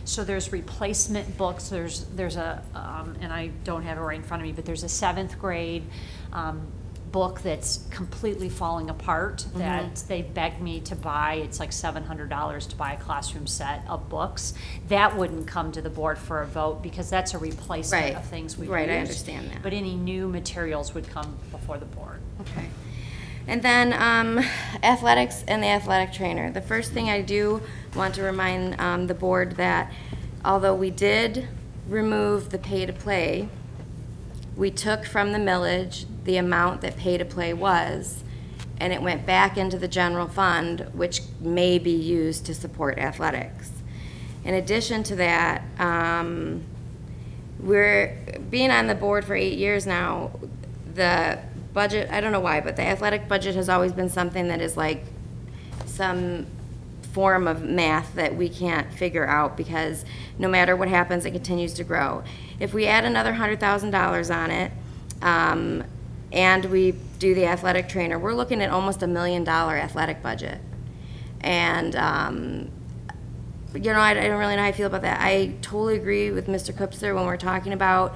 so there's replacement books, there's a, and I don't have it right in front of me, but there's a 7th grade book that's completely falling apart that they begged me to buy. It's like $700 to buy a classroom set of books. That wouldn't come to the board for a vote, because that's a replacement Right. of things we've Right, I used. understand that. But any new materials would come before the board. Okay. And then athletics and the athletic trainer. The first thing I do want to remind the board that although we did remove the pay-to-play, we took from the millage the amount that pay-to-play was, and it went back into the general fund, which may be used to support athletics. In addition to that, we're being on the board for 8 years now. The budget, I don't know why, but the athletic budget has always been something that is like some form of math that we can't figure out, because no matter what happens, it continues to grow. If we add another $100,000 on it, and we do the athletic trainer, we're looking at almost $1 million athletic budget. And you know, I don't really know how I feel about that. I totally agree with Mr. Kupser when we're talking about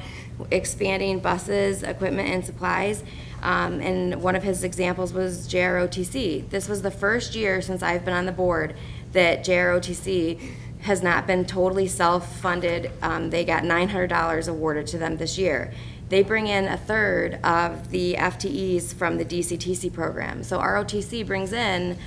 expanding buses, equipment, and supplies. And one of his examples was JROTC. This was the first year since I've been on the board that JROTC has not been totally self-funded. They got $900 awarded to them this year. They bring in 1/3 of the FTEs from the DCTC program. So ROTC brings in,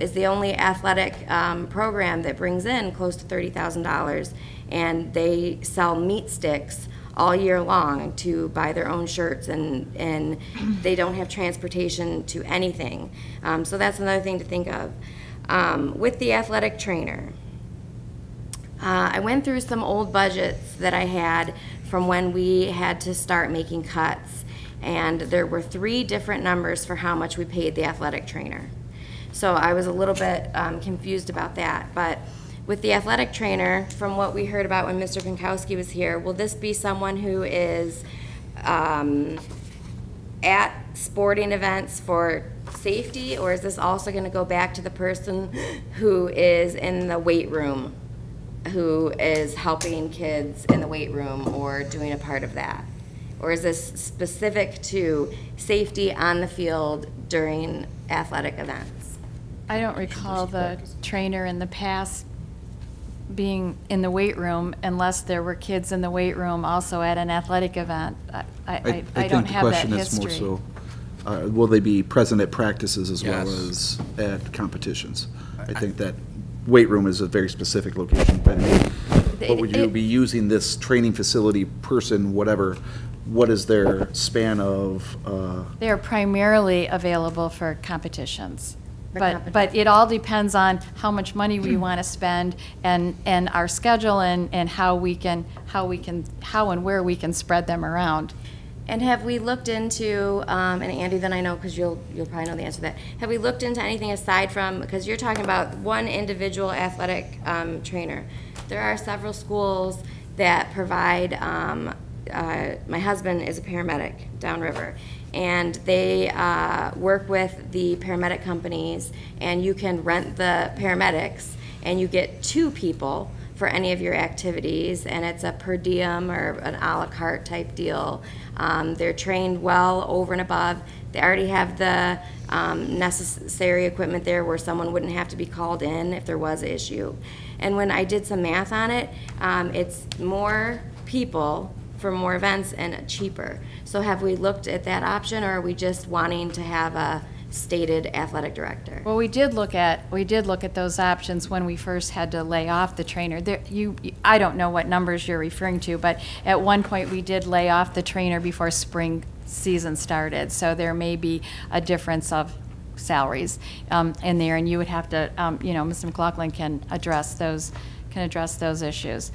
is the only athletic program that brings in close to $30,000, and they sell meat sticks all year long to buy their own shirts, and they don't have transportation to anything. So that's another thing to think of. With the athletic trainer, I went through some old budgets that I had from when we had to start making cuts, and there were 3 different numbers for how much we paid the athletic trainer. So I was a little bit confused about that. But with the athletic trainer, from what we heard about when Mr. Pinkowski was here, will this be someone who is at sporting events for safety, or is this also going to go back to the person who is in the weight room, who is helping kids in the weight room or doing a part of that? Or is this specific to safety on the field during athletic events? I don't recall the trainer in the past being in the weight room unless there were kids in the weight room also at an athletic event. I don't think the have that question is more history. so, will they be present at practices as well Yes. as at competitions? I think that weight room is a very specific location, but would you be using this training facility person, whatever, what is their span of, They are primarily available for competitions. For But competitions. it all depends on how much money we want to spend and our schedule and how and where we can spread them around. And have we looked into, and Andy, then I know, because you'll probably know the answer to that, have we looked into anything aside from, because you're talking about one individual athletic trainer. There are several schools that provide, my husband is a paramedic downriver, and they work with the paramedic companies, and you can rent the paramedics, and you get 2 people for any of your activities, and it's a per diem or an a la carte type deal. They're trained well over and above. They already have the necessary equipment there where someone wouldn't have to be called in if there was an issue. And when I did some math on it, it's more people for more events and cheaper. So have we looked at that option, or are we just wanting to have a stated athletic director? Well, we did look at those options when we first had to lay off the trainer. I don't know what numbers you're referring to, but at one point we did lay off the trainer before spring season started. So there may be a difference of salaries in there, and you would have to, Mr. McLaughlin can address those issues.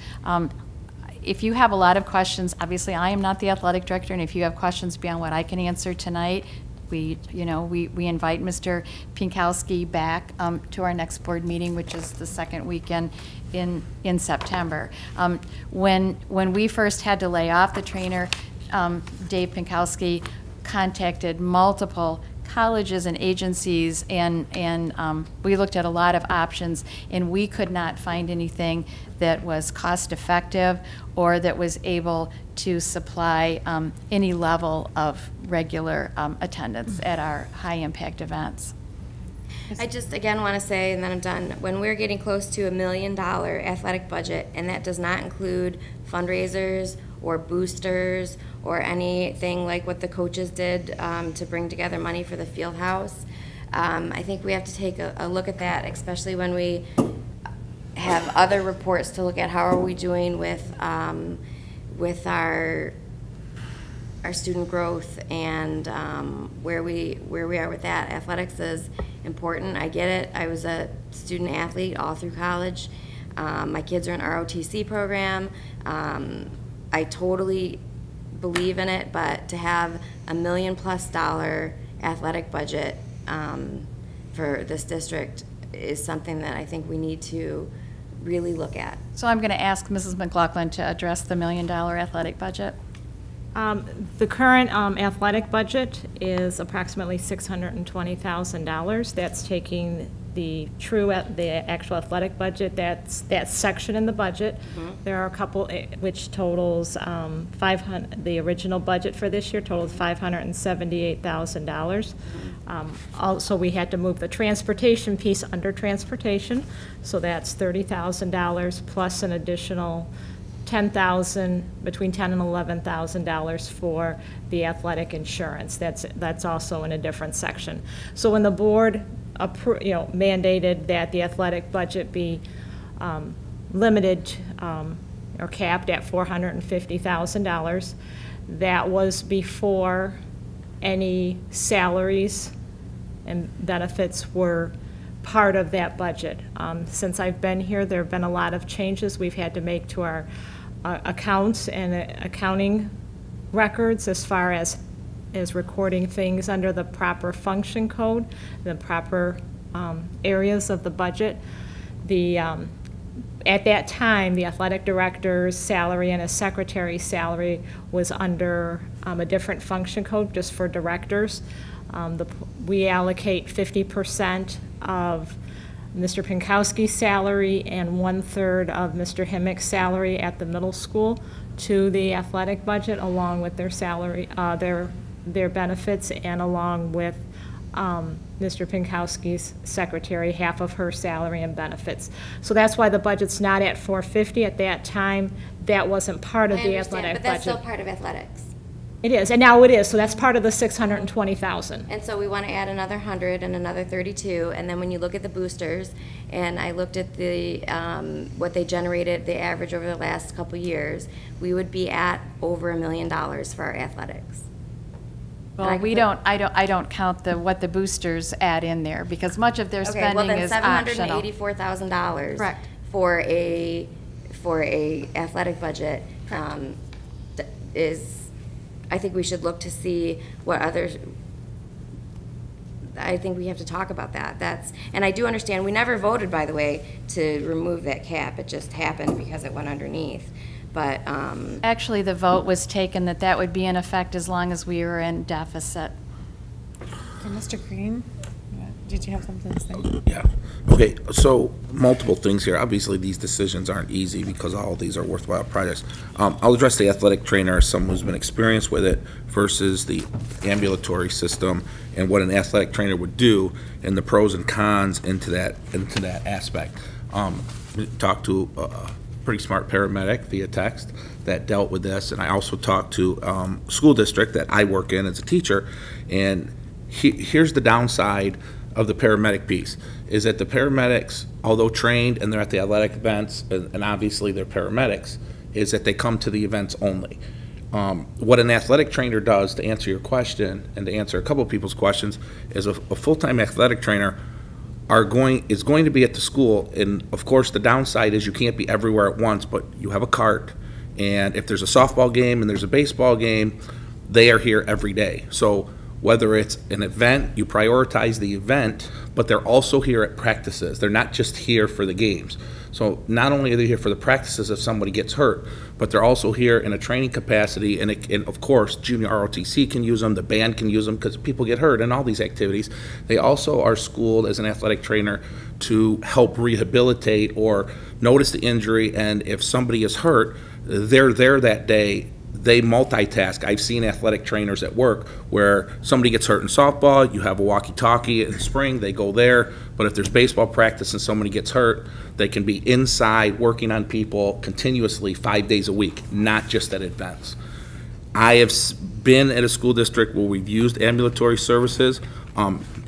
If you have a lot of questions, obviously I am not the athletic director, and if you have questions beyond what I can answer tonight, we invite Mr. Pinkowski back to our next board meeting, which is the second weekend in September. When we first had to lay off the trainer, Dave Pinkowski contacted multiple colleges and agencies, and we looked at a lot of options, and we could not find anything that was cost effective or that was able to supply any level of regular attendance at our high impact events. I just, again, want to say, and then I'm done, when we're getting close to $1 million athletic budget, and that does not include fundraisers or boosters or anything like what the coaches did to bring together money for the field house, I think we have to take a look at that, especially when we have other reports to look at. How are we doing with our student growth and where we are with that. Athletics is important. I get it. I was a student athlete all through college. My kids are in ROTC program. I totally believe in it, but to have $1 million+ athletic budget for this district is something that I think we need to really look at. So I'm going to ask Mrs. McLaughlin to address the $1 million athletic budget. The current athletic budget is approximately $620,000. That's taking the actual athletic budget, that section in the budget. There are a couple, which totals the original budget for this year totals $578,000. Also, we had to move the transportation piece under transportation, so that's $30,000 plus an additional $10,000, between $10,000 and $11,000 for the athletic insurance. That's also in a different section. So when the board mandated that the athletic budget be limited or capped at $450,000, that was before any salaries and benefits were part of that budget. Since I've been here, there have been a lot of changes we've had to make to our accounts and accounting records as far as recording things under the proper function code, the proper areas of the budget. At that time, the athletic director's salary and a secretary's salary was under a different function code just for directors. We allocate 50% of Mr. Pinkowski's salary and 1/3 of Mr. Himmick's salary at the middle school to the athletic budget along with their salary, their benefits, and along with Mr. Pinkowski's secretary, half of her salary and benefits. So that's why the budget's not at 450 at that time. That wasn't part of the athletic budget. But that's still part of athletics. It is, and now it is, so that's part of the 620,000. And so we want to add another 100 and another 32, and then when you look at the boosters, and I looked at the, what they generated, the average over the last couple years, we would be at over $1 million for our athletics. Well, I don't count what the boosters add in there, because much of their Okay, well spending then is optional. $784,000. Correct. For a athletic budget is, I think we should look to see what others, I think we have to talk about that. And I do understand, we never voted, by the way, to remove that cap. It just happened because it went underneath. But, Actually, the vote was taken that would be in effect as long as we were in deficit. And Mr. Green, did you have something to say? Yeah. Okay, so multiple things here. Obviously, these decisions aren't easy because all of these are worthwhile projects. I'll address the athletic trainer as someone who's been experienced with it versus the ambulatory system and what an athletic trainer would do and the pros and cons into that aspect. Talked to a pretty smart paramedic via text that dealt with this, and I also talked to a school district that I work in as a teacher, and here's the downside of the paramedic piece, is that the paramedics, although trained and they're at the athletic events, and obviously they're paramedics, is that they come to the events only. What an athletic trainer does, to answer your question and to answer a couple of people's questions, is a full-time athletic trainer is going to be at the school, and of course the downside is you can't be everywhere at once, but you have a cart, and if there's a softball game and there's a baseball game, they are here every day. So whether it's an event, you prioritize the event, but they're also here at practices. They're not just here for the games. So not only are they here for the practices if somebody gets hurt, but they're also here in a training capacity, and of course, junior ROTC can use them, the band can use them, because people get hurt in all these activities. They also are schooled as an athletic trainer to help rehabilitate or notice the injury, and if somebody is hurt, they're there that day. They multitask. I've seen athletic trainers at work where somebody gets hurt in softball, you have a walkie-talkie in spring, they go there, but if there's baseball practice and somebody gets hurt, they can be inside working on people continuously 5 days a week, not just at events. I have been at a school district where we've used ambulatory services.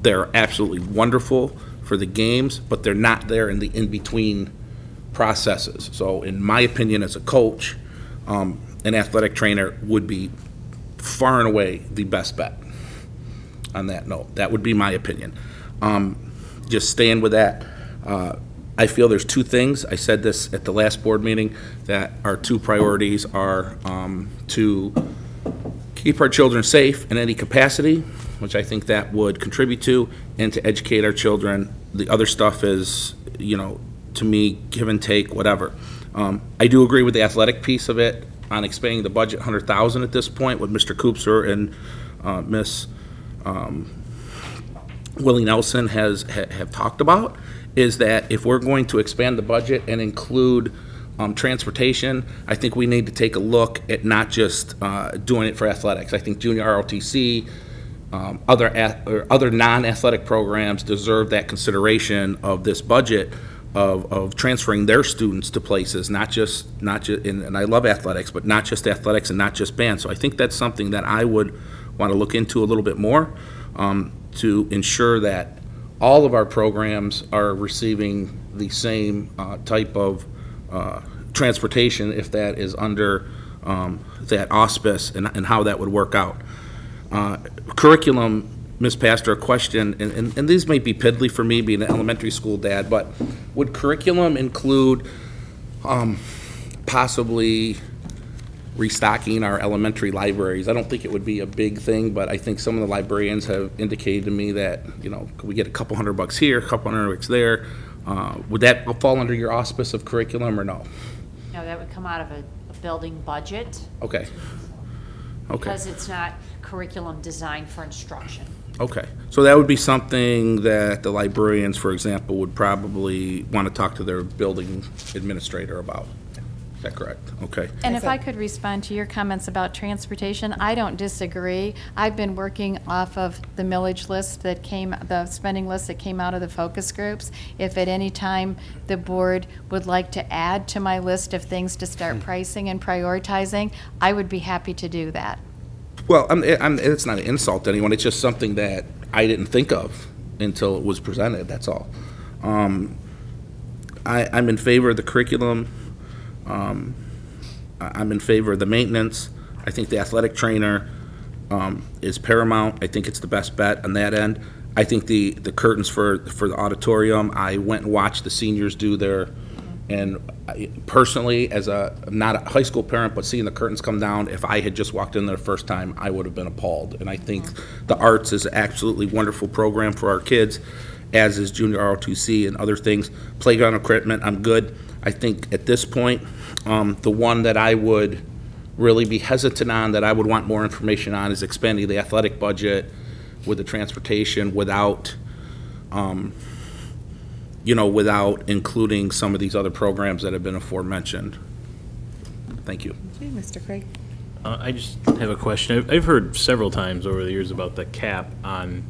They're absolutely wonderful for the games, but they're not there in the in-between processes. So in my opinion as a coach, an athletic trainer would be far and away the best bet on that note. That would be my opinion. Just staying with that, I feel there's two things. I said this at the last board meeting, that our two priorities are to keep our children safe in any capacity, which I think that would contribute to, and to educate our children. The other stuff is, you know, to me, give and take, whatever. I do agree with the athletic piece of it on expanding the budget $100,000 at this point, what Mr. Koopser and Miss Willie Nelson have talked about, is that if we're going to expand the budget and include transportation, I think we need to take a look at not just doing it for athletics. I think junior ROTC, other non-athletic programs deserve that consideration of this budget of transferring their students to places, not just and I love athletics, but not just athletics and not just band. So I think that's something that I would want to look into a little bit more to ensure that all of our programs are receiving the same type of transportation, if that is under that auspice, and how that would work out. Curriculum, Ms. Pastor, a question, and these may be piddly for me being an elementary school dad, but would curriculum include possibly restocking our elementary libraries? I don't think it would be a big thing, but I think some of the librarians have indicated to me that, you know, could we get a couple $100 here, a couple $100 there? Would that fall under your auspice of curriculum or no? No, that would come out of a building budget. Okay. Okay. Because it's not curriculum designed for instruction. Okay, so that would be something that the librarians, for example, would probably want to talk to their building administrator about. that correct? Okay. And if I could respond to your comments about transportation, I don't disagree. I've been working off of the millage list that came, the spending list that came out of the focus groups. If at any time the board would like to add to my list of things to start pricing and prioritizing, I would be happy to do that. Well, it's not an insult to anyone, it's just something that I didn't think of until it was presented, that's all. I'm in favor of the curriculum. I'm in favor of the maintenance. I think the athletic trainer is paramount. I think it's the best bet on that end. I think the curtains for the auditorium, I went and watched the seniors do their, and personally, as not a high school parent, but seeing the curtains come down, if I had just walked in there the first time, I would have been appalled. And I think the arts is an absolutely wonderful program for our kids, as is junior ROTC and other things. Playground equipment, I'm good. I think at this point, the one that I would really be hesitant on, that I would want more information on, is expanding the athletic budget with the transportation without, without including some of these other programs that have been aforementioned. Thank you. Okay, Mr. Craig. I just have a question. I've heard several times over the years about the cap on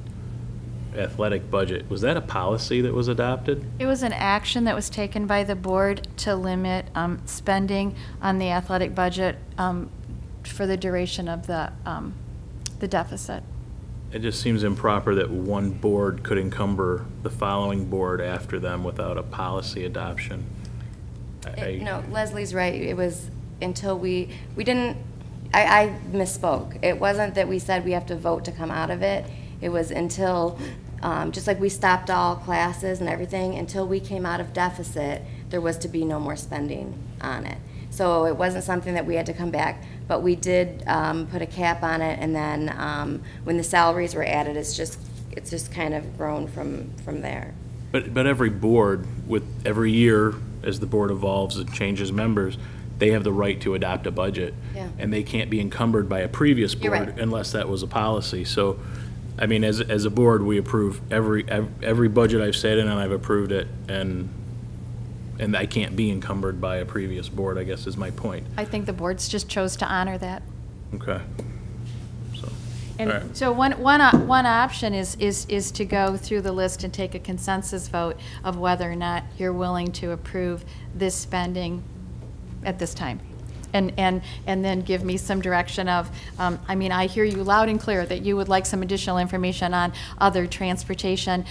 athletic budget. Was that a policy that was adopted? It was an action that was taken by the board to limit spending on the athletic budget for the duration of the deficit. It just seems improper that one board could encumber the following board after them without a policy adoption. No, Leslie's right. It was until we didn't, I misspoke. It wasn't that we said we have to vote to come out of it. It was until, just like we stopped all classes and everything, until we came out of deficit, there was to be no more spending on it. So it wasn't something that we had to come back, but we did put a cap on it, and then when the salaries were added, it's just kind of grown from there. But every board, with every year, as the board evolves and changes members, they have the right to adopt a budget. Yeah. And they can't be encumbered by a previous You're board right. unless that was a policy. So, I mean, as a board, we approve every budget I've sat in, and I've approved it, and I can't be encumbered by a previous board, I guess is my point. I think the boards just chose to honor that. Okay. So, And all right. So one option is to go through the list and take a consensus vote of whether or not you're willing to approve this spending at this time. And then give me some direction of, I mean, I hear you loud and clear that you would like some additional information on other transportation.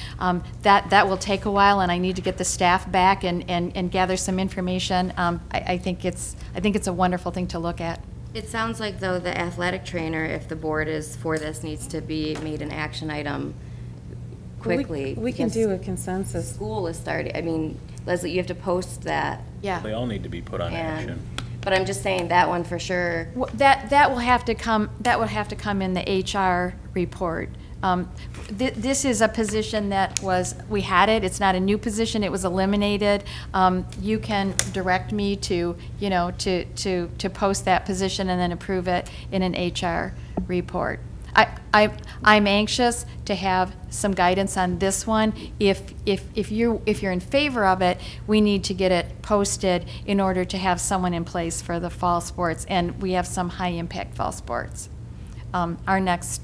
That will take a while, and I need to get the staff back and gather some information. I think it's a wonderful thing to look at. It sounds like, though, the athletic trainer, if the board is for this, needs to be made an action item quickly. We can do a consensus. School is starting. I mean, Leslie, you have to post that. Yeah. They all need to be put on action. But I'm just saying that one for sure. That will have to come. That would have to come in the HR report. This is a position that we had it. It's not a new position. It was eliminated. You can direct me to post that position and then approve it in an HR report. I'm anxious to have some guidance on this one. If you're in favor of it, we need to get it posted in order to have someone in place for the fall sports, and we have some high impact fall sports. Our next,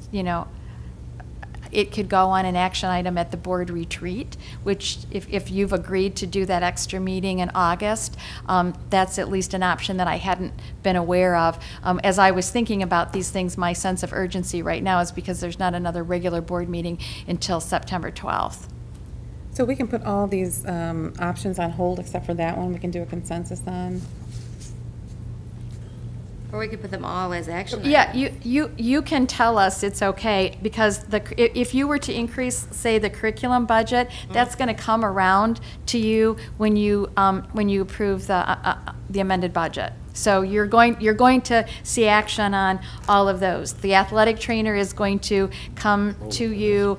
it could go on an action item at the board retreat, which if you've agreed to do that extra meeting in August, that's at least an option that I hadn't been aware of. As I was thinking about these things, my sense of urgency right now is because there's not another regular board meeting until September 12th. So we can put all these options on hold except for that one. We can do a consensus on. Or we could put them all as action items. Yeah, you can tell us it's okay, because if you were to increase, say, the curriculum budget, that's going to come around to you when you approve the amended budget. So you're going to see action on all of those. The athletic trainer is going to come to you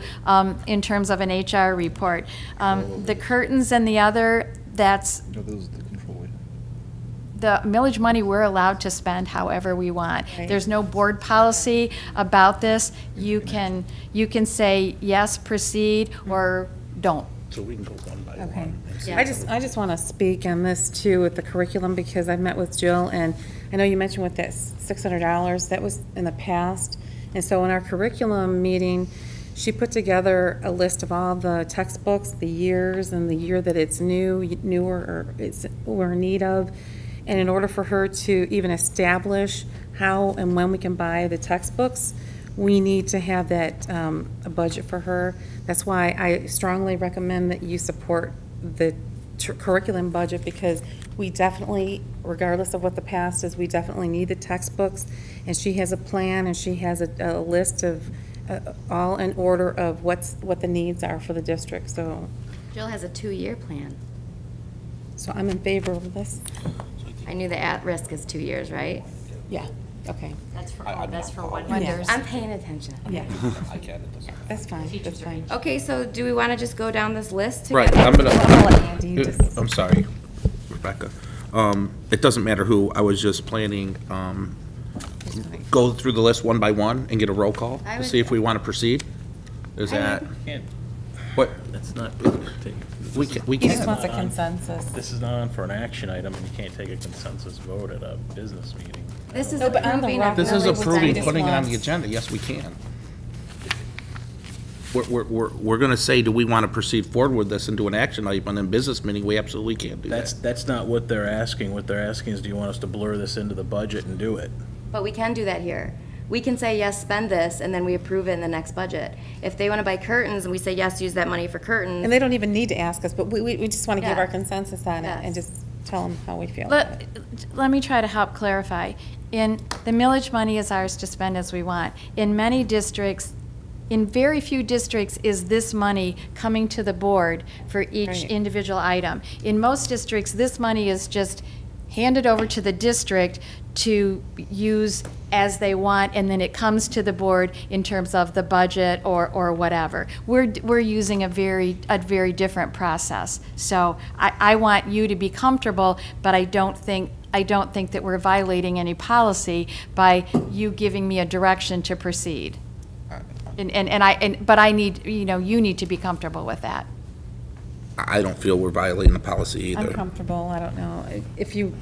in terms of an HR report. The curtains and the other, that's the millage money we're allowed to spend however we want. Right. There's no board policy about this. You can say yes, proceed, or don't. So we can go one by Okay. one. and see. I just want to speak on this too with the curriculum, because I've met with Jill, and I know you mentioned with that $600, that was in the past. And so in our curriculum meeting, she put together a list of all the textbooks, the years, and the year that it's newer, or we're in need of. And in order for her to even establish how and when we can buy the textbooks, we need to have that, a budget for her. That's why I strongly recommend that you support the curriculum budget, because we definitely, regardless of what the past is, we definitely need the textbooks. And she has a plan, and she has a list of, all in order of what the needs are for the district, so. Jill has a 2-year plan. So I'm in favor of this. I knew the at-risk is 2 years, right? Yeah, okay. That's for one Yeah. I'm paying attention. Yeah, I can't, it doesn't. that's fine, that's fine. Okay, so do we want to just go down this list Right, together? I'm gonna, I'll let Andy just- I'm sorry, Rebecca. It doesn't matter who, I was just planning, go through the list one by one and get a roll call I to would- see if we want to proceed? Is that, Can't, what, that's not, we can, He just wants a consensus. this is not on for an action item, and you can't take a consensus vote at a business meeting. This is No, but on the approving. rock- of This is village approving, budget. putting it on the agenda, yes, we can. We're gonna say, do we want to proceed forward with this and do an action item, and then business meeting, we absolutely can't do that. That's not what they're asking. What they're asking is, do you want us to blur this into the budget and do it? But we can do that here. We can say, yes, spend this, and then we approve it in the next budget. If they want to buy curtains, and we say, yes, use that money for curtains. And they don't even need to ask us, but we just want to give Yeah. our consensus on it and Yes. just tell them how we feel about it. Let me try to help clarify. In, the millage money is ours to spend as we want. In many districts, in very few districts is this money coming to the board for each Right. individual item. In most districts, this money is just handed over to the district to use as they want, and then it comes to the board in terms of the budget or whatever. We're using a very different process. So I want you to be comfortable, but I don't think that we're violating any policy by you giving me a direction to proceed. But I need, you need to be comfortable with that. I don't feel we're violating the policy I'm either. comfortable, I don't know. If you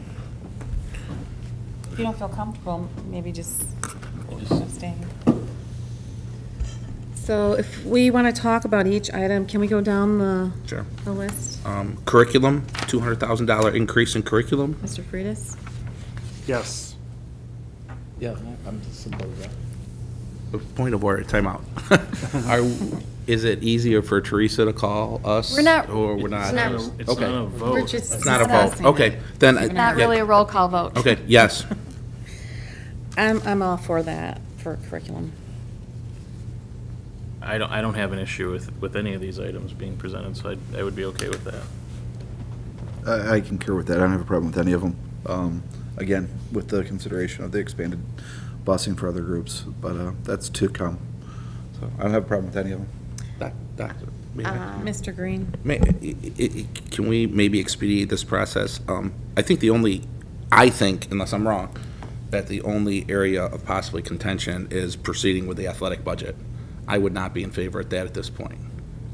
don't feel comfortable, maybe just abstain. So if we want to talk about each item, can we go down Sure. the list? Curriculum, $200,000 increase in curriculum. Mr. Freitas? Yes. Yeah, I'm just supportive of that. Point of order, timeout. Is it easier for Teresa to call us? We're not- Or we're not? It's Okay. not a We're vote. just It's not a vote. discussing Okay, it. then. Not really a roll call vote. Okay, yes. I'm all for that, for curriculum. I don't have an issue with any of these items being presented, so I would be okay with that. I concur with that. I don't have a problem with any of them. Again, with the consideration of the expanded busing for other groups, but that's to come. So I don't have a problem with any of them. Doctor, may Uh, I- Mr. Green? Can we maybe expedite this process? I think unless I'm wrong, that the only area of possibly contention is proceeding with the athletic budget. I would not be in favor of that at this point.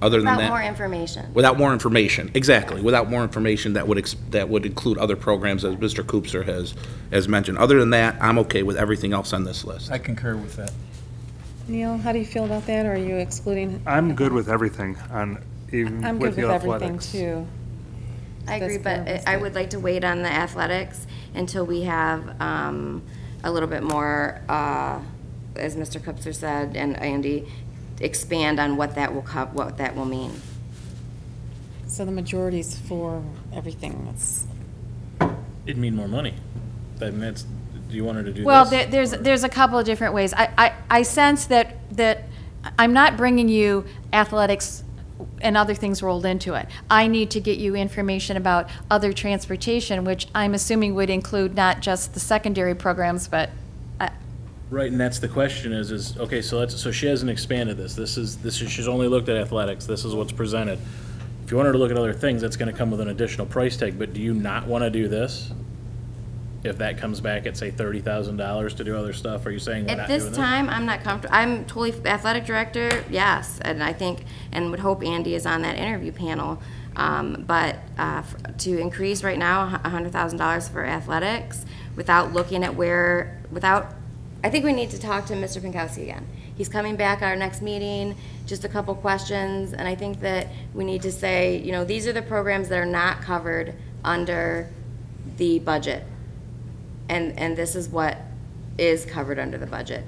Other than Without that. more information. Without more information, exactly. Without more information, that would include other programs, as Mr. Koopser has mentioned. Other than that, I'm okay with everything else on this list. I concur with that. Neil, how do you feel about that? Or are you excluding? I'm good with everything even I'm with good the with everything, athletics. too. I agree, That's but fair, I Mr. would like to wait on the athletics until we have a little bit more, as Mr. Kupser said, and Andy, expand on what that will mean. So the majority's for everything that's, It'd mean more money. I mean, do you want her to do this? Well, there's a couple of different ways. I sense that I'm not bringing you athletics and other things rolled into it. I need to get you information about other transportation, which I'm assuming would include not just the secondary programs, but Right, and that's the question is, okay, so she hasn't expanded this. She's only looked at athletics. This is what's presented. If you want her to look at other things, that's gonna come with an additional price tag, but do you not wanna do this? if that comes back at, say, $30,000 to do other stuff? Are you saying we're At not doing this this? time, I'm not comfortable, I'm totally, athletic director, yes, and I think, and would hope Andy is on that interview panel. But to increase right now $100,000 for athletics without looking at I think we need to talk to Mr. Pinkowski again. He's coming back at our next meeting, just a couple questions, and I think that we need to say, you know, these are the programs that are not covered under the budget. And this is what is covered under the budget.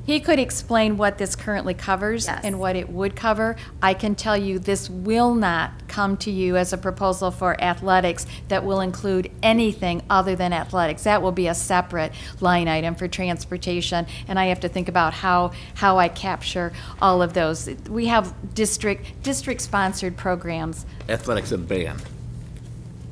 He could explain what this currently covers Yes. and what it would cover. I can tell you this will not come to you as a proposal for athletics that will include anything other than athletics. That will be a separate line item for transportation, and I have to think about how I capture all of those. We have district-sponsored programs. Athletics and band.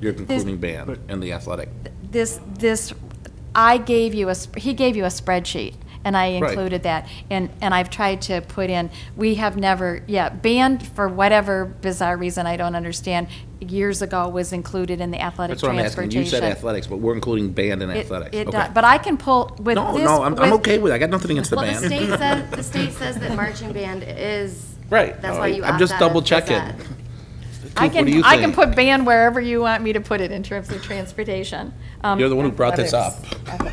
You're including band in the athletic. He gave you a spreadsheet, and I included that. And I've tried to put in, we have never, band, for whatever bizarre reason I don't understand, years ago was included in the athletic That's what I'm asking. transportation. You said athletics, but we're including band and athletics. Okay. But I can pull with No, this. no, I'm okay with it. I got nothing against the Well, band. the state says that marching band is. Right. That's why you I'm opt just out double of checking. phys ed. I Keith, what do you can think? put band wherever you want me to put it in terms of transportation. You're the one who brought this up.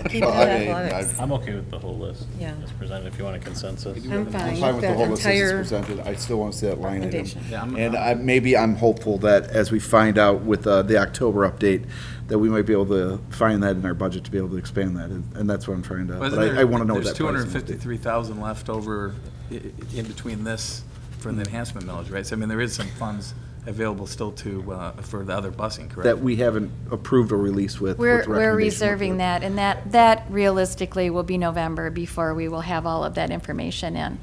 Keep it at athletics. I'm okay with the whole list. Yeah. As presented, if you want a consensus. I'm fine fine with the whole list as entire it's presented. I still want to see that line item. recommendation. And maybe I'm hopeful that as we find out with the October update, that we might be able to find that in our budget to be able to expand that, and that's what I'm trying to, but I want to know what that There's pricing is. $253,000 left over in between this for the enhancement millage, right? So I mean, there is some funds available still for the other busing, correct? That we haven't approved or released with. We're recommendation reserving with that, and that realistically will be November before we will have all of that information in.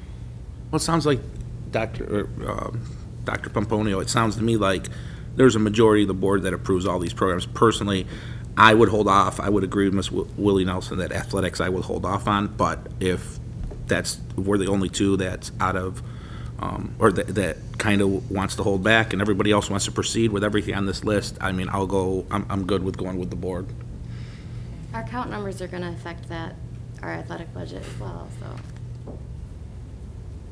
Well, it sounds like Dr. Pomponio, it sounds to me like there's a majority of the board that approves all these programs. Personally, I would hold off. I would agree with Ms. Willie Nelson that athletics I would hold off on, but if we're the only two that's out of, or that kind of wants to hold back and everybody else wants to proceed with everything on this list, I mean, I'm good with going with the board. Our count numbers are gonna affect our athletic budget as well,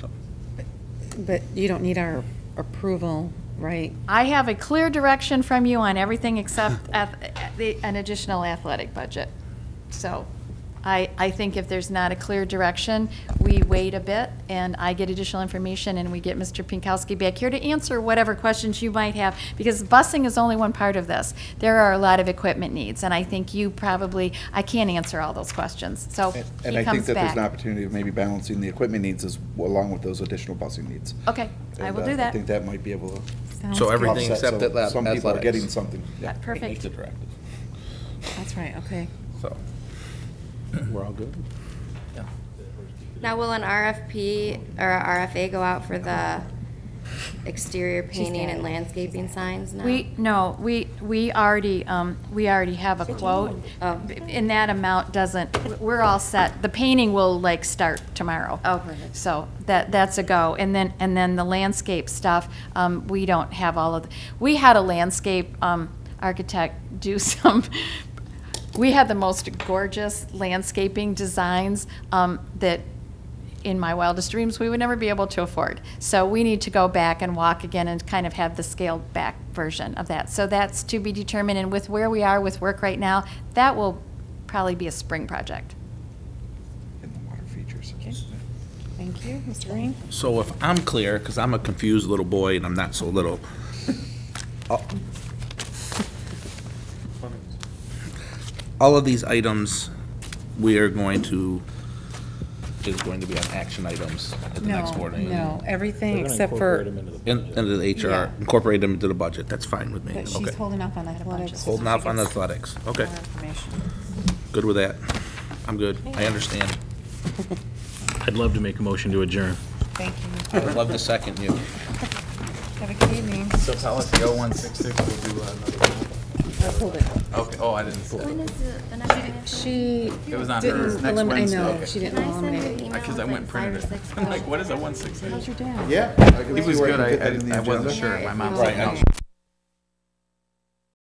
so. But you don't need our approval, right? I have a clear direction from you on everything except an additional athletic budget. So I think if there's not a clear direction, we wait a bit and I get additional information and we get Mr. Pinkowski back here to answer whatever questions you might have, because busing is only one part of this. There are a lot of equipment needs, and I think I can't answer all those questions. So And he I think comes that there's an back. opportunity of maybe balancing the equipment needs along with those additional busing needs. Okay, I will do I that. think that might be able to. Sounds So good. everything offset, except so some people are athletics. getting something. Yeah, perfect. The directive. That's right, okay. So, we're all good? Now, will an RFP or a RFA go out for the exterior painting and landscaping signs now? We already have a quote. Oh. And that amount we're all set. The painting will start tomorrow. Oh, perfect. So that's a go. And then the landscape stuff, we don't have all of, we had a landscape architect do we had the most gorgeous landscaping designs that in my wildest dreams we would never be able to afford. So we need to go back and walk again and kind of have the scaled back version of that. So that's to be determined, and with where we are with work right now, that will probably be a spring project. In the water features. Thank you, Mr. Ring. So if I'm clear, because I'm a confused little boy and I'm not so little, all of these items is going to be on action items at the next board meeting. No, everything We're gonna except incorporate for, them into the budget. Into the HR, Yeah. incorporate them into the budget, that's fine with me. but she's Okay. holding off on athletics. Holding off on athletics, okay, More information. good with that. I'm good, I understand. I'd love to make a motion to adjourn. Thank I you. would love to second you. Have a good evening. So policy 0166 will do another. I pulled it. Okay, oh, I didn't pull When it. is the next meeting? She It was on didn't her next eliminate, I Wednesday. know, Okay. she didn't Can I send eliminate an it. email Because I with went and printed 5 or it. 6 I'm like, what is a 168? How's your dad? Yeah. I can He see was where I good, can get that in the I wasn't agenda. sure, my mom Right, said I no.